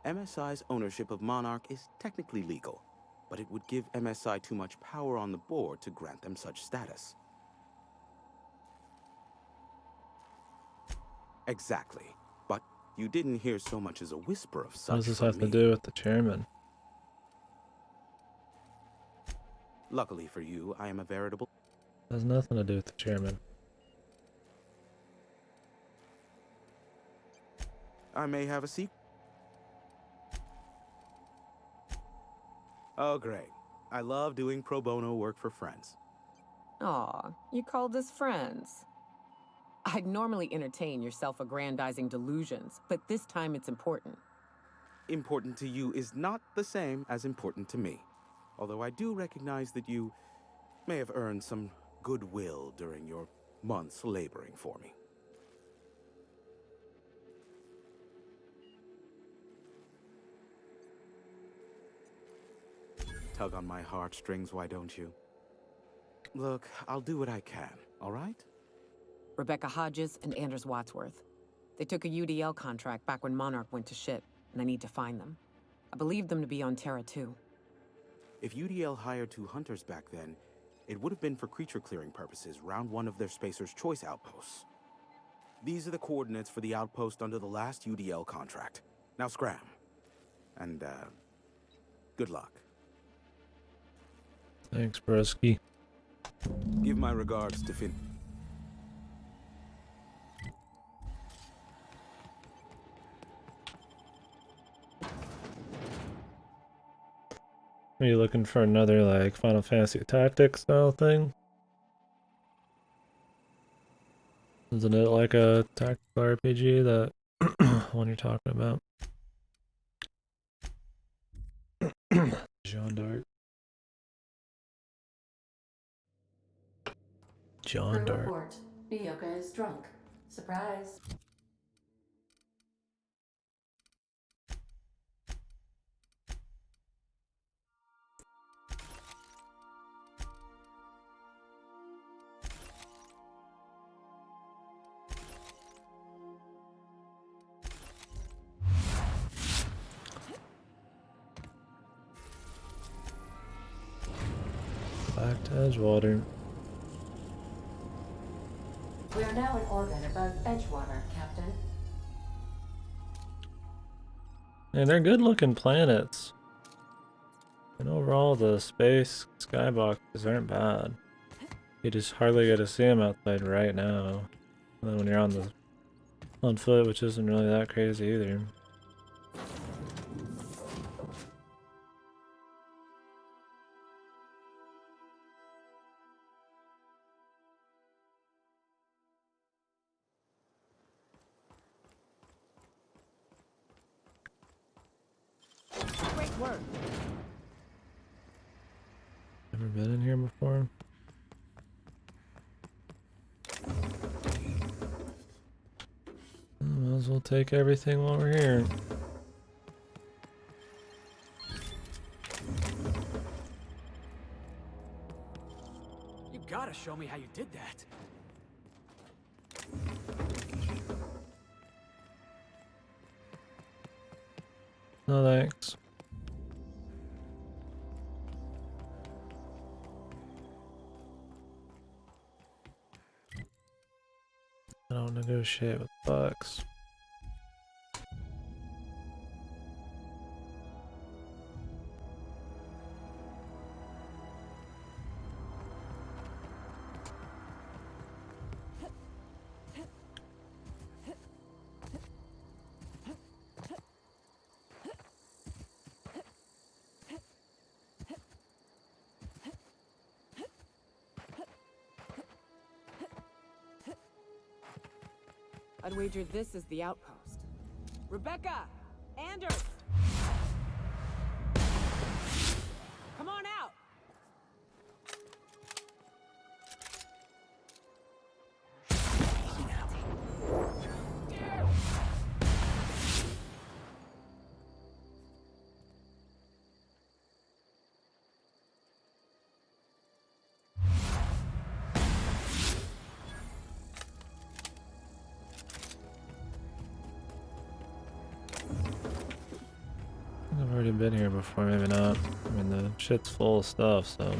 MSI's ownership of Monarch is technically legal, but it would give MSI too much power on the board to grant them such status. Exactly. But you didn't hear so much as a whisper of such. What does this from have to me. do with the chairman? Luckily for you, I am a veritable... Has nothing to do with the chairman. I may have a secret. Oh, great. I love doing pro bono work for friends. Aw, you called us friends. I'd normally entertain your self-aggrandizing delusions, but this time it's important. Important to you is not the same as important to me. Although I do recognize that you may have earned some goodwill during your months laboring for me. Tug on my heartstrings, why don't you? Look, I'll do what I can, all right? Rebecca Hodges and Anders Wadsworth. They took a UDL contract back when Monarch went to shit, and I need to find them. I believe them to be on Terra too. If UDL hired 2 hunters back then, it would have been for creature clearing purposes, round 1 of their Spacer's Choice outposts. These are the coordinates for the outpost under the last UDL contract. Now scram. And, good luck. Thanks, broski. Give my regards to Finn. Are you looking for another, like, Final Fantasy Tactics style thing? Isn't it like a tactical RPG, that one you're talking about? Jean d'Arc. John Crew d'Arc. report. Mioka is drunk. Surprise. Back to Edgewater. We are now in orbit above Edgewater, Captain. And they're good looking planets. And overall the space skyboxes aren't bad. You just hardly get to see them outside right now. And then when you're on foot, which isn't really that crazy either. Great work. Never been in here before. Might as well take everything while we're here. You gotta show me how you did that. No thanks. I don't negotiate with bugs. I'd wager this is the outpost. Rebecca! Anders! Come on out! been here before, maybe not. I mean, the shit's full of stuff, so.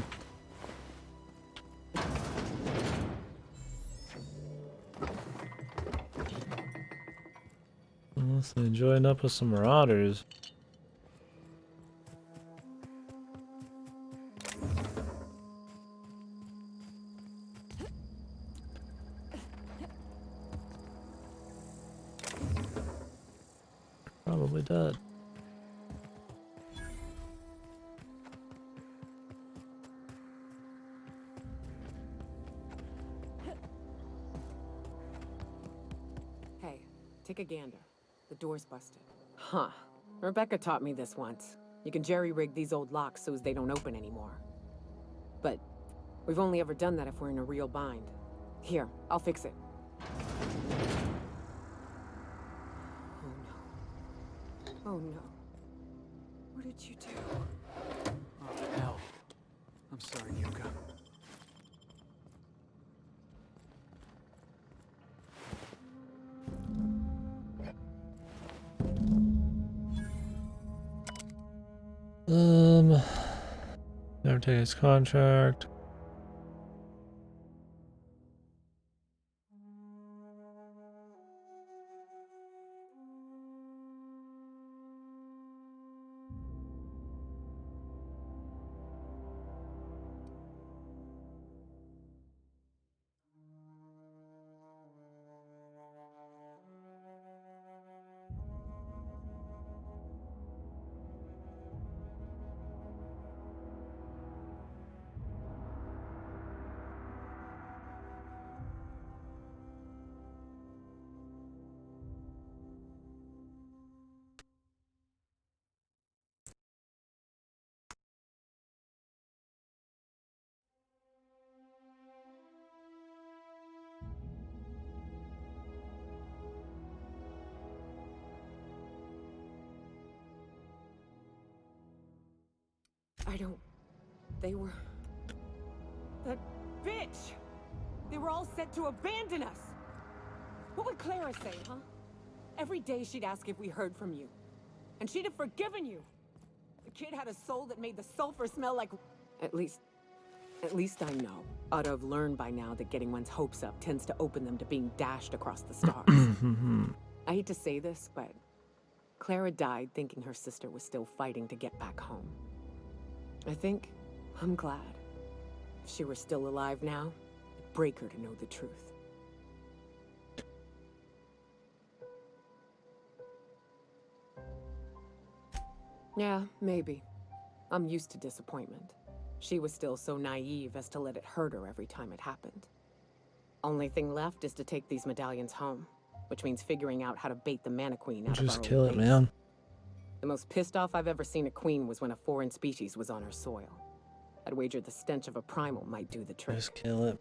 Unless they joined up with some marauders. Probably dead. Hey, take a gander. The door's busted. Huh. Rebecca taught me this once. You can jerry-rig these old locks so as they don't open anymore. But we've only ever done that if we're in a real bind. Here, I'll fix it. Oh no. What did you do? Oh, hell. I'm sorry, Yuka. Never take his contract. I don't... They were... That bitch! They were all set to abandon us! What would Clara say, huh? Every day she'd ask if we heard from you. And she'd have forgiven you! The kid had a soul that made the sulfur smell like... At least I know. Ought to have learned by now that getting one's hopes up tends to open them to being dashed across the stars. I hate to say this, but... Clara died thinking her sister was still fighting to get back home. I'm glad. If she were still alive now, it'd break her to know the truth. Yeah, maybe. I'm used to disappointment. She was still so naive as to let it hurt her every time it happened. Only thing left is to take these medallions home, which means figuring out how to bait the Mana Queen out of our Just old kill it, base. man. The most pissed off I've ever seen a queen was when a foreign species was on her soil. I'd wager the stench of a primal might do the trick. Just kill it.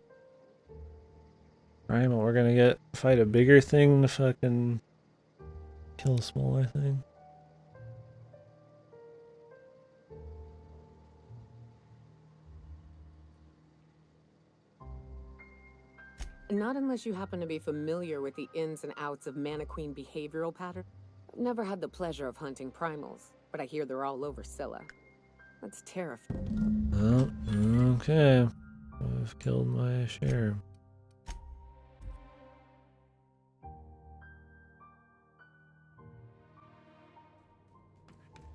Primal, we're gonna fight a bigger thing to fucking kill a smaller thing. Not unless you happen to be familiar with the ins and outs of Mana Queen behavioral pattern. I've never had the pleasure of hunting primals, but I hear they're all over Scylla. That's terrifying. Oh, okay. I've killed my share.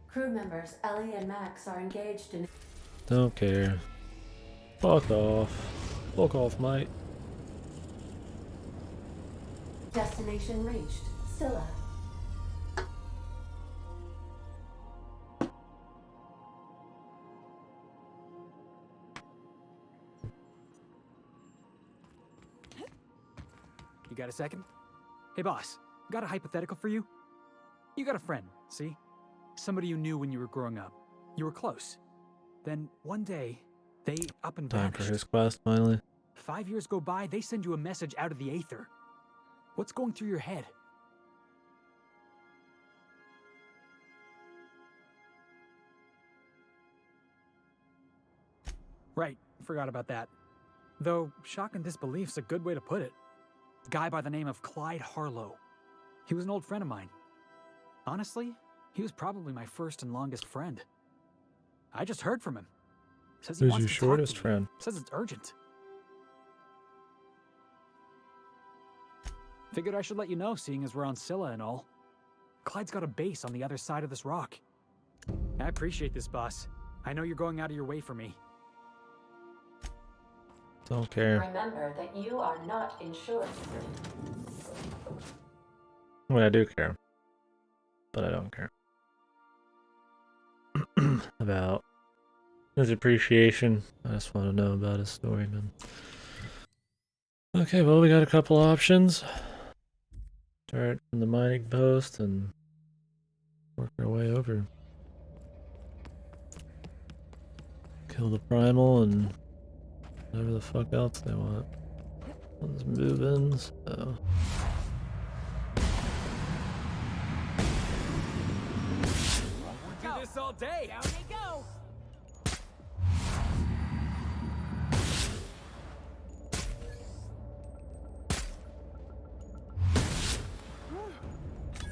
Crew members Ellie and Max are engaged in... Don't care. Fuck off. Fuck off, mate. Destination reached. Scylla. You got a second? Hey boss, got a hypothetical for you? You got a friend, see? Somebody you knew when you were growing up. You were close. Then one day, they up and Time vanished. for his quest, finally. 5 years go by, they send you a message out of the aether. What's going through your head? Right, forgot about that. Though, shock and disbelief's a good way to put it. A guy by the name of Clyde Harlow. He was an old friend of mine. Honestly, He was probably my first and longest friend. I just heard from him. Says he Who's wants your to talk shortest to me. friend? Says it's urgent. Figured I should let you know, seeing as we're on Scylla and all. Clyde's got a base on the other side of this rock. I appreciate this, boss. I know you're going out of your way for me. Don't care. Remember that you are not insured. I mean, I do care, but I don't care about his appreciation. I just want to know about his story, man. Okay, well, we got a couple options. Start from the mining post and work our way over. Kill the primal and whatever the fuck else they want. One's moving, so. Do this all day. Down they go.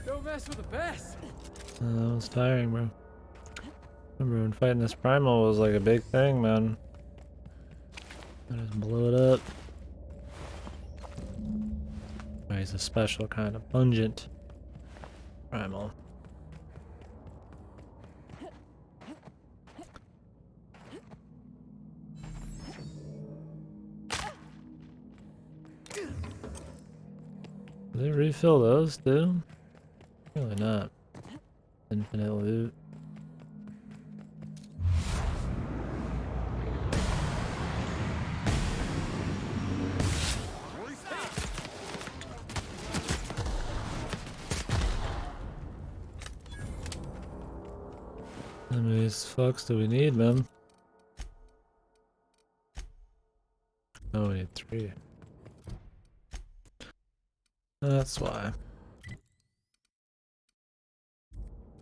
Don't mess with the best. That was tiring, bro. Remember when fighting this primal was like a big thing, man. I just blew it up. Oh, he's a special kind of pungent primal. Do they refill those too? Really not. Infinite loot. How many of these fucks do we need, man? Oh, we need 3. That's why.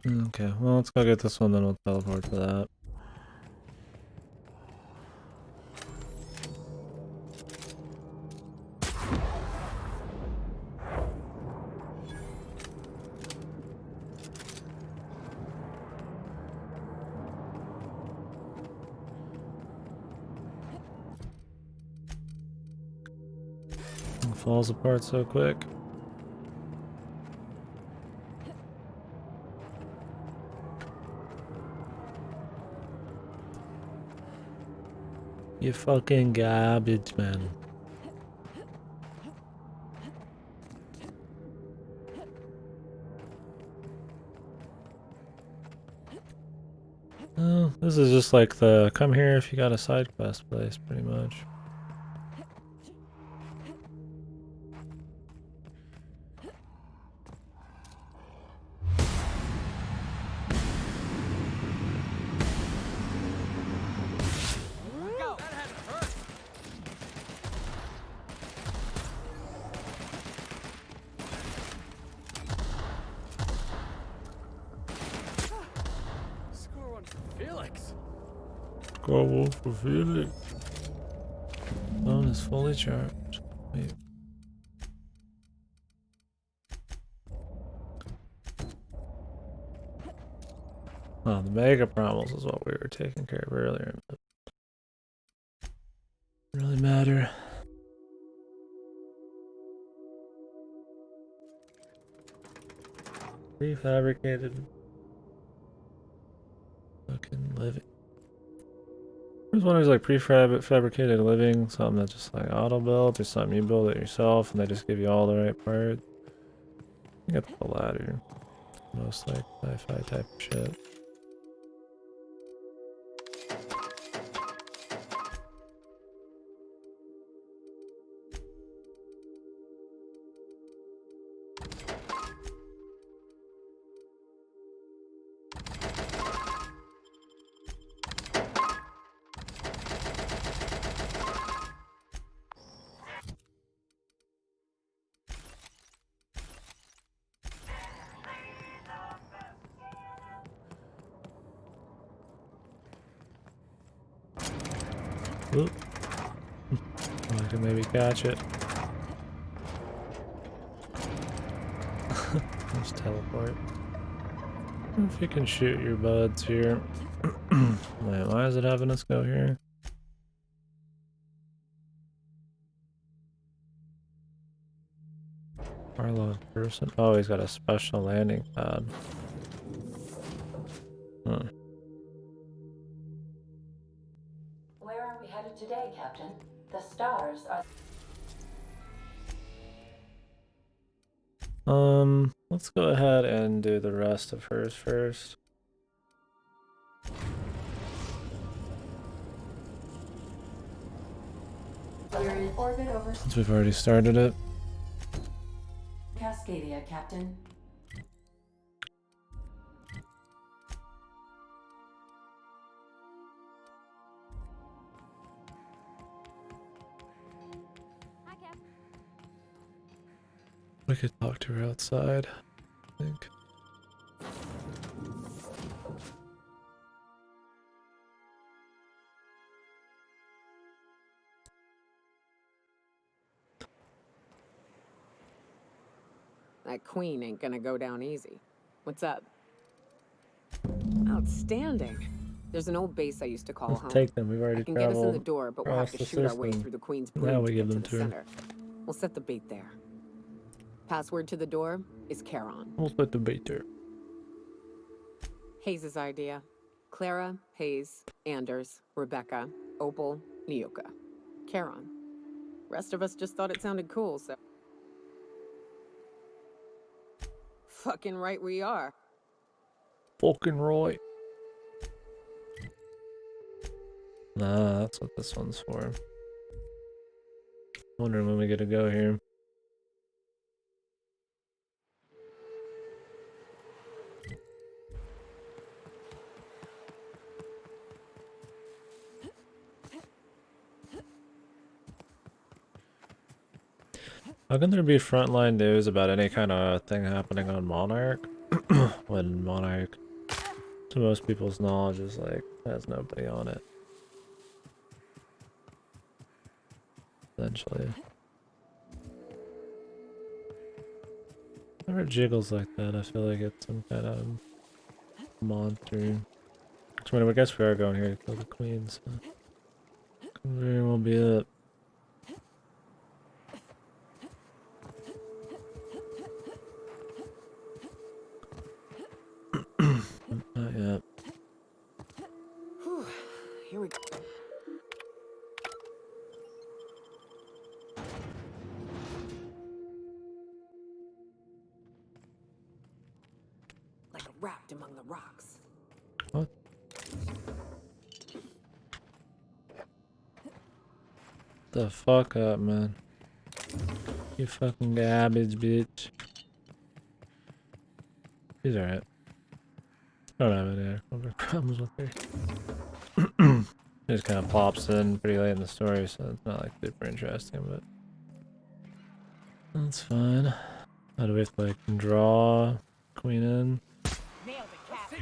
Okay, well, let's go get this one, then we'll teleport to that. It falls apart so quick. You fucking garbage, man. Oh, this is just like the come here if you got a side quest place, pretty much. Go wolf for Felix. Phone is fully charged. Wait. Oh, the mega primals is what we were taking care of earlier. But doesn't really matter. Prefabricated. Fucking living. I was wondering, like prefabricated living, something that's just like auto built, or something you build it yourself and they just give you all the right parts. I get the latter. Most like sci-fi type of shit. Oop. I can maybe catch it. Just teleport. If you can shoot your buds here. Wait, why is it having us go here? Arlo person. Oh, he's got a special landing pad. Huh. Where are we headed today, Captain? The stars are... Let's go ahead and do the rest of hers first. We're in orbit over... Since we've already started it. Cascadia, Captain. Hi, Cap. We could talk to her outside, I think. That queen ain't gonna go down easy. What's up? Outstanding. There's an old base I used to call Let's home. take them. We've I already can get us in the traveled door, but we'll have across to the shoot our way system. through the queen's Now brood we to give get to them the to her. center. We'll set the bait there. Password to the door is Charon. We'll put the bait there. Hayes' idea. Clara, Hayes, Anders, Rebecca, Opal, Nyoka. Charon. Rest of us just thought it sounded cool, so... Fucking right we are. Fucking right. Nah, that's what this one's for. Wondering when we get to go here. How can there be frontline news about any kind of thing happening on Monarch when Monarch, to most people's knowledge, is like has nobody on it? Essentially. Whenever it jiggles like that, I feel like it's some kind of monster. So I guess we are going here to kill the queen, so could very well be it. Not yet. Whew. Here we go. Like wrapped among the rocks. What? The fuck up, man. You fucking garbage, bitch. She's alright. Don't have any other problems with her. She just kind of pops in pretty late in the story, so it's not like super interesting, but that's fine. How do we have to like draw queen in? Nailed it, Cap.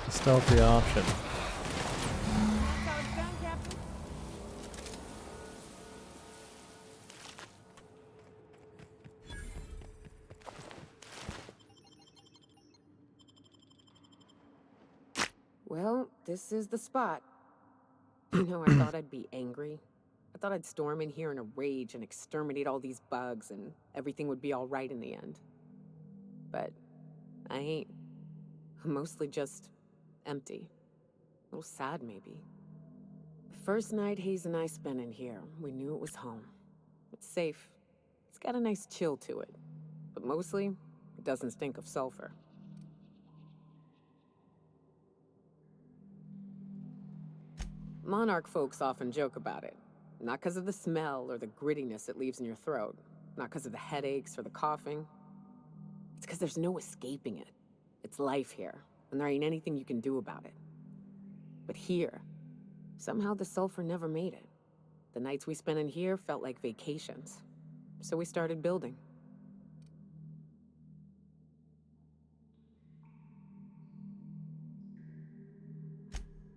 Stealthy option. That's how it's done, Captain. Well, this is the spot. You know, I thought I'd be angry. I thought I'd storm in here in a rage and exterminate all these bugs and everything would be all right in the end. But I ain't. I'm mostly just empty. A little sad, maybe. The first night Hayes and I spent in here, we knew it was home. It's safe. It's got a nice chill to it. But mostly, it doesn't stink of sulfur. Monarch folks often joke about it. Not because of the smell or the grittiness it leaves in your throat. Not because of the headaches or the coughing. It's because there's no escaping it. It's life here, and there ain't anything you can do about it. But here, somehow the sulfur never made it. The nights we spent in here felt like vacations. So we started building.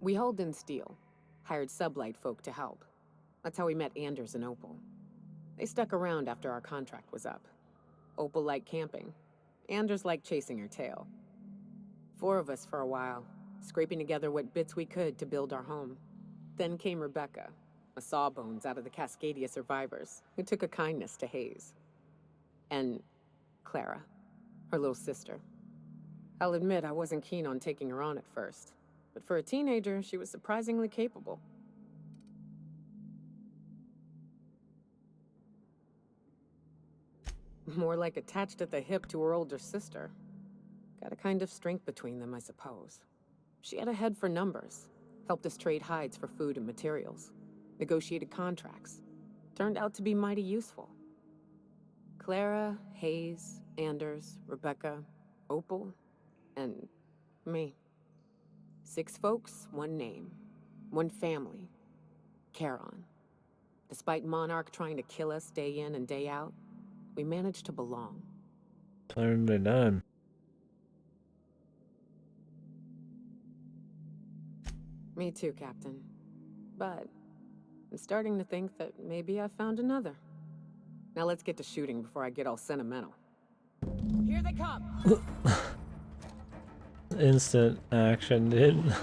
We hauled in steel, hired sublight folk to help. That's how we met Anders and Opal. They stuck around after our contract was up. Opal liked camping. Anders liked chasing her tail. 4 of us for a while, scraping together what bits we could to build our home. Then came Rebecca, a sawbones out of the Cascadia survivors, who took a kindness to Hayes. And Clara, her little sister. I'll admit I wasn't keen on taking her on at first, but for a teenager, she was surprisingly capable. More like attached at the hip to her older sister. Got a kind of strength between them, I suppose. She had a head for numbers, helped us trade hides for food and materials, negotiated contracts. Turned out to be mighty useful. Clara, Hayes, Anders, Rebecca, Opal, and me. 6 folks, 1 name, 1 family. Charon. Despite Monarch trying to kill us day in and day out, we managed to belong. Time to done. Me too, Captain. But I'm starting to think that maybe I found another. Now let's get to shooting before I get all sentimental. Here they come! Instant action, dude.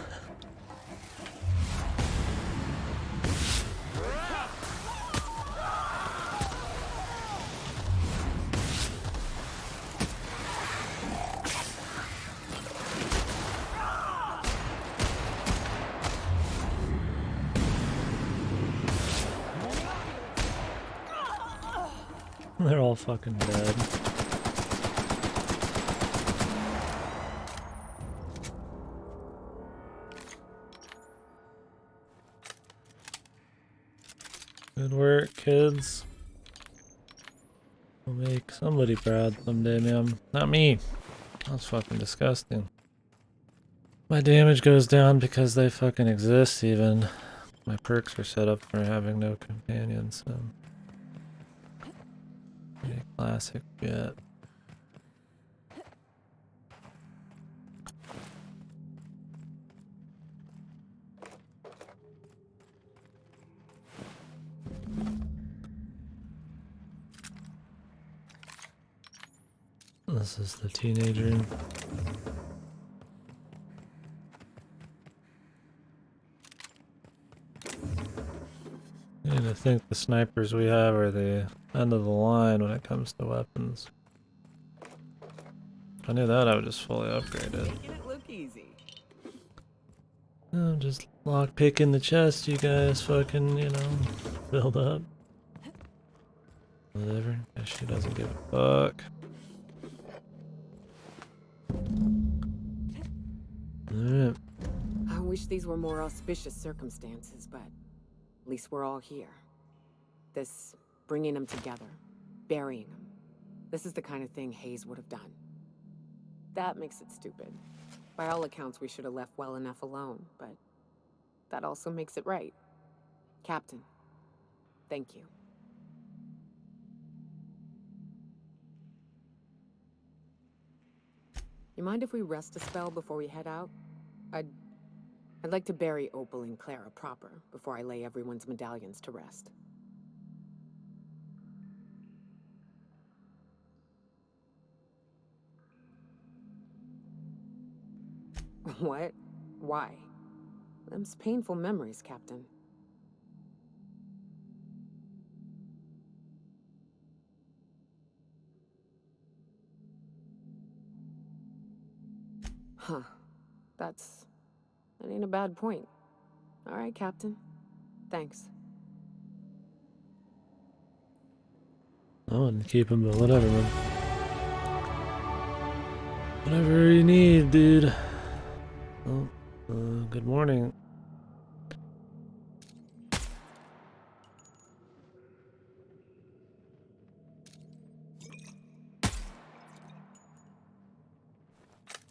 They're all fucking dead. Good work, kids. We'll make somebody proud someday, man. Not me. That's fucking disgusting. My damage goes down because they fucking exist, even. My perks are set up for having no companions, so. Pretty classic shit. This is the teenager. And I think the snipers we have are the end of the line when it comes to weapons. If I knew that, I would just fully upgrade it. Making it look easy. I'm just lockpicking the chest, you guys fucking, you know, build up. Whatever. Guess she doesn't give a fuck. Alright. I wish these were more auspicious circumstances, but at least we're all here. This bringing them together, burying them. This is the kind of thing Hayes would have done. That makes it stupid. By all accounts, we should have left well enough alone, but that also makes it right. Captain, thank you. You mind if we rest a spell before we head out? I'd like to bury Opal and Clara proper before I lay everyone's medallions to rest. What? Why? Them's painful memories, Captain. Huh. That ain't a bad point. All right, Captain. Thanks. I wouldn't keep him, but whatever, man. Whatever you need, dude. Oh, good morning.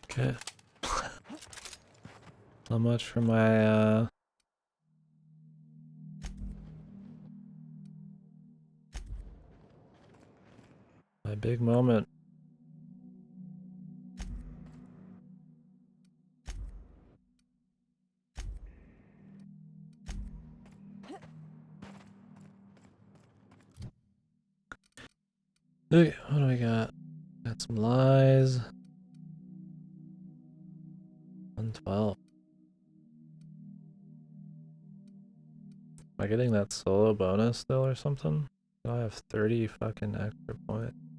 Okay. So much for my, my big moment. Okay, what do we got? Got some lies. 112. Am I getting that solo bonus still or something? I have 30 fucking extra points.